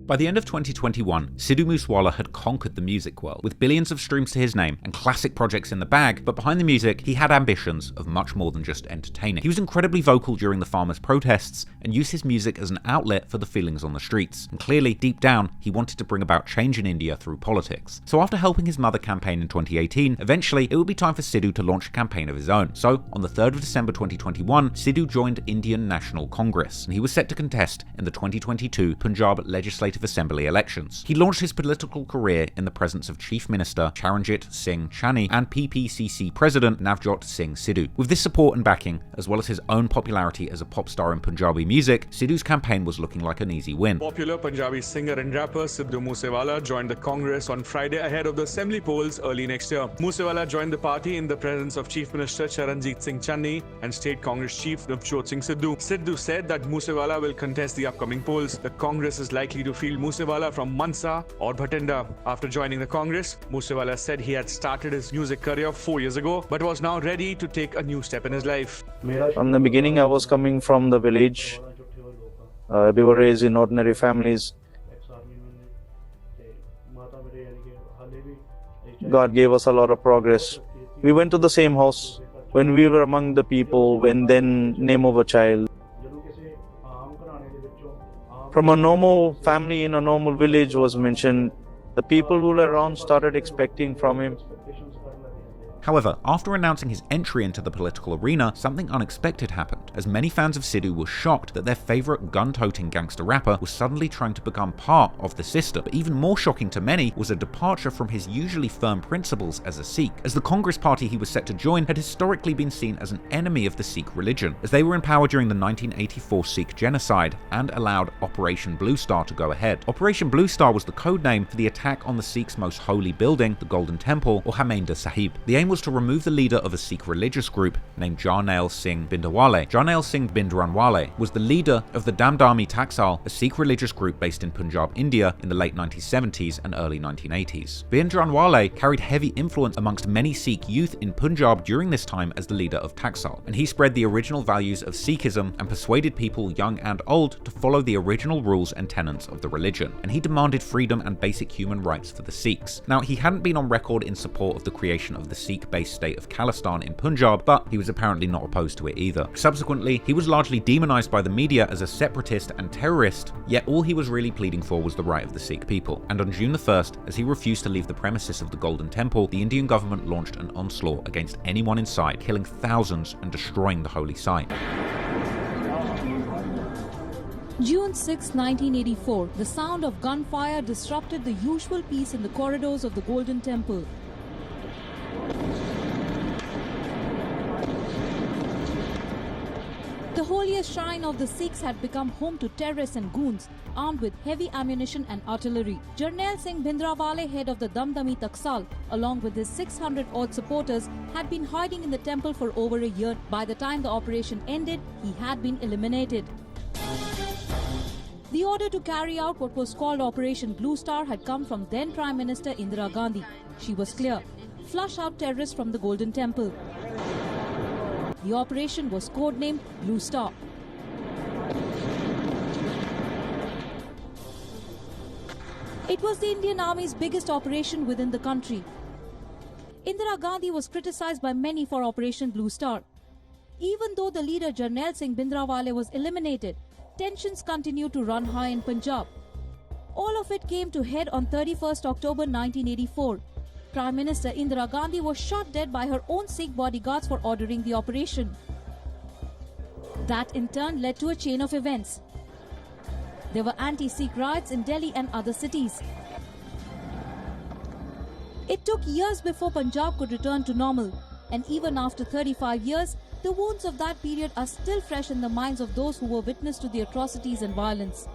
By the end of 2021, Sidhu MooseWala had conquered the music world, with billions of streams to his name and classic projects in the bag, but behind the music, he had ambitions of much more than just entertaining. He was incredibly vocal during the farmers' protests and used his music as an outlet for the feelings on the streets, and clearly, deep down, he wanted to bring about change in India through politics. So after helping his mother campaign in 2018, eventually it would be time for Sidhu to launch a campaign of his own. So, on the 3rd of December 2021, Sidhu joined Indian National Congress, and he was set to contest in the 2022 Punjab Legislative Assembly elections. He launched his political career in the presence of Chief Minister Charanjit Singh Channi and PPCC President Navjot Singh Sidhu. With this support and backing, as well as his own popularity as a pop star in Punjabi music, Sidhu's campaign was looking like an easy win. Popular Punjabi singer and rapper Sidhu MooseWala joined the Congress on Friday ahead of the assembly polls early next year. MooseWala joined the party in the presence of Chief Minister Charanjit Singh Channi and State Congress Chief Navjot Singh Sidhu. Sidhu said that MooseWala will contest the upcoming polls. The Congress is likely to field MooseWala from Mansa or Bhatinda. After joining the Congress, MooseWala said he had started his music career 4 years ago, but was now ready to take a new step in his life. From the beginning, I was coming from the village. We were raised in ordinary families. God gave us a lot of progress. We went to the same house when we were among the people, when then name of a child. From a normal family in a normal village was mentioned. The people who were around started expecting from him. However, after announcing his entry into the political arena, something unexpected happened, as many fans of Sidhu were shocked that their favourite gun-toting gangster rapper was suddenly trying to become part of the system. But even more shocking to many was a departure from his usually firm principles as a Sikh, as the Congress party he was set to join had historically been seen as an enemy of the Sikh religion, as they were in power during the 1984 Sikh genocide and allowed Operation Blue Star to go ahead. Operation Blue Star was the code name for the attack on the Sikhs' most holy building, the Golden Temple, or Harmandir Sahib. The aim was to remove the leader of a Sikh religious group named Jarnail Singh Bhindranwale. Jarnail Singh Bhindranwale was the leader of the Damdami Taksal, a Sikh religious group based in Punjab, India in the late 1970s and early 1980s. Bhindranwale carried heavy influence amongst many Sikh youth in Punjab during this time as the leader of Taksal, and he spread the original values of Sikhism and persuaded people young and old to follow the original rules and tenets of the religion, and he demanded freedom and basic human rights for the Sikhs. Now, he hadn't been on record in support of the creation of the Sikh-based state of Khalistan in Punjab, but he was apparently not opposed to it either. Subsequently, he was largely demonized by the media as a separatist and terrorist, yet all he was really pleading for was the right of the Sikh people. And on June the 1st, as he refused to leave the premises of the Golden Temple, the Indian government launched an onslaught against anyone inside, killing thousands and destroying the holy site. June 6, 1984, the sound of gunfire disrupted the usual peace in the corridors of the Golden Temple. The holiest shrine of the Sikhs had become home to terrorists and goons, armed with heavy ammunition and artillery. Jarnail Singh Bhindranwale, head of the Damdami Taksal, along with his 600-odd supporters, had been hiding in the temple for over a year. By the time the operation ended, he had been eliminated. The order to carry out what was called Operation Blue Star had come from then Prime Minister Indira Gandhi. She was clear: flush out terrorists from the Golden Temple. The operation was codenamed Blue Star. It was the Indian Army's biggest operation within the country. Indira Gandhi was criticized by many for Operation Blue Star. Even though the leader Jarnail Singh Bhindranwale was eliminated, tensions continued to run high in Punjab. All of it came to head on 31st October 1984. Prime Minister Indira Gandhi was shot dead by her own Sikh bodyguards for ordering the operation. That in turn led to a chain of events. There were anti-Sikh riots in Delhi and other cities. It took years before Punjab could return to normal, and even after 35 years, the wounds of that period are still fresh in the minds of those who were witness to the atrocities and violence.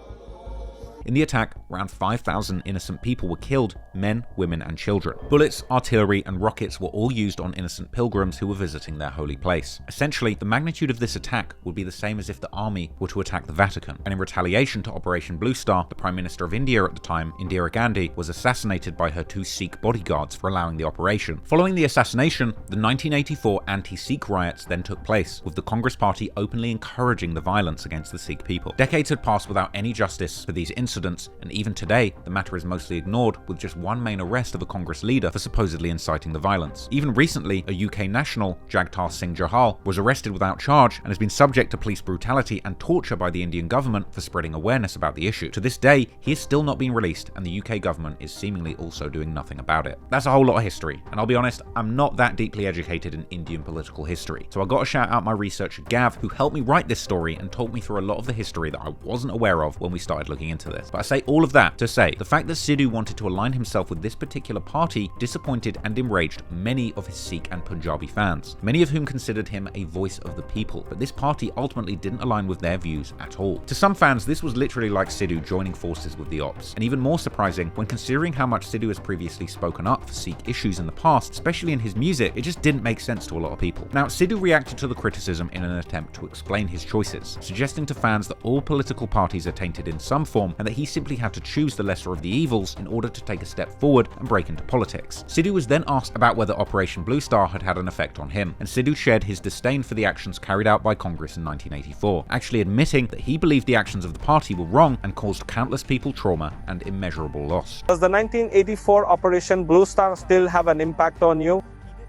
In the attack, around 5,000 innocent people were killed, men, women and children. Bullets, artillery and rockets were all used on innocent pilgrims who were visiting their holy place. Essentially, the magnitude of this attack would be the same as if the army were to attack the Vatican. And in retaliation to Operation Blue Star, the Prime Minister of India at the time, Indira Gandhi, was assassinated by her 2 Sikh bodyguards for allowing the operation. Following the assassination, the 1984 anti-Sikh riots then took place, with the Congress Party openly encouraging the violence against the Sikh people. Decades had passed without any justice for these incidents, and even today, the matter is mostly ignored, with just one main arrest of a Congress leader for supposedly inciting the violence. Even recently, a UK national, Jagtar Singh Jahal, was arrested without charge and has been subject to police brutality and torture by the Indian government for spreading awareness about the issue. To this day, he has still not been released, and the UK government is seemingly also doing nothing about it. That's a whole lot of history, and I'll be honest, I'm not that deeply educated in Indian political history, so I got to shout out my researcher Gav, who helped me write this story and talked me through a lot of the history that I wasn't aware of when we started looking into this. But I say all of that to say, the fact that Sidhu wanted to align himself with this particular party disappointed and enraged many of his Sikh and Punjabi fans, many of whom considered him a voice of the people, but this party ultimately didn't align with their views at all. To some fans, this was literally like Sidhu joining forces with the Ops, and even more surprising when considering how much Sidhu has previously spoken up for Sikh issues in the past, especially in his music, it just didn't make sense to a lot of people. Now, Sidhu reacted to the criticism in an attempt to explain his choices, suggesting to fans that all political parties are tainted in some form and that he simply had to choose the lesser of the evils in order to take a step forward and break into politics. Sidhu was then asked about whether Operation Blue Star had had an effect on him, and Sidhu shared his disdain for the actions carried out by Congress in 1984, actually admitting that he believed the actions of the party were wrong and caused countless people trauma and immeasurable loss. Does the 1984 Operation Blue Star still have an impact on you?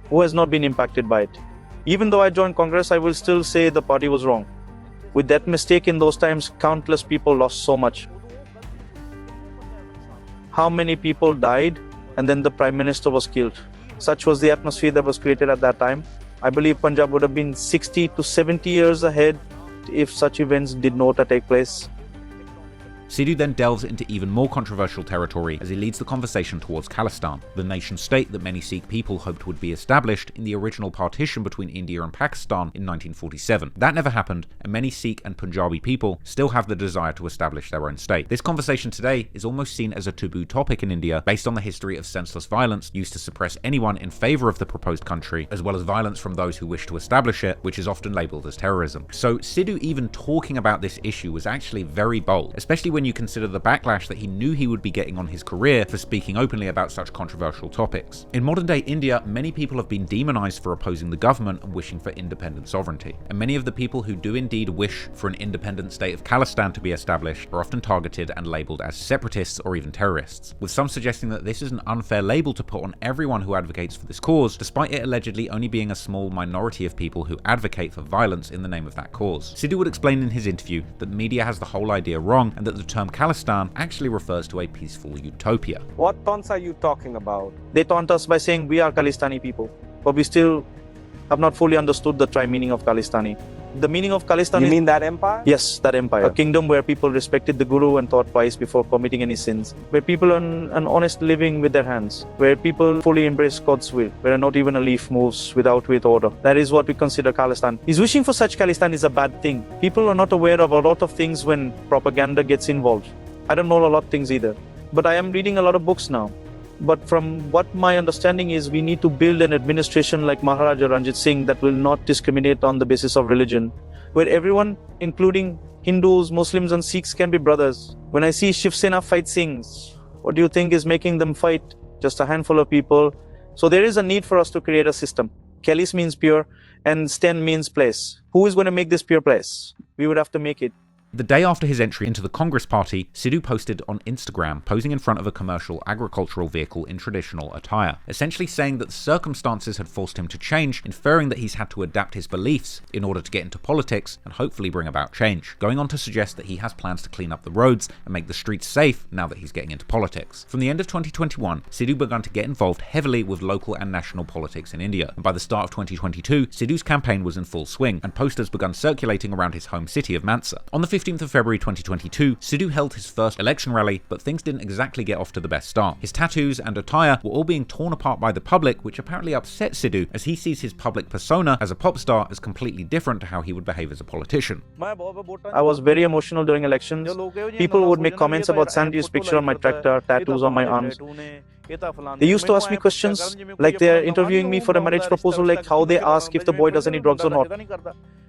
Who has not been impacted by it? Even though I joined Congress, I will still say the party was wrong. With that mistake in those times, countless people lost so much. How many people died, and then the Prime Minister was killed. Such was the atmosphere that was created at that time. I believe Punjab would have been 60 to 70 years ahead if such events did not take place. Sidhu then delves into even more controversial territory as he leads the conversation towards Khalistan, the nation-state that many Sikh people hoped would be established in the original partition between India and Pakistan in 1947. That never happened, and many Sikh and Punjabi people still have the desire to establish their own state. This conversation today is almost seen as a taboo topic in India based on the history of senseless violence used to suppress anyone in favour of the proposed country, as well as violence from those who wish to establish it, which is often labelled as terrorism. So Sidhu even talking about this issue was actually very bold, especially when you consider the backlash that he knew he would be getting on his career for speaking openly about such controversial topics. In modern day India, many people have been demonized for opposing the government and wishing for independent sovereignty, and many of the people who do indeed wish for an independent state of Khalistan to be established are often targeted and labelled as separatists or even terrorists, with some suggesting that this is an unfair label to put on everyone who advocates for this cause, despite it allegedly only being a small minority of people who advocate for violence in the name of that cause. Sidhu would explain in his interview that the media has the whole idea wrong, and that the term Khalistan actually refers to a peaceful utopia. What taunts are you talking about? They taunt us by saying we are Khalistani people, but we still have not fully understood the true meaning of Khalistani. The meaning of Khalistan You is... mean that empire? Yes, that empire. A kingdom where people respected the Guru and thought twice before committing any sins. Where people earn an honest living with their hands. Where people fully embrace God's will. Where not even a leaf moves without with order. That is what we consider Khalistan. Is wishing for such Khalistan is a bad thing. People are not aware of a lot of things when propaganda gets involved. I don't know a lot of things either. But I am reading a lot of books now. But from what my understanding is, we need to build an administration like Maharaja Ranjit Singh that will not discriminate on the basis of religion, where everyone, including Hindus, Muslims and Sikhs, can be brothers. When I see Shiv Sena fight Singhs, what do you think is making them fight? Just a handful of people. So there is a need for us to create a system. Kalis means pure and Sten means place. Who is going to make this pure place? We would have to make it. The day after his entry into the Congress Party, Sidhu posted on Instagram, posing in front of a commercial agricultural vehicle in traditional attire, essentially saying that the circumstances had forced him to change, inferring that he's had to adapt his beliefs in order to get into politics and hopefully bring about change, going on to suggest that he has plans to clean up the roads and make the streets safe now that he's getting into politics. From the end of 2021, Sidhu began to get involved heavily with local and national politics in India, and by the start of 2022, Sidhu's campaign was in full swing, and posters began circulating around his home city of Mansa. On the 15th of February 2022, Sidhu held his first election rally, but things didn't exactly get off to the best start. His tattoos and attire were all being torn apart by the public, which apparently upset Sidhu, as he sees his public persona as a pop star as completely different to how he would behave as a politician. I was very emotional during elections. People would make comments about Sandy's picture on my tractor, tattoos on my arms. They used to ask me questions like they are interviewing me for a marriage proposal, like how they ask if the boy does any drugs or not.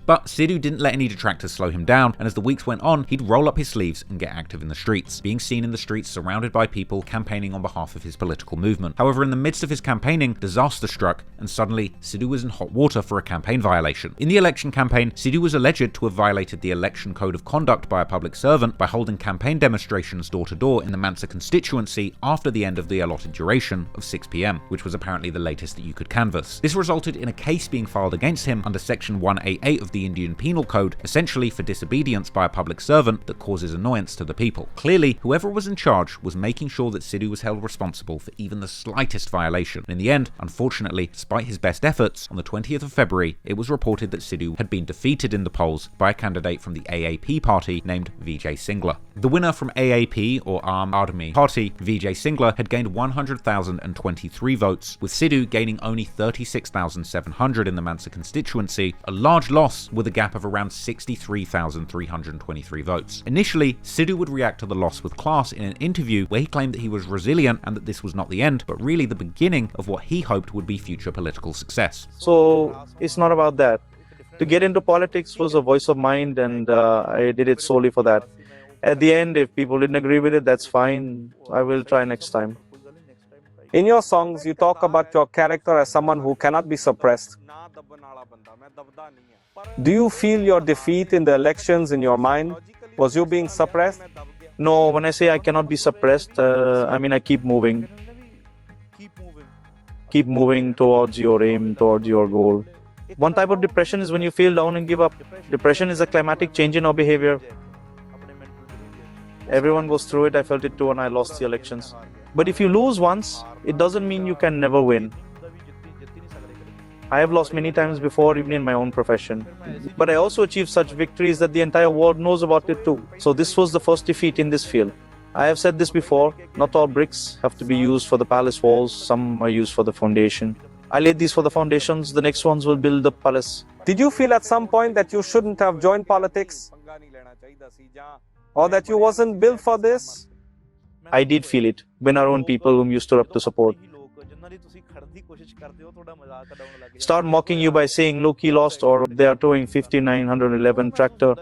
But Sidhu didn't let any detractors slow him down, and as the weeks went on, he'd roll up his sleeves and get active in the streets, being seen in the streets surrounded by people campaigning on behalf of his political movement. However, in the midst of his campaigning, disaster struck, and suddenly Sidhu was in hot water for a campaign violation. In the election campaign, Sidhu was alleged to have violated the election code of conduct by a public servant by holding campaign demonstrations door to door in the Mansa constituency after the end of the allotted duration of 6 PM, which was apparently the latest that you could canvass. This resulted in a case being filed against him under section 188 of the Indian Penal Code, essentially for disobedience by a public servant that causes annoyance to the people. Clearly, whoever was in charge was making sure that Sidhu was held responsible for even the slightest violation. In the end, unfortunately, despite his best efforts, on the 20th of February, it was reported that Sidhu had been defeated in the polls by a candidate from the AAP party named Vijay Singla. The winner from AAP, or Aam Aadmi Party, Vijay Singla, had gained 100,023 votes, with Sidhu gaining only 36,700 in the Mansa constituency, a large loss with a gap of around 63,323 votes. Initially, Sidhu would react to the loss with class in an interview where he claimed that he was resilient and that this was not the end, but really the beginning of what he hoped would be future political success. So it's not about that. To get into politics was a voice of mind, and I did it solely for that. At the end, if people didn't agree with it, that's fine. I will try next time. In your songs, you talk about your character as someone who cannot be suppressed. Do you feel your defeat in the elections in your mind? Was you being suppressed? No, when I say I cannot be suppressed, I mean I keep moving. Keep moving towards your aim, towards your goal. One type of depression is when you feel down and give up. Depression is a climatic change in our behavior. Everyone goes through it. I felt it too, and I lost the elections. But if you lose once, it doesn't mean you can never win. I have lost many times before, even in my own profession. But I also achieved such victories that the entire world knows about it too. So this was the first defeat in this field. I have said this before, not all bricks have to be used for the palace walls. Some are used for the foundation. I laid these for the foundations, the next ones will build the palace. Did you feel at some point that you shouldn't have joined politics? Or that you wasn't built for this? I did feel it when our own people whom you stood up to support start mocking you by saying, look, he lost, or they are towing 5911 tractor.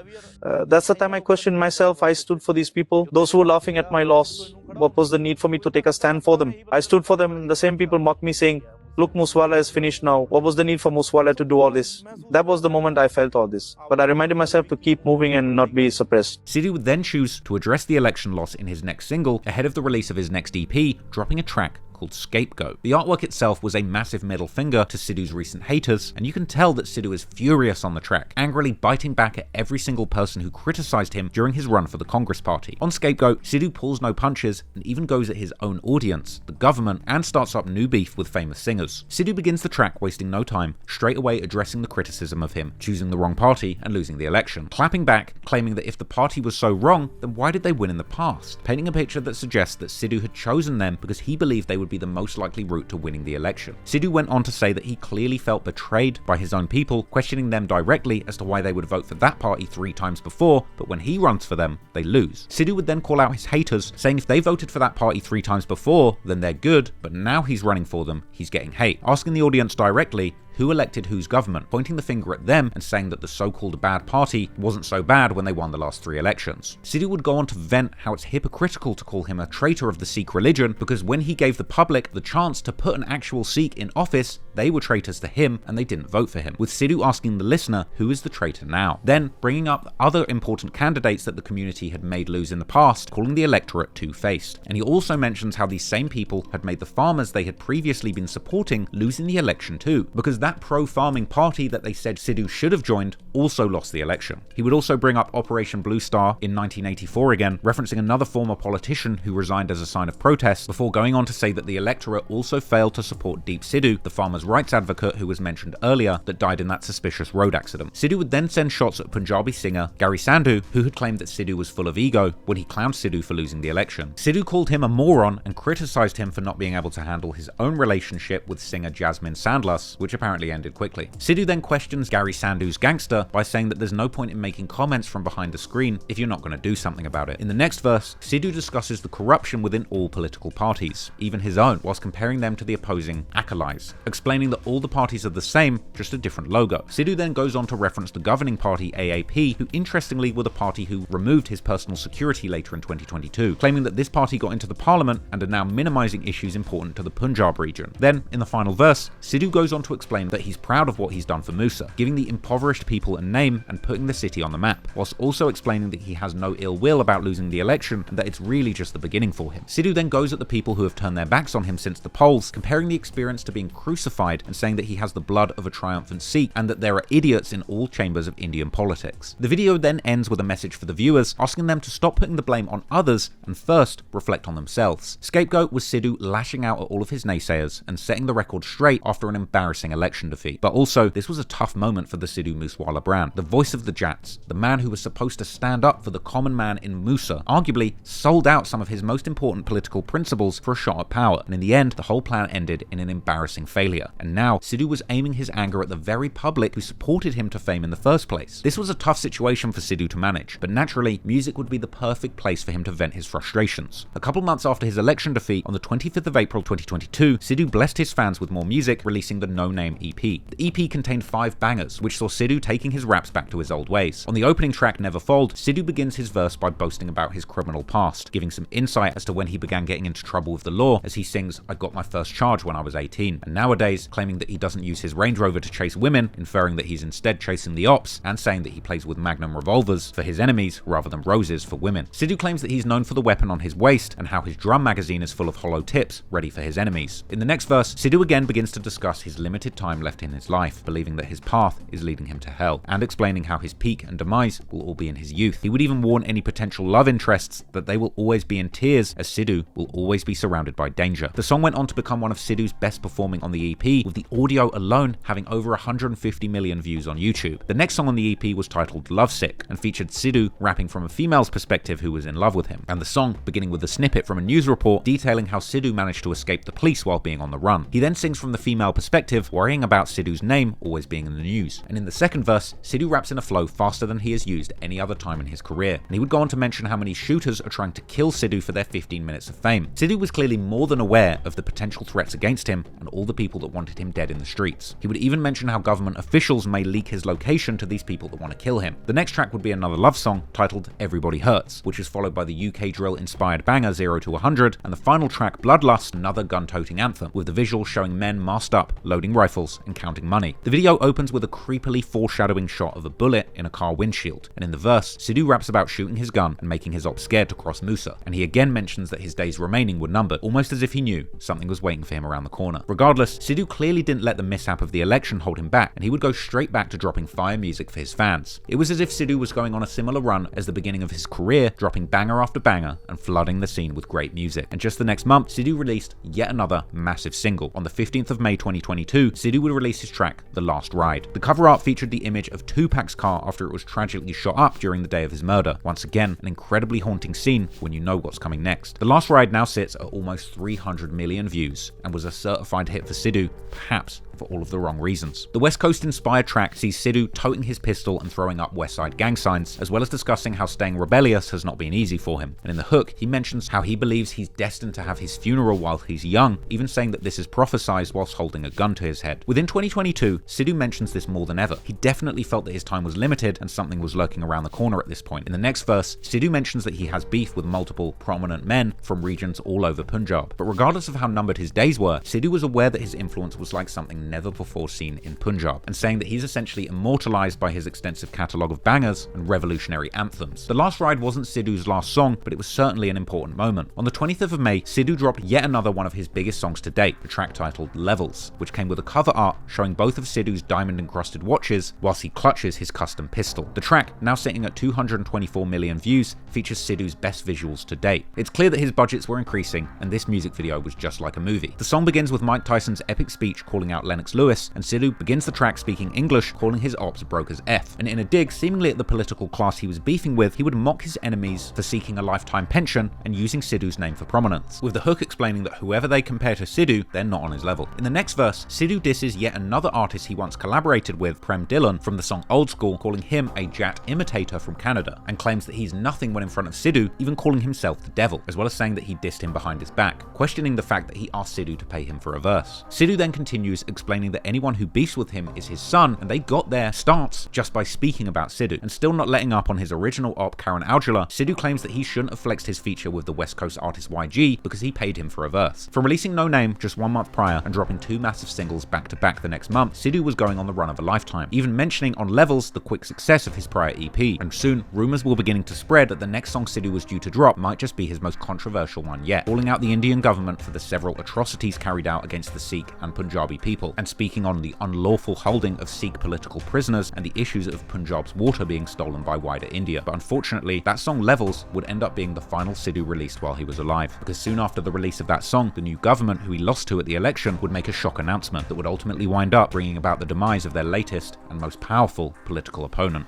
That's the time I questioned myself. I stood for these people. Those who were laughing at my loss, what was the need for me to take a stand for them? I stood for them. The same people mocked me saying, look, MooseWala is finished now. What was the need for MooseWala to do all this? That was the moment I felt all this. But I reminded myself to keep moving and not be suppressed. Sidhu would then choose to address the election loss in his next single ahead of the release of his next EP, dropping a track called Scapegoat. The artwork itself was a massive middle finger to Sidhu's recent haters, and you can tell that Sidhu is furious on the track, angrily biting back at every single person who criticized him during his run for the Congress Party. On Scapegoat, Sidhu pulls no punches and even goes at his own audience, the government, and starts up new beef with famous singers. Sidhu begins the track wasting no time, straight away addressing the criticism of him choosing the wrong party and losing the election, clapping back, claiming that if the party was so wrong, then why did they win in the past? Painting a picture that suggests that Sidhu had chosen them because he believed they would be the most likely route to winning the election. Sidhu went on to say that he clearly felt betrayed by his own people, questioning them directly as to why they would vote for that party 3 times before, but when he runs for them, they lose. Sidhu would then call out his haters, saying if they voted for that party 3 times before, then they're good, but now he's running for them, he's getting hate. Asking the audience directly, who elected whose government, pointing the finger at them and saying that the so-called bad party wasn't so bad when they won the last 3 elections. Sidhu would go on to vent how it's hypocritical to call him a traitor of the Sikh religion because when he gave the public the chance to put an actual Sikh in office, they were traitors to him and they didn't vote for him, with Sidhu asking the listener who is the traitor now. Then bringing up other important candidates that the community had made lose in the past, calling the electorate two-faced. And he also mentions how these same people had made the farmers they had previously been supporting lose in the election too, because that pro-farming party that they said Sidhu should have joined also lost the election. He would also bring up Operation Blue Star in 1984 again, referencing another former politician who resigned as a sign of protest, before going on to say that the electorate also failed to support Deep Sidhu, the farmers' rights advocate who was mentioned earlier that died in that suspicious road accident. Sidhu would then send shots at Punjabi singer Gary Sandhu, who had claimed that Sidhu was full of ego when he clowned Sidhu for losing the election. Sidhu called him a moron and criticised him for not being able to handle his own relationship with singer Jasmine Sandlas, which apparently ended quickly. Sidhu then questions Gary Sandhu's Gangster by saying that there's no point in making comments from behind the screen if you're not going to do something about it. In the next verse, Sidhu discusses the corruption within all political parties, even his own, whilst comparing them to the opposing acolytes, explaining that all the parties are the same, just a different logo. Sidhu then goes on to reference the governing party AAP, who interestingly were the party who removed his personal security later in 2022, claiming that this party got into the parliament and are now minimising issues important to the Punjab region. Then, in the final verse, Sidhu goes on to explain that he's proud of what he's done for Musa, giving the impoverished people a name and putting the city on the map, whilst also explaining that he has no ill will about losing the election and that it's really just the beginning for him. Sidhu then goes at the people who have turned their backs on him since the polls, comparing the experience to being crucified and saying that he has the blood of a triumphant Sikh and that there are idiots in all chambers of Indian politics. The video then ends with a message for the viewers, asking them to stop putting the blame on others and first reflect on themselves. Scapegoat was Sidhu lashing out at all of his naysayers and setting the record straight after an embarrassing election defeat. But also, this was a tough moment for the Sidhu MooseWala brand. The voice of the Jats, the man who was supposed to stand up for the common man in Musa, arguably sold out some of his most important political principles for a shot at power, and in the end, the whole plan ended in an embarrassing failure. And now, Sidhu was aiming his anger at the very public who supported him to fame in the first place. This was a tough situation for Sidhu to manage, but naturally, music would be the perfect place for him to vent his frustrations. A couple months after his election defeat, on the 25th of April 2022, Sidhu blessed his fans with more music, releasing the No Name EP. The EP contained 5 bangers, which saw Sidhu taking his raps back to his old ways. On the opening track, Never Fold, Sidhu begins his verse by boasting about his criminal past, giving some insight as to when he began getting into trouble with the law, as he sings, "I got my first charge when I was 18, and nowadays claiming that he doesn't use his Range Rover to chase women, inferring that he's instead chasing the ops, and saying that he plays with Magnum revolvers for his enemies rather than roses for women. Sidhu claims that he's known for the weapon on his waist, and how his drum magazine is full of hollow tips, ready for his enemies. In the next verse, Sidhu again begins to discuss his limited time left in his life, believing that his path is leading him to hell, and explaining how his peak and demise will all be in his youth. He would even warn any potential love interests that they will always be in tears, as Sidhu will always be surrounded by danger. The song went on to become one of Sidhu's best performing on the EP, with the audio alone having over 150 million views on YouTube. The next song on the EP was titled Lovesick, and featured Sidhu rapping from a female's perspective who was in love with him, and the song beginning with a snippet from a news report detailing how Sidhu managed to escape the police while being on the run. He then sings from the female perspective, worrying about Sidhu's name always being in the news. And in the second verse, Sidhu raps in a flow faster than he has used any other time in his career, and he would go on to mention how many shooters are trying to kill Sidhu for their 15 minutes of fame. Sidhu was clearly more than aware of the potential threats against him and all the people that wanted him dead in the streets. He would even mention how government officials may leak his location to these people that want to kill him. The next track would be another love song titled Everybody Hurts, which is followed by the UK drill inspired banger 0 to 100, and the final track Bloodlust, another gun-toting anthem, with the visuals showing men masked up, loading rifles and counting money. The video opens with a creepily foreshadowing shot of a bullet in a car windshield, and in the verse, Sidhu raps about shooting his gun and making his ops scared to cross Musa, and he again mentions that his days remaining were numbered, almost as if he knew something was waiting for him around the corner. Regardless, Sidhu clearly didn't let the mishap of the election hold him back, and he would go straight back to dropping fire music for his fans. It was as if Sidhu was going on a similar run as the beginning of his career, dropping banger after banger and flooding the scene with great music. And just the next month, Sidhu released yet another massive single. On the 15th of May 2022, Sidhu would release his track, The Last Ride. The cover art featured the image of Tupac's car after it was tragically shot up during the day of his murder. Once again, an incredibly haunting scene when you know what's coming next. The Last Ride now sits at almost 300 million views and was a certified hit for Sidhu, perhaps for all of the wrong reasons. The West Coast-inspired track sees Sidhu toting his pistol and throwing up West Side gang signs, as well as discussing how staying rebellious has not been easy for him. And in the hook, he mentions how he believes he's destined to have his funeral while he's young, even saying that this is prophesized whilst holding a gun to his head. Within 2022, Sidhu mentions this more than ever. He definitely felt that his time was limited and something was lurking around the corner at this point. In the next verse, Sidhu mentions that he has beef with multiple prominent men from regions all over Punjab. But regardless of how numbered his days were, Sidhu was aware that his influence was like something never before seen in Punjab, and saying that he's essentially immortalized by his extensive catalogue of bangers and revolutionary anthems. The Last Ride wasn't Sidhu's last song, but it was certainly an important moment. On the 20th of May, Sidhu dropped yet another one of his biggest songs to date, a track titled Levels, which came with a cover art showing both of Sidhu's diamond-encrusted watches whilst he clutches his custom pistol. The track, now sitting at 224 million views, features Sidhu's best visuals to date. It's clear that his budgets were increasing, and this music video was just like a movie. The song begins with Mike Tyson's epic speech calling out Lennox Lewis, and Sidhu begins the track speaking English, calling his ops broke as F. And in a dig seemingly at the political class he was beefing with, he would mock his enemies for seeking a lifetime pension and using Sidhu's name for prominence, with the hook explaining that whoever they compare to Sidhu, they're not on his level. In the next verse, Sidhu disses yet another artist he once collaborated with, Prem Dillon, from the song Old School, calling him a Jat imitator from Canada, and claims that he's nothing when in front of Sidhu, even calling himself the devil, as well as saying that he dissed him behind his back, questioning the fact that he asked Sidhu to pay him for a verse. Sidhu then continues explaining that anyone who beefs with him is his son, and they got their starts just by speaking about Sidhu. And still not letting up on his original op Karan Aujla, Sidhu claims that he shouldn't have flexed his feature with the West Coast artist YG because he paid him for a verse. From releasing No Name just 1 month prior and dropping 2 massive singles back to back the next month, Sidhu was going on the run of a lifetime, even mentioning on Levels the quick success of his prior EP, and soon rumours were beginning to spread that the next song Sidhu was due to drop might just be his most controversial one yet, calling out the Indian government for the several atrocities carried out against the Sikh and Punjabi people, and speaking on the unlawful holding of Sikh political prisoners and the issues of Punjab's water being stolen by wider India. But unfortunately, that song Levels would end up being the final Sidhu released while he was alive, because soon after the release of that song, the new government, who he lost to at the election, would make a shock announcement that would ultimately wind up bringing about the demise of their latest and most powerful political opponent.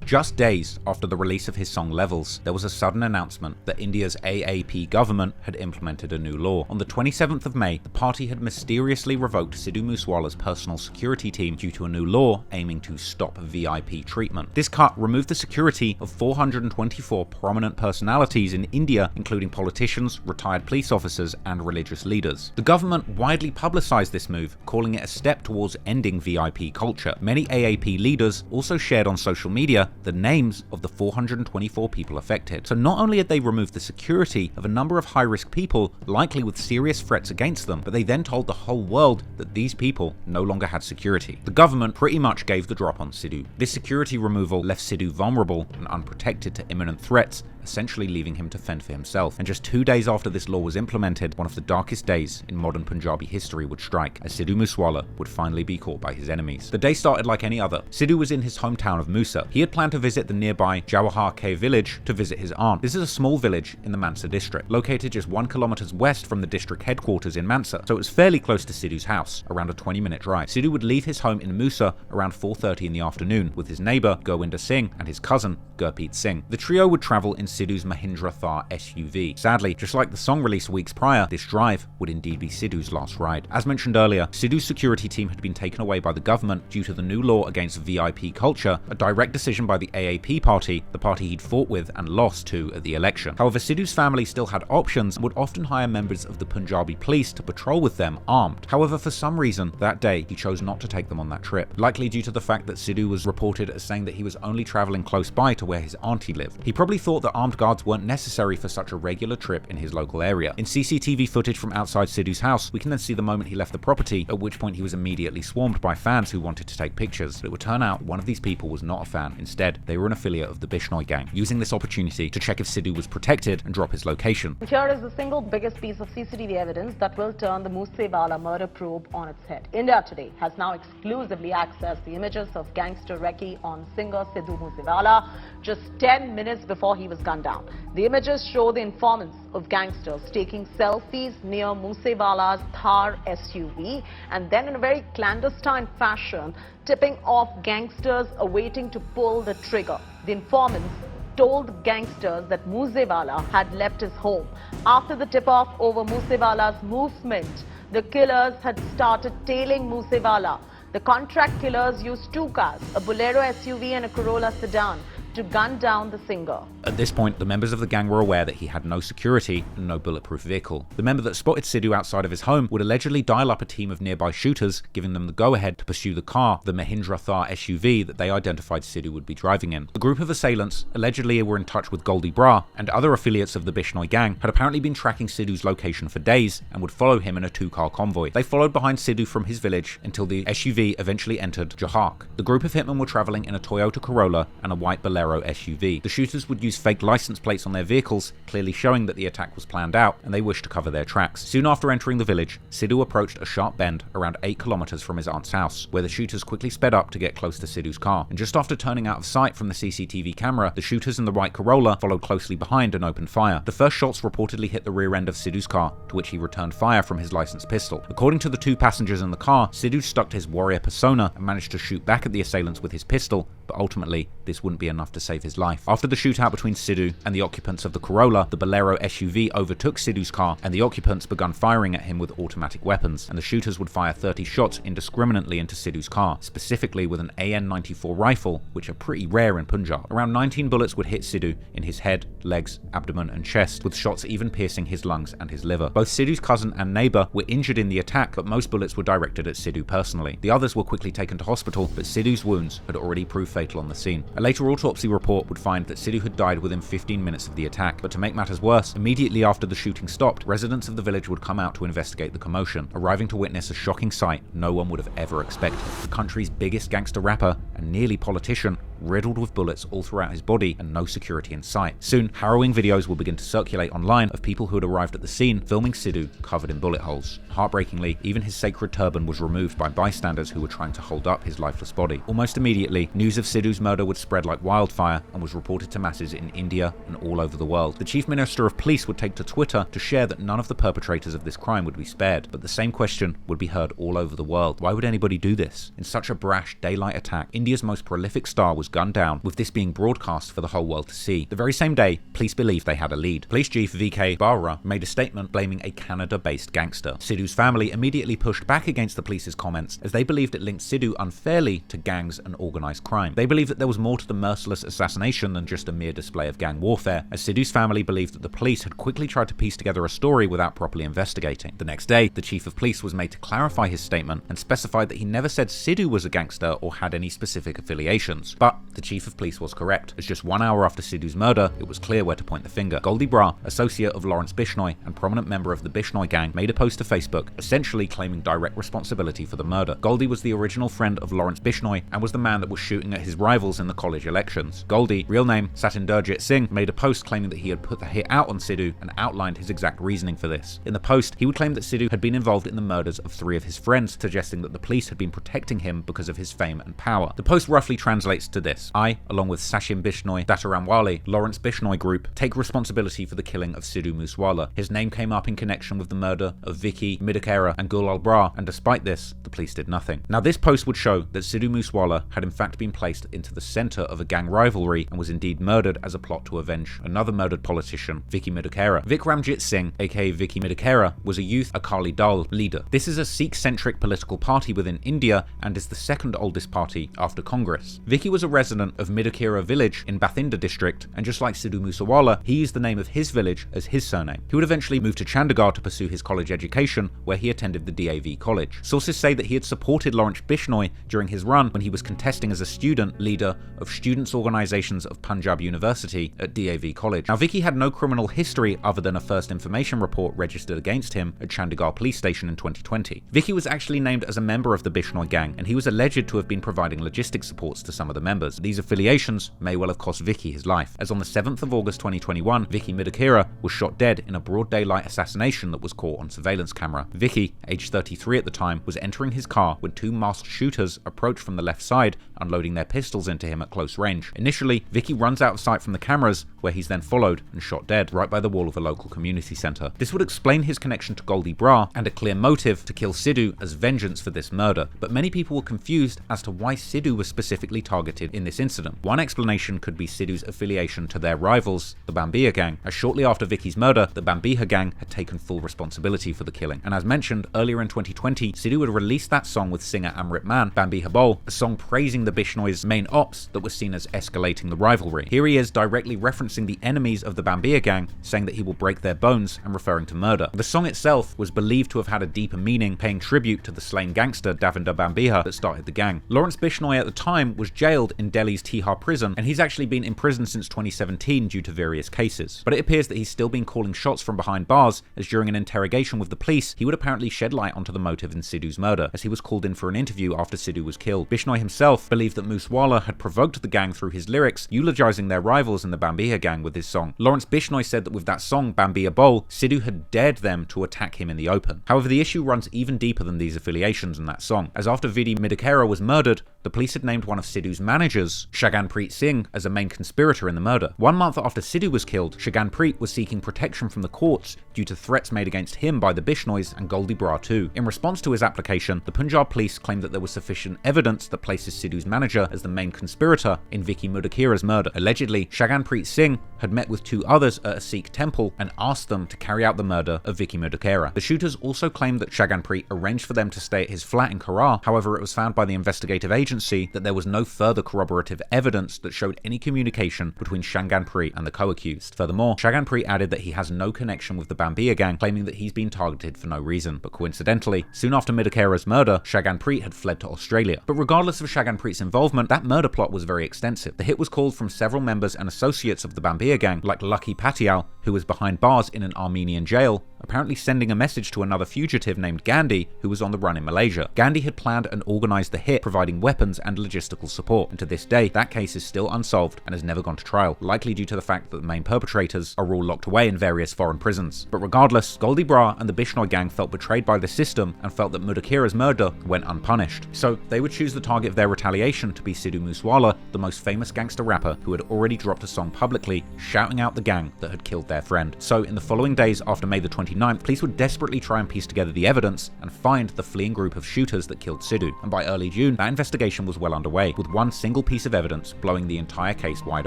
Just days after the release of his song Levels, there was a sudden announcement that India's AAP government had implemented a new law. On the 27th of May, the party had mysteriously revoked Sidhu MooseWala's personal security team due to a new law aiming to stop VIP treatment. This cut removed the security of 424 prominent personalities in India, including politicians, retired police officers, and religious leaders. The government widely publicized this move, calling it a step towards ending VIP culture. Many AAP leaders also shared on social media the names of the 424 people affected. So not only had they removed the security of a number of high-risk people, likely with serious threats against them, but they then told the whole world that these people no longer had security. The government pretty much gave the drop on Sidhu. This security removal left Sidhu vulnerable and unprotected to imminent threats, essentially leaving him to fend for himself. And just 2 days after this law was implemented, one of the darkest days in modern Punjabi history would strike, as Sidhu MooseWala would finally be caught by his enemies. The day started like any other. Sidhu was in his hometown of Musa. He had planned to visit the nearby Jawahar K village to visit his aunt. This is a small village in the Mansa district, located just 1 kilometer west from the district headquarters in Mansa, so it was fairly close to Sidhu's house, around a 20-minute drive. Sidhu would leave his home in Musa around 4:30 in the afternoon with his neighbour Gowinder Singh and his cousin Gurpreet Singh. The trio would travel in Sidhu's Mahindra Thar SUV. Sadly, just like the song released weeks prior, this drive would indeed be Sidhu's last ride. As mentioned earlier, Sidhu's security team had been taken away by the government due to the new law against VIP culture, a direct decision by the AAP party, the party he'd fought with and lost to at the election. However, Sidhu's family still had options and would often hire members of the Punjabi police to patrol with them armed. However, for some reason, that day he chose not to take them on that trip, likely due to the fact that Sidhu was reported as saying that he was only traveling close by to where his auntie lived. He probably thought that armed guards weren't necessary for such a regular trip in his local area. In CCTV footage from outside Sidhu's house, we can then see the moment he left the property, at which point he was immediately swarmed by fans who wanted to take pictures. But it would turn out one of these people was not a fan. Instead, they were an affiliate of the Bishnoi gang, using this opportunity to check if Sidhu was protected and drop his location. Here is the single biggest piece of CCTV evidence that will turn the MooseWala murder probe on its head. India Today has now exclusively accessed the images of gangster recce on singer Sidhu MooseWala just 10 minutes before he was gunned down. The images show the informants of gangsters taking selfies near MooseWala's Thar SUV and then in a very clandestine fashion tipping off gangsters awaiting to pull the trigger. The informants told gangsters that MooseWala had left his home. After the tip-off over MooseWala's movement, the killers had started tailing MooseWala. The contract killers used two cars, a Bolero SUV and a Corolla sedan, to gun down the singer. At this point, the members of the gang were aware that he had no security and no bulletproof vehicle. The member that spotted Sidhu outside of his home would allegedly dial up a team of nearby shooters, giving them the go-ahead to pursue the car, the Mahindra Thar SUV that they identified Sidhu would be driving in. The group of assailants allegedly were in touch with Goldie Bra, and other affiliates of the Bishnoi gang had apparently been tracking Sidhu's location for days and would follow him in a two-car convoy. They followed behind Sidhu from his village until the SUV eventually entered Johak. The group of hitmen were traveling in a Toyota Corolla and a white Bolero SUV. The shooters would use fake license plates on their vehicles, clearly showing that the attack was planned out and they wished to cover their tracks. Soon after entering the village, Sidhu approached a sharp bend around 8 kilometers from his aunt's house, where the shooters quickly sped up to get close to Sidhu's car. And just after turning out of sight from the CCTV camera, the shooters in the white Corolla followed closely behind and opened fire. The first shots reportedly hit the rear end of Sidhu's car, to which he returned fire from his licensed pistol. According to the two passengers in the car, Sidhu stuck to his warrior persona and managed to shoot back at the assailants with his pistol, but ultimately, this wouldn't be enough to save his life. After the shootout between Sidhu and the occupants of the Corolla, the Bolero SUV overtook Sidhu's car and the occupants began firing at him with automatic weapons, and the shooters would fire 30 shots indiscriminately into Sidhu's car, specifically with an AN-94 rifle, which are pretty rare in Punjab. Around 19 bullets would hit Sidhu in his head, legs, abdomen and chest, with shots even piercing his lungs and his liver. Both Sidhu's cousin and neighbor were injured in the attack, but most bullets were directed at Sidhu personally. The others were quickly taken to hospital, but Sidhu's wounds had already proved fatal on the scene. A later autopsy report would find that Sidhu had died within 15 minutes of the attack, but to make matters worse, immediately after the shooting stopped, residents of the village would come out to investigate the commotion, arriving to witness a shocking sight no one would have ever expected. The country's biggest gangster rapper and nearly politician riddled with bullets all throughout his body and no security in sight. Soon, harrowing videos will begin to circulate online of people who had arrived at the scene filming Sidhu covered in bullet holes. Heartbreakingly, even his sacred turban was removed by bystanders who were trying to hold up his lifeless body. Almost immediately, news of Sidhu's murder would spread like wildfire and was reported to masses in India and all over the world. The Chief Minister of Police would take to Twitter to share that none of the perpetrators of this crime would be spared, but the same question would be heard all over the world. Why would anybody do this? In such a brash daylight attack, India's most prolific star was gunned down, with this being broadcast for the whole world to see. The very same day, police believed they had a lead. Police Chief VK Barra made a statement blaming a Canada-based gangster. Sidhu's family immediately pushed back against the police's comments, as they believed it linked Sidhu unfairly to gangs and organised crime. They believed that there was more to the merciless assassination than just a mere display of gang warfare, as Sidhu's family believed that the police had quickly tried to piece together a story without properly investigating. The next day, the Chief of Police was made to clarify his statement and specified that he never said Sidhu was a gangster or had any specific affiliations. But the Chief of Police was correct, as just 1 hour after Sidhu's murder, it was clear where to point the finger. Goldie Bra, associate of Lawrence Bishnoi and prominent member of the Bishnoi gang, made a post to Facebook, essentially claiming direct responsibility for the murder. Goldie was the original friend of Lawrence Bishnoi and was the man that was shooting at his rivals in the college elections. Goldie, real name Satinderjit Singh, made a post claiming that he had put the hit out on Sidhu and outlined his exact reasoning for this. In the post, he would claim that Sidhu had been involved in the murders of 3 of his friends, suggesting that the police had been protecting him because of his fame and power. The post roughly translates to this: I, along with Sachin Bishnoi, Dataramwale, Lawrence Bishnoi Group, take responsibility for the killing of Sidhu MooseWala. His name came up in connection with the murder of Vicky Midakera and Gulal Bra, and despite this, the police did nothing. Now, this post would show that Sidhu MooseWala had in fact been placed into the centre of a gang rivalry and was indeed murdered as a plot to avenge another murdered politician, Vicky Midakera. Vikramjit Singh, aka Vicky Midakera, was a youth Akali Dal leader. This is a Sikh-centric political party within India and is the second oldest party after Congress. Vicky was a resident of Midakera village in Bathinda district, and just like Sidhu MooseWala, he used the name of his village as his surname. He would eventually move to Chandigarh to pursue his college education, where he attended the DAV college. Sources say that he had supported Lawrence Bishnoi during his run when he was contesting as a student leader of Students' Organisations of Punjab University at DAV college. Now, Vicky had no criminal history other than a first information report registered against him at Chandigarh police station in 2020. Vicky was actually named as a member of the Bishnoi gang, and he was alleged to have been providing logistics supports to some of the members. These affiliations may well have cost Vicky his life, as on the 7th of August 2021, Vicky Midakera was shot dead in a broad daylight assassination that was caught on surveillance camera. Vicky, aged 33 at the time, was entering his car when 2 masked shooters approached from the left side, unloading their pistols into him at close range. Initially, Vicky runs out of sight from the cameras, where he's then followed and shot dead right by the wall of a local community centre. This would explain his connection to Goldie Bra and a clear motive to kill Sidhu as vengeance for this murder, but many people were confused as to why Sidhu was specifically targeted in this this incident. One explanation could be Sidhu's affiliation to their rivals, the Bambiha gang, as shortly after Vicky's murder, the Bambiha gang had taken full responsibility for the killing. And as mentioned, earlier in 2020, Sidhu had released that song with singer Amrit Man, Bambiha Bol, a song praising the Bishnoi's main ops that was seen as escalating the rivalry. Here he is directly referencing the enemies of the Bambiha gang, saying that he will break their bones and referring to murder. The song itself was believed to have had a deeper meaning, paying tribute to the slain gangster Davinder Bambiha that started the gang. Lawrence Bishnoi at the time was jailed in Delhi's Tihar prison, and he's actually been in prison since 2017 due to various cases. But it appears that he's still been calling shots from behind bars, as during an interrogation with the police, he would apparently shed light onto the motive in Sidhu's murder, as he was called in for an interview after Sidhu was killed. Bishnoi himself believed that MooseWala had provoked the gang through his lyrics, eulogizing their rivals in the Bambiha gang with his song. Lawrence Bishnoi said that with that song, Bambiha Bol, Sidhu had dared them to attack him in the open. However, the issue runs even deeper than these affiliations in that song, as after Vidhi Midakera was murdered, the police had named one of Sidhu's managers, Shaganpreet Singh, as a main conspirator in the murder. 1 month after Sidhu was killed, Shaganpreet was seeking protection from the courts due to threats made against him by the Bishnois and Goldie Brar too. In response to his application, the Punjab police claimed that there was sufficient evidence that places Sidhu's manager as the main conspirator in Vicky Mudakera's murder. Allegedly, Shaganpreet Singh had met with 2 others at a Sikh temple and asked them to carry out the murder of Vicky Mudakera. The shooters also claimed that Shaganpreet arranged for them to stay at his flat in Karan. However, it was found by the investigative agency that there was no further corroborative evidence that showed any communication between Shaganpreet and the co-accused. Furthermore, Shaganpreet added that he has no connection with the Bambiha gang, claiming that he's been targeted for no reason. But coincidentally, soon after Midakera's murder, Shaganpreet had fled to Australia. But regardless of Shaganpreet's involvement, that murder plot was very extensive. The hit was called from several members and associates of the Bambiha gang, like Lucky Patial, who was behind bars in an Armenian jail, apparently sending a message to another fugitive named Gandhi, who was on the run in Malaysia. Gandhi had planned and organized the hit, providing weapons and logistical support, and to this day, that case is still unsolved and has never gone to trial, likely due to the fact that the main perpetrators are all locked away in various foreign prisons. But regardless, Goldie Brar and the Bishnoi gang felt betrayed by the system and felt that Mudakera's murder went unpunished. So they would choose the target of their retaliation to be Sidhu MooseWala, the most famous gangster rapper who had already dropped a song publicly, shouting out the gang that had killed their friend. So in the following days after May the 29th, police would desperately try and piece together the evidence and find the fleeing group of shooters that killed Sidhu. And by early June, that investigation was well underway, with one single piece of evidence blowing the entire case wide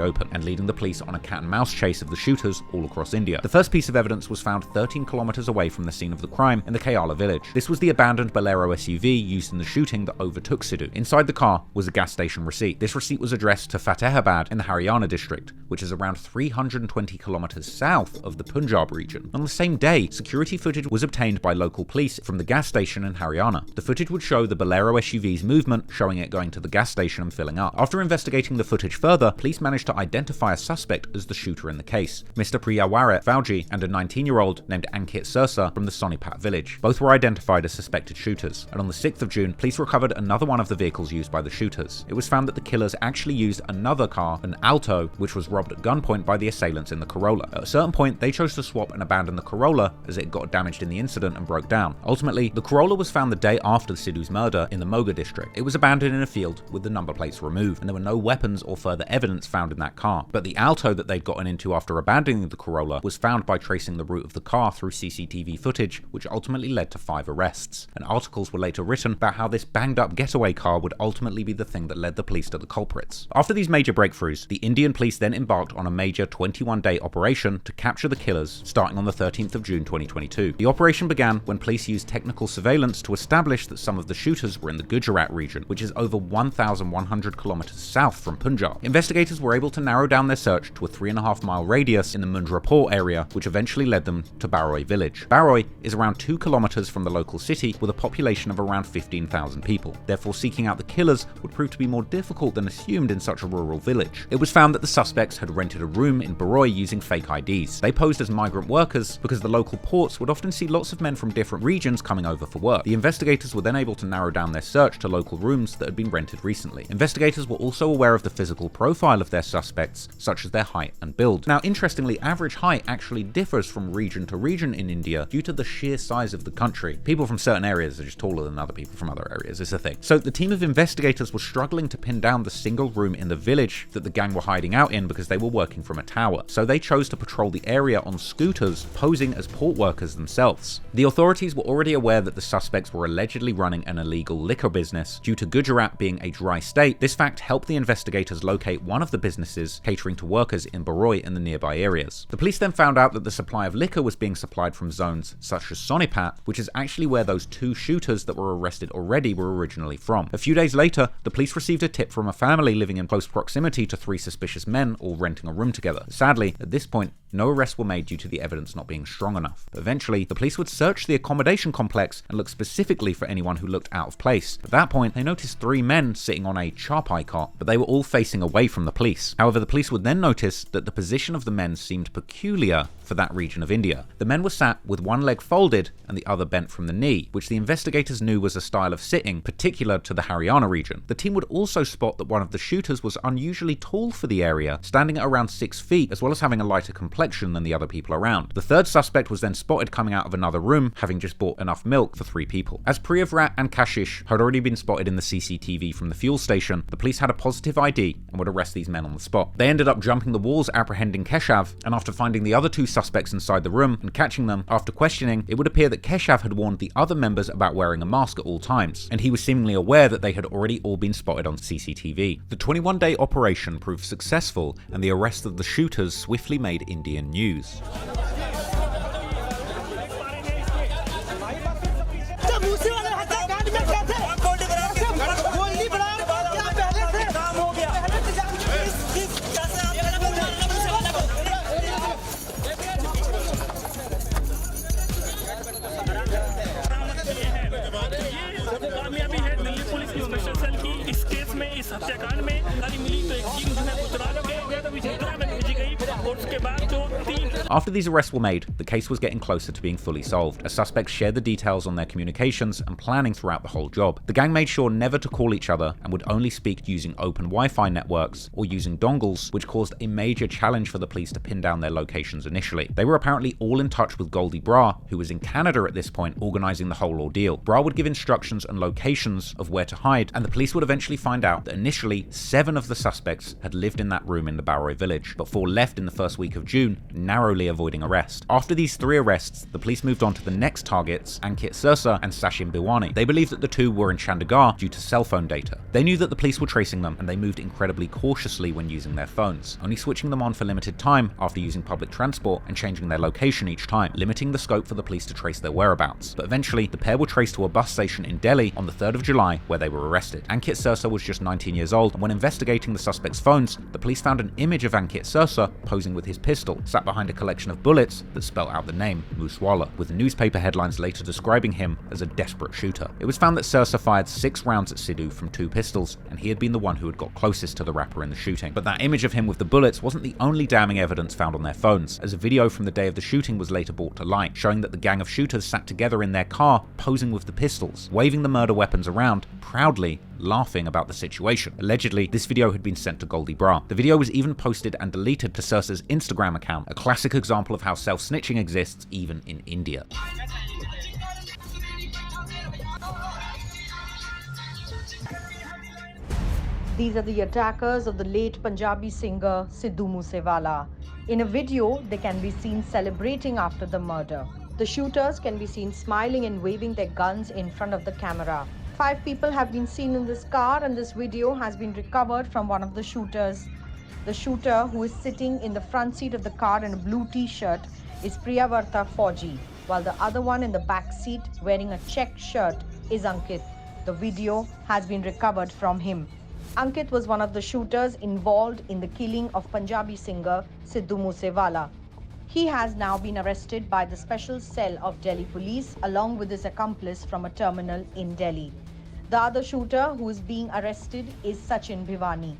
open and leading the police on a cat and mouse chase of the shooters all across India. The first piece of evidence was found 13 kilometers away from the scene of the crime in the Kayala village. This was the abandoned Bolero SUV used in the shooting that overtook Sidhu. Inside the car was a gas station receipt. This receipt was addressed to Fatehabad in the Haryana district, which is around 320 kilometers south of the Punjab region. On the same day, security footage was obtained by local police from the gas station in Haryana. The footage would show the Bolero SUV's movement, showing it going to the gas station and filling up. After investigating the footage further, police managed to identify a suspect as the shooter in the case, Mr. Priyawarat Fauji and a 19-year-old named Ankit Sirsa from the Sonipat village. Both were identified as suspected shooters, and on the 6th of June, police recovered another one of the vehicles used by the shooters. It was found that the killers actually used another car, an Alto, which was robbed at gunpoint by the assailants in the Corolla. At a certain point, they chose to swap and abandon the Corolla as it got damaged in the incident and broke down. Ultimately, the Corolla was found the day after Sidhu's murder in the Moga district. It was abandoned in a field with the number plates removed, and there were no weapons or further evidence found in that car. But the Alto that they'd gotten into after abandoning the Corolla was found by tracing the route of the car through CCTV footage, which ultimately led to 5 arrests. And articles were later written about how this banged up getaway car would ultimately be the thing that led the police to the culprits. After these major breakthroughs, the Indian police then embarked on a major 21-day operation to capture the killers, starting on the 13th of June 2022. The operation began when police used technical surveillance to establish that some of the shooters were in the Gujarat region, which is over 1,100 kilometers south from Punjab. Investigators were able to narrow down their search to a 3.5-mile radius in the Mundrapur area, which eventually led them to Baroi village. Baroi is around 2 kilometers from the local city with a population of around 15,000 people. Therefore, seeking out the killers would prove to be more difficult than assumed in such a rural village. It was found that the suspects had rented a room in Baroi using fake IDs. They posed as migrant workers because the local ports would often see lots of men from different regions coming over for work. The investigators were then able to narrow down their search to local rooms that had been rented recently. Investigators were also aware of the physical profile of their suspects, such as their height and build. Now, interestingly, average height actually differs from region to region in India due to the sheer size of the country. People from certain areas are just taller than other people from other areas, it's a thing. So the team of investigators was struggling to pin down the single room in the village that the gang were hiding out in because they were working from a tower. So they chose to patrol the area on scooters, posing as port workers themselves. The authorities were already aware that the suspects were allegedly running an illegal liquor business due to Gujarat Gujarat being a dry state, this fact helped the investigators locate one of the businesses catering to workers in Baroi and the nearby areas. The police then found out that the supply of liquor was being supplied from zones such as Sonipat, which is actually where those two shooters that were arrested already were originally from. A few days later, the police received a tip from a family living in close proximity to 3 suspicious men all renting a room together. Sadly, at this point, no arrests were made due to the evidence not being strong enough. But eventually, the police would search the accommodation complex and look specifically for anyone who looked out of place. At that point, they noticed 3 men sitting on a charpai cot, but they were all facing away from the police. However, the police would then notice that the position of the men seemed peculiar for that region of India. The men were sat with one leg folded and the other bent from the knee, which the investigators knew was a style of sitting particular to the Haryana region. The team would also spot that one of the shooters was unusually tall for the area, standing at around 6 feet, as well as having a lighter complexion than the other people around. The third suspect was then spotted coming out of another room, having just bought enough milk for 3 people. As Priyavrat and Kashish had already been spotted in the CCTV from the fuel station, the police had a positive ID and would arrest these men on the spot. They ended up jumping the walls apprehending Keshav, and after finding the other 2 suspects inside the room and catching them, after questioning, it would appear that Keshav had warned the other members about wearing a mask at all times, and he was seemingly aware that they had already all been spotted on CCTV. The 21-day operation proved successful, and the arrest of the shooters swiftly made Indian news. After these arrests were made, the case was getting closer to being fully solved, as suspects shared the details on their communications and planning throughout the whole job. The gang made sure never to call each other and would only speak using open Wi-Fi networks or using dongles, which caused a major challenge for the police to pin down their locations initially. They were apparently all in touch with Goldie Bra, who was in Canada at this point, organising the whole ordeal. Bra would give instructions and locations of where to hide, and the police would eventually find out that initially 7 of the suspects had lived in that room in the Baroi village, but 4 left in the first week of June, narrowly avoiding arrest. After these 3 arrests, the police moved on to the next targets, Ankit Sirsa and Sachin Biwani. They believed that the 2 were in Chandigarh due to cell phone data. They knew that the police were tracing them, and they moved incredibly cautiously when using their phones, only switching them on for limited time after using public transport and changing their location each time, limiting the scope for the police to trace their whereabouts. But eventually, the pair were traced to a bus station in Delhi on the 3rd of July, where they were arrested. Ankit Sirsa was just 19 years old, and when investigating the suspect's phones, the police found an image of Ankit Sirsa posing with his pistol, sat behind a collection of bullets that spelt out the name MooseWala, with the newspaper headlines later describing him as a desperate shooter. It was found that Sirsa fired 6 rounds at Sidhu from 2 pistols, and he had been the one who had got closest to the rapper in the shooting. But that image of him with the bullets wasn't the only damning evidence found on their phones, as a video from the day of the shooting was later brought to light, showing that the gang of shooters sat together in their car, posing with the pistols, waving the murder weapons around, proudly laughing about the situation. Allegedly, this video had been sent to Goldie Bra. The video was even posted and deleted to Sirsa's Instagram account, a classic example of how self-snitching exists even in India. These are the attackers of the late Punjabi singer Sidhu MooseWala. In a video, they can be seen celebrating after the murder. The shooters can be seen smiling and waving their guns in front of the camera. 5 people have been seen in this car, and this video has been recovered from one of the shooters. The shooter, who is sitting in the front seat of the car in a blue t-shirt, is Priyavarta Fauji, while the other one in the back seat wearing a checked shirt is Ankit. The video has been recovered from him. Ankit was one of the shooters involved in the killing of Punjabi singer Sidhu MooseWala. He has now been arrested by the special cell of Delhi police along with his accomplice from a terminal in Delhi. The other shooter who is being arrested is Sachin Biwani.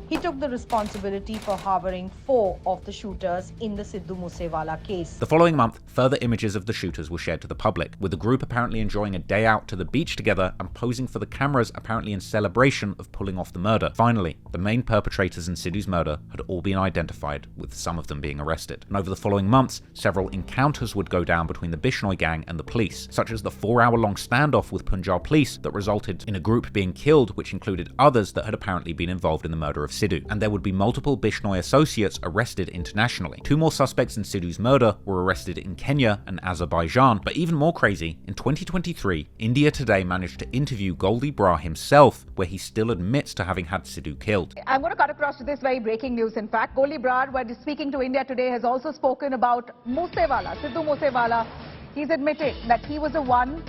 He took the responsibility for harboring 4 of the shooters in the Sidhu MooseWala case. The following month, further images of the shooters were shared to the public, with the group apparently enjoying a day out to the beach together and posing for the cameras apparently in celebration of pulling off the murder. Finally, the main perpetrators in Sidhu's murder had all been identified, with some of them being arrested. And over the following months, several encounters would go down between the Bishnoi gang and the police, such as the 4-hour-long standoff with Punjab police that resulted in a group being killed, which included others that had apparently been involved in the murder of Sidhu, and there would be multiple Bishnoi associates arrested internationally. 2 more suspects in Sidhu's murder were arrested in Kenya and Azerbaijan, but even more crazy, in 2023, India Today managed to interview Goldie Brar himself, where he still admits to having had Sidhu killed. I'm going to cut across to this very breaking news. In fact, Goldie Brar, when speaking to India Today, has also spoken about MooseWala, Sidhu MooseWala. He's admitted that he was the one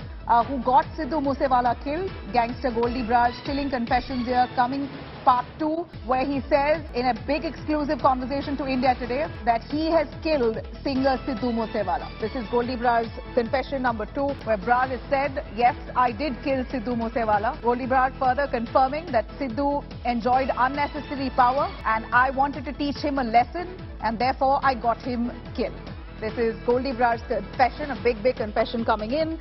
who got Sidhu MooseWala killed. Gangster Goldie Brar, chilling confessions here, coming part 2, where he says in a big exclusive conversation to India Today that he has killed singer Sidhu MooseWala. This is Goldie Brar's confession number 2, where Brar has said, yes, I did kill Sidhu MooseWala. Goldie Brar further confirming that Sidhu enjoyed unnecessary power and I wanted to teach him a lesson and therefore I got him killed. This is Goldie Brar's confession, a big confession coming in.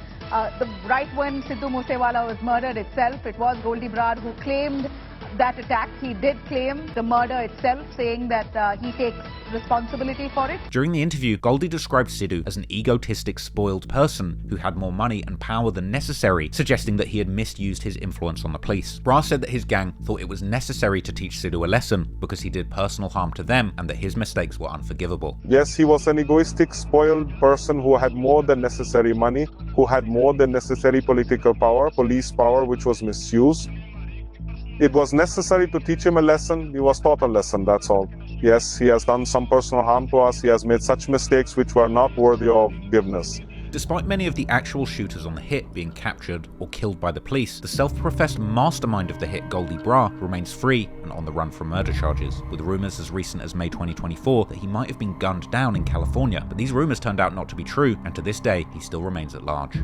Right when Sidhu MooseWala was murdered itself, it was Goldie Brar who claimed that attack. He did claim the murder itself, saying that he takes responsibility for it. During the interview, Goldie described Sidhu as an egotistic, spoiled person who had more money and power than necessary, suggesting that he had misused his influence on the police. Brar said that his gang thought it was necessary to teach Sidhu a lesson because he did personal harm to them and that his mistakes were unforgivable. Yes, he was an egoistic, spoiled person who had more than necessary money, who had more than necessary political power, police power, which was misused. It was necessary to teach him a lesson. He was taught a lesson, that's all. Yes, he has done some personal harm to us. He has made such mistakes which were not worthy of forgiveness. Despite many of the actual shooters on the hit being captured or killed by the police, the self-professed mastermind of the hit, Goldie Brar, remains free and on the run from murder charges, with rumours as recent as May 2024 that he might have been gunned down in California. But these rumours turned out not to be true, and to this day, he still remains at large.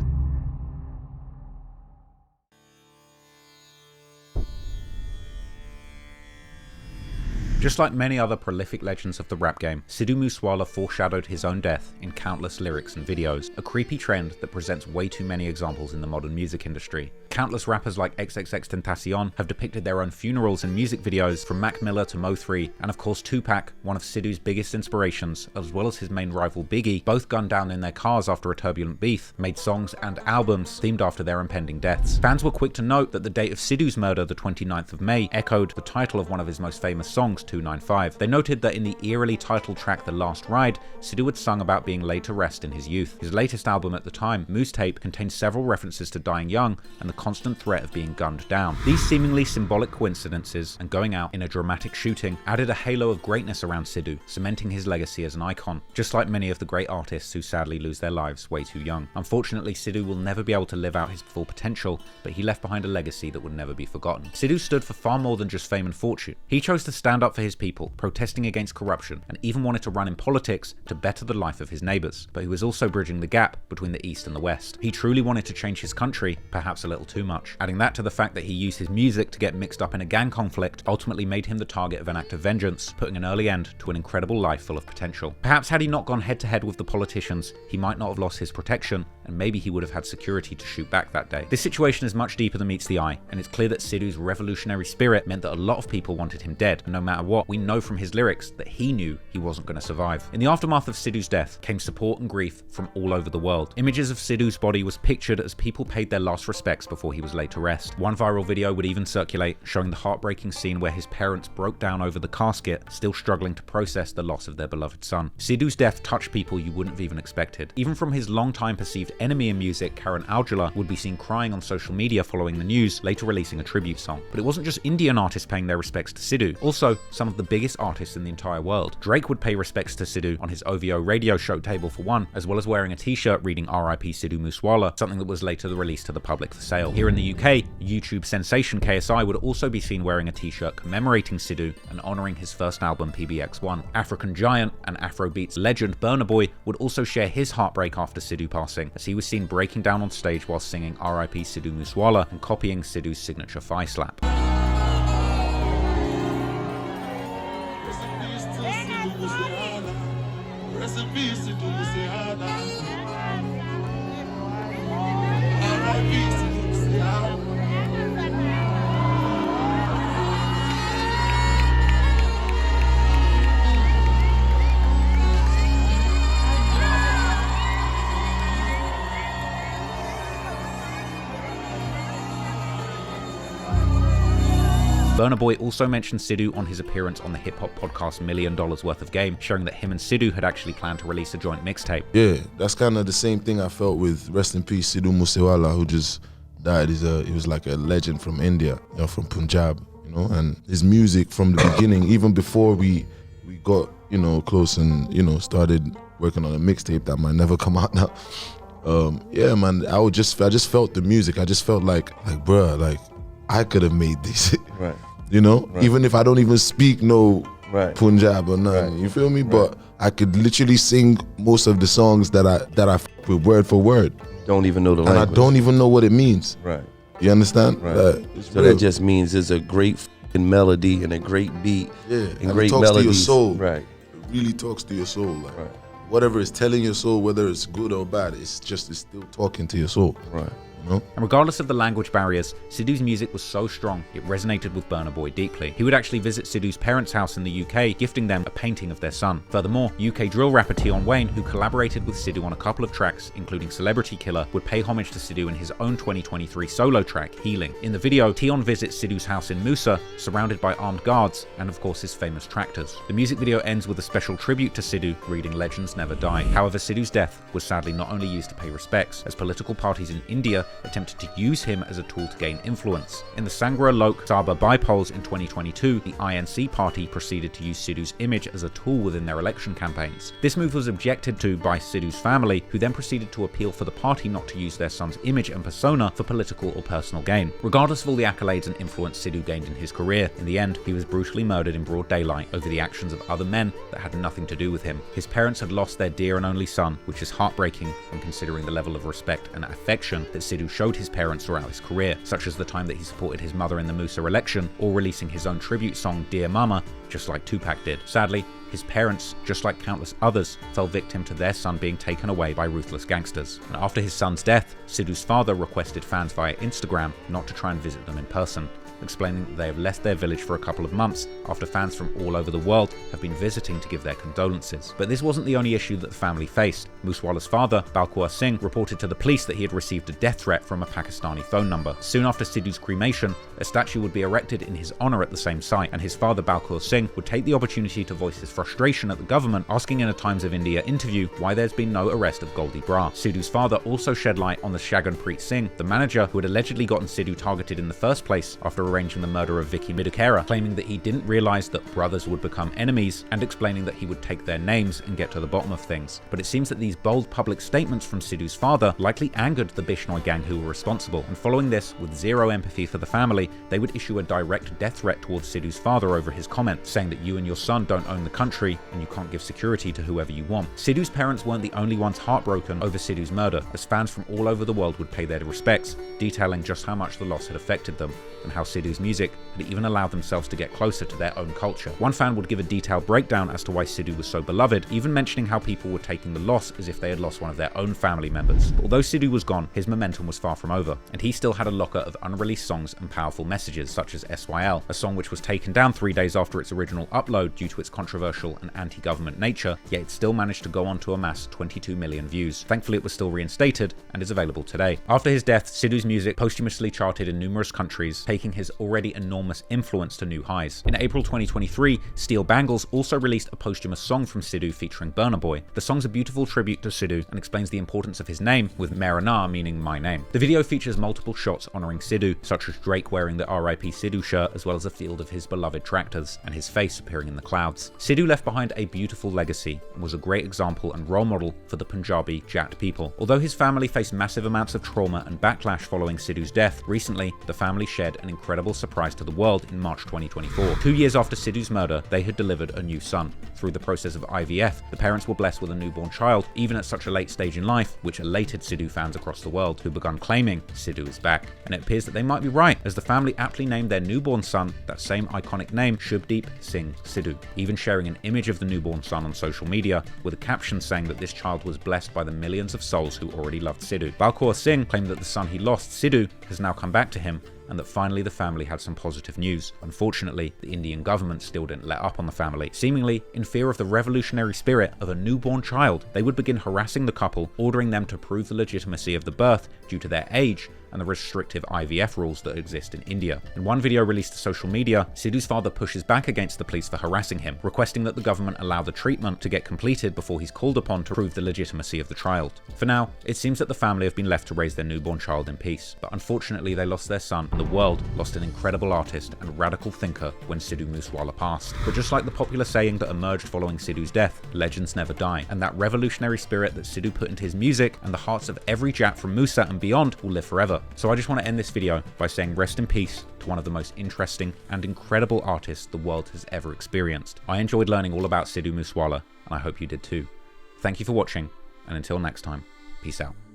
Just like many other prolific legends of the rap game, Sidhu MooseWala foreshadowed his own death in countless lyrics and videos, a creepy trend that presents way too many examples in the modern music industry. Countless rappers like XXXTentacion have depicted their own funerals in music videos, from Mac Miller to Mo3, and of course Tupac, one of Sidhu's biggest inspirations, as well as his main rival Biggie, both gunned down in their cars after a turbulent beef, made songs and albums themed after their impending deaths. Fans were quick to note that the date of Sidhu's murder, the 29th of May, echoed the title of one of his most famous songs, 295. They noted that in the eerily titled track The Last Ride, Sidhu had sung about being laid to rest in his youth. His latest album at the time, Moose Tape, contained several references to dying young and the constant threat of being gunned down. These seemingly symbolic coincidences and going out in a dramatic shooting added a halo of greatness around Sidhu, cementing his legacy as an icon, just like many of the great artists who sadly lose their lives way too young. Unfortunately, Sidhu will never be able to live out his full potential, but he left behind a legacy that would never be forgotten. Sidhu stood for far more than just fame and fortune. He chose to stand up for his people, protesting against corruption, and even wanted to run in politics to better the life of his neighbours. But he was also bridging the gap between the East and the West. He truly wanted to change his country, perhaps a little too much. Adding that to the fact that he used his music to get mixed up in a gang conflict ultimately made him the target of an act of vengeance, putting an early end to an incredible life full of potential. Perhaps had he not gone head to head with the politicians, he might not have lost his protection, and maybe he would have had security to shoot back that day. This situation is much deeper than meets the eye, and it's clear that Sidhu's revolutionary spirit meant that a lot of people wanted him dead, and no matter what, we know from his lyrics that he knew he wasn't going to survive. In the aftermath of Sidhu's death came support and grief from all over the world. Images of Sidhu's body was pictured as people paid their last respects before he was laid to rest. One viral video would even circulate, showing the heartbreaking scene where his parents broke down over the casket, still struggling to process the loss of their beloved son. Sidhu's death touched people you wouldn't have even expected. Even from his long-time perceived enemy in music, Karan Aujla, would be seen crying on social media following the news, later releasing a tribute song. But it wasn't just Indian artists paying their respects to Sidhu. Also, some of the biggest artists in the entire world. Drake would pay respects to Sidhu on his OVO radio show Table for One, as well as wearing a t-shirt reading RIP Sidhu MooseWala, something that was later released to the public for sale. Here in the UK, YouTube sensation KSI would also be seen wearing a t-shirt commemorating Sidhu and honouring his first album PBX1. African giant and Afrobeats legend Burna Boy would also share his heartbreak after Sidhu passing, as he was seen breaking down on stage while singing RIP Sidhu MooseWala and copying Sidhu's signature thigh slap. Burna Boy also mentioned Sidhu on his appearance on the hip-hop podcast $1 Million Worth of Game, showing that him and Sidhu had actually planned to release a joint mixtape. Yeah, that's kind of the same thing I felt with, rest in peace, Sidhu MooseWala, who just died. He was like a legend from India, from Punjab, and his music from the beginning, even before we got, close and, started working on a mixtape that might never come out now. Yeah, man, I just felt the music. I just felt like bruh, like I could have made this, right? Right. Even if I don't even speak no Punjab or nothing, you feel me? Right. But I could literally sing most of the songs that I f with word for word. Don't even know the language. And I don't even know what it means. Right. You understand? Right. So that just means it's a great melody and a great beat. Yeah. And great it talks melodies. to your soul. Right. It really talks to your soul. Like, whatever it's telling your soul, whether it's good or bad, it's still talking to your soul. Right. And regardless of the language barriers, Sidhu's music was so strong, it resonated with Burna Boy deeply. He would actually visit Sidhu's parents' house in the UK, gifting them a painting of their son. Furthermore, UK drill rapper Tion Wayne, who collaborated with Sidhu on a couple of tracks, including Celebrity Killer, would pay homage to Sidhu in his own 2023 solo track, Healing. In the video, Tion visits Sidhu's house in Musa, surrounded by armed guards, and of course his famous tractors. The music video ends with a special tribute to Sidhu, reading Legends Never Die. However, Sidhu's death was sadly not only used to pay respects, as political parties in India attempted to use him as a tool to gain influence. In the Sangra Lok Sabha by-polls in 2022, the INC party proceeded to use Sidhu's image as a tool within their election campaigns. This move was objected to by Sidhu's family, who then proceeded to appeal for the party not to use their son's image and persona for political or personal gain. Regardless of all the accolades and influence Sidhu gained in his career, in the end, he was brutally murdered in broad daylight over the actions of other men that had nothing to do with him. His parents had lost their dear and only son, which is heartbreaking when considering the level of respect and affection that Sidhu showed his parents throughout his career, such as the time that he supported his mother in the Musa election or releasing his own tribute song Dear Mama, just like Tupac did. Sadly, his parents, just like countless others, fell victim to their son being taken away by ruthless gangsters. And after his son's death, Sidhu's father requested fans via Instagram not to try and visit them in person, explaining that they have left their village for a couple of months after fans from all over the world have been visiting to give their condolences. But this wasn't the only issue that the family faced. MooseWala's father, Balkaur Singh, reported to the police that he had received a death threat from a Pakistani phone number. Soon after Sidhu's cremation, a statue would be erected in his honor at the same site, and his father, Balkaur Singh, would take the opportunity to voice his frustration at the government, asking in a Times of India interview why there's been no arrest of Goldie Bra. Sidhu's father also shed light on the Shaganpreet Singh, the manager who had allegedly gotten Sidhu targeted in the first place after arranging the murder of Vicky Midukera, claiming that he didn't realize that brothers would become enemies, and explaining that he would take their names and get to the bottom of things. But it seems that these bold public statements from Sidhu's father likely angered the Bishnoi gang who were responsible, and following this, with zero empathy for the family, they would issue a direct death threat towards Sidhu's father over his comment, saying that you and your son don't own the country and you can't give security to whoever you want. Sidhu's parents weren't the only ones heartbroken over Sidhu's murder, as fans from all over the world would pay their respects, detailing just how much the loss had affected them, and how Sidhu's music had even allowed themselves to get closer to their own culture. One fan would give a detailed breakdown as to why Sidhu was so beloved, even mentioning how people were taking the loss as if they had lost one of their own family members. But although Sidhu was gone, his momentum was far from over, and he still had a locker of unreleased songs and powerful messages, such as SYL, a song which was taken down 3 days after its original upload due to its controversial and anti-government nature, yet it still managed to go on to amass 22 million views. Thankfully, it was still reinstated and is available today. After his death, Sidhu's music posthumously charted in numerous countries, taking his already enormous influence to new highs. In April 2023, Steel Bangles also released a posthumous song from Sidhu featuring Burna Boy. The song's a beautiful tribute to Sidhu and explains the importance of his name, with Merana meaning my name. The video features multiple shots honoring Sidhu, such as Drake wearing the RIP Sidhu shirt, as well as a field of his beloved tractors, and his face appearing in the clouds. Sidhu left behind a beautiful legacy and was a great example and role model for the Punjabi Jat people. Although his family faced massive amounts of trauma and backlash following Sidhu's death, recently the family shared an incredible surprise to the world in March 2024. 2 years after Sidhu's murder, they had delivered a new son. Through the process of IVF, the parents were blessed with a newborn child, even at such a late stage in life, which elated Sidhu fans across the world, who began claiming Sidhu is back. And it appears that they might be right, as the family aptly named their newborn son that same iconic name, Shubdeep Singh Sidhu, even sharing an image of the newborn son on social media, with a caption saying that this child was blessed by the millions of souls who already loved Sidhu. Balkaur Singh claimed that the son he lost, Sidhu, has now come back to him, and that finally the family had some positive news. Unfortunately, the Indian government still didn't let up on the family. Seemingly, in fear of the revolutionary spirit of a newborn child, they would begin harassing the couple, ordering them to prove the legitimacy of the birth due to their age, and the restrictive IVF rules that exist in India. In one video released to social media, Sidhu's father pushes back against the police for harassing him, requesting that the government allow the treatment to get completed before he's called upon to prove the legitimacy of the child. For now, it seems that the family have been left to raise their newborn child in peace, but unfortunately they lost their son, and the world lost an incredible artist and radical thinker when Sidhu MooseWala passed. But just like the popular saying that emerged following Sidhu's death, legends never die, and that revolutionary spirit that Sidhu put into his music and the hearts of every Jat from Musa and beyond will live forever. So I just want to end this video by saying rest in peace to one of the most interesting and incredible artists the world has ever experienced. I enjoyed learning all about Sidhu MooseWala, and I hope you did too. Thank you for watching, and until next time, peace out.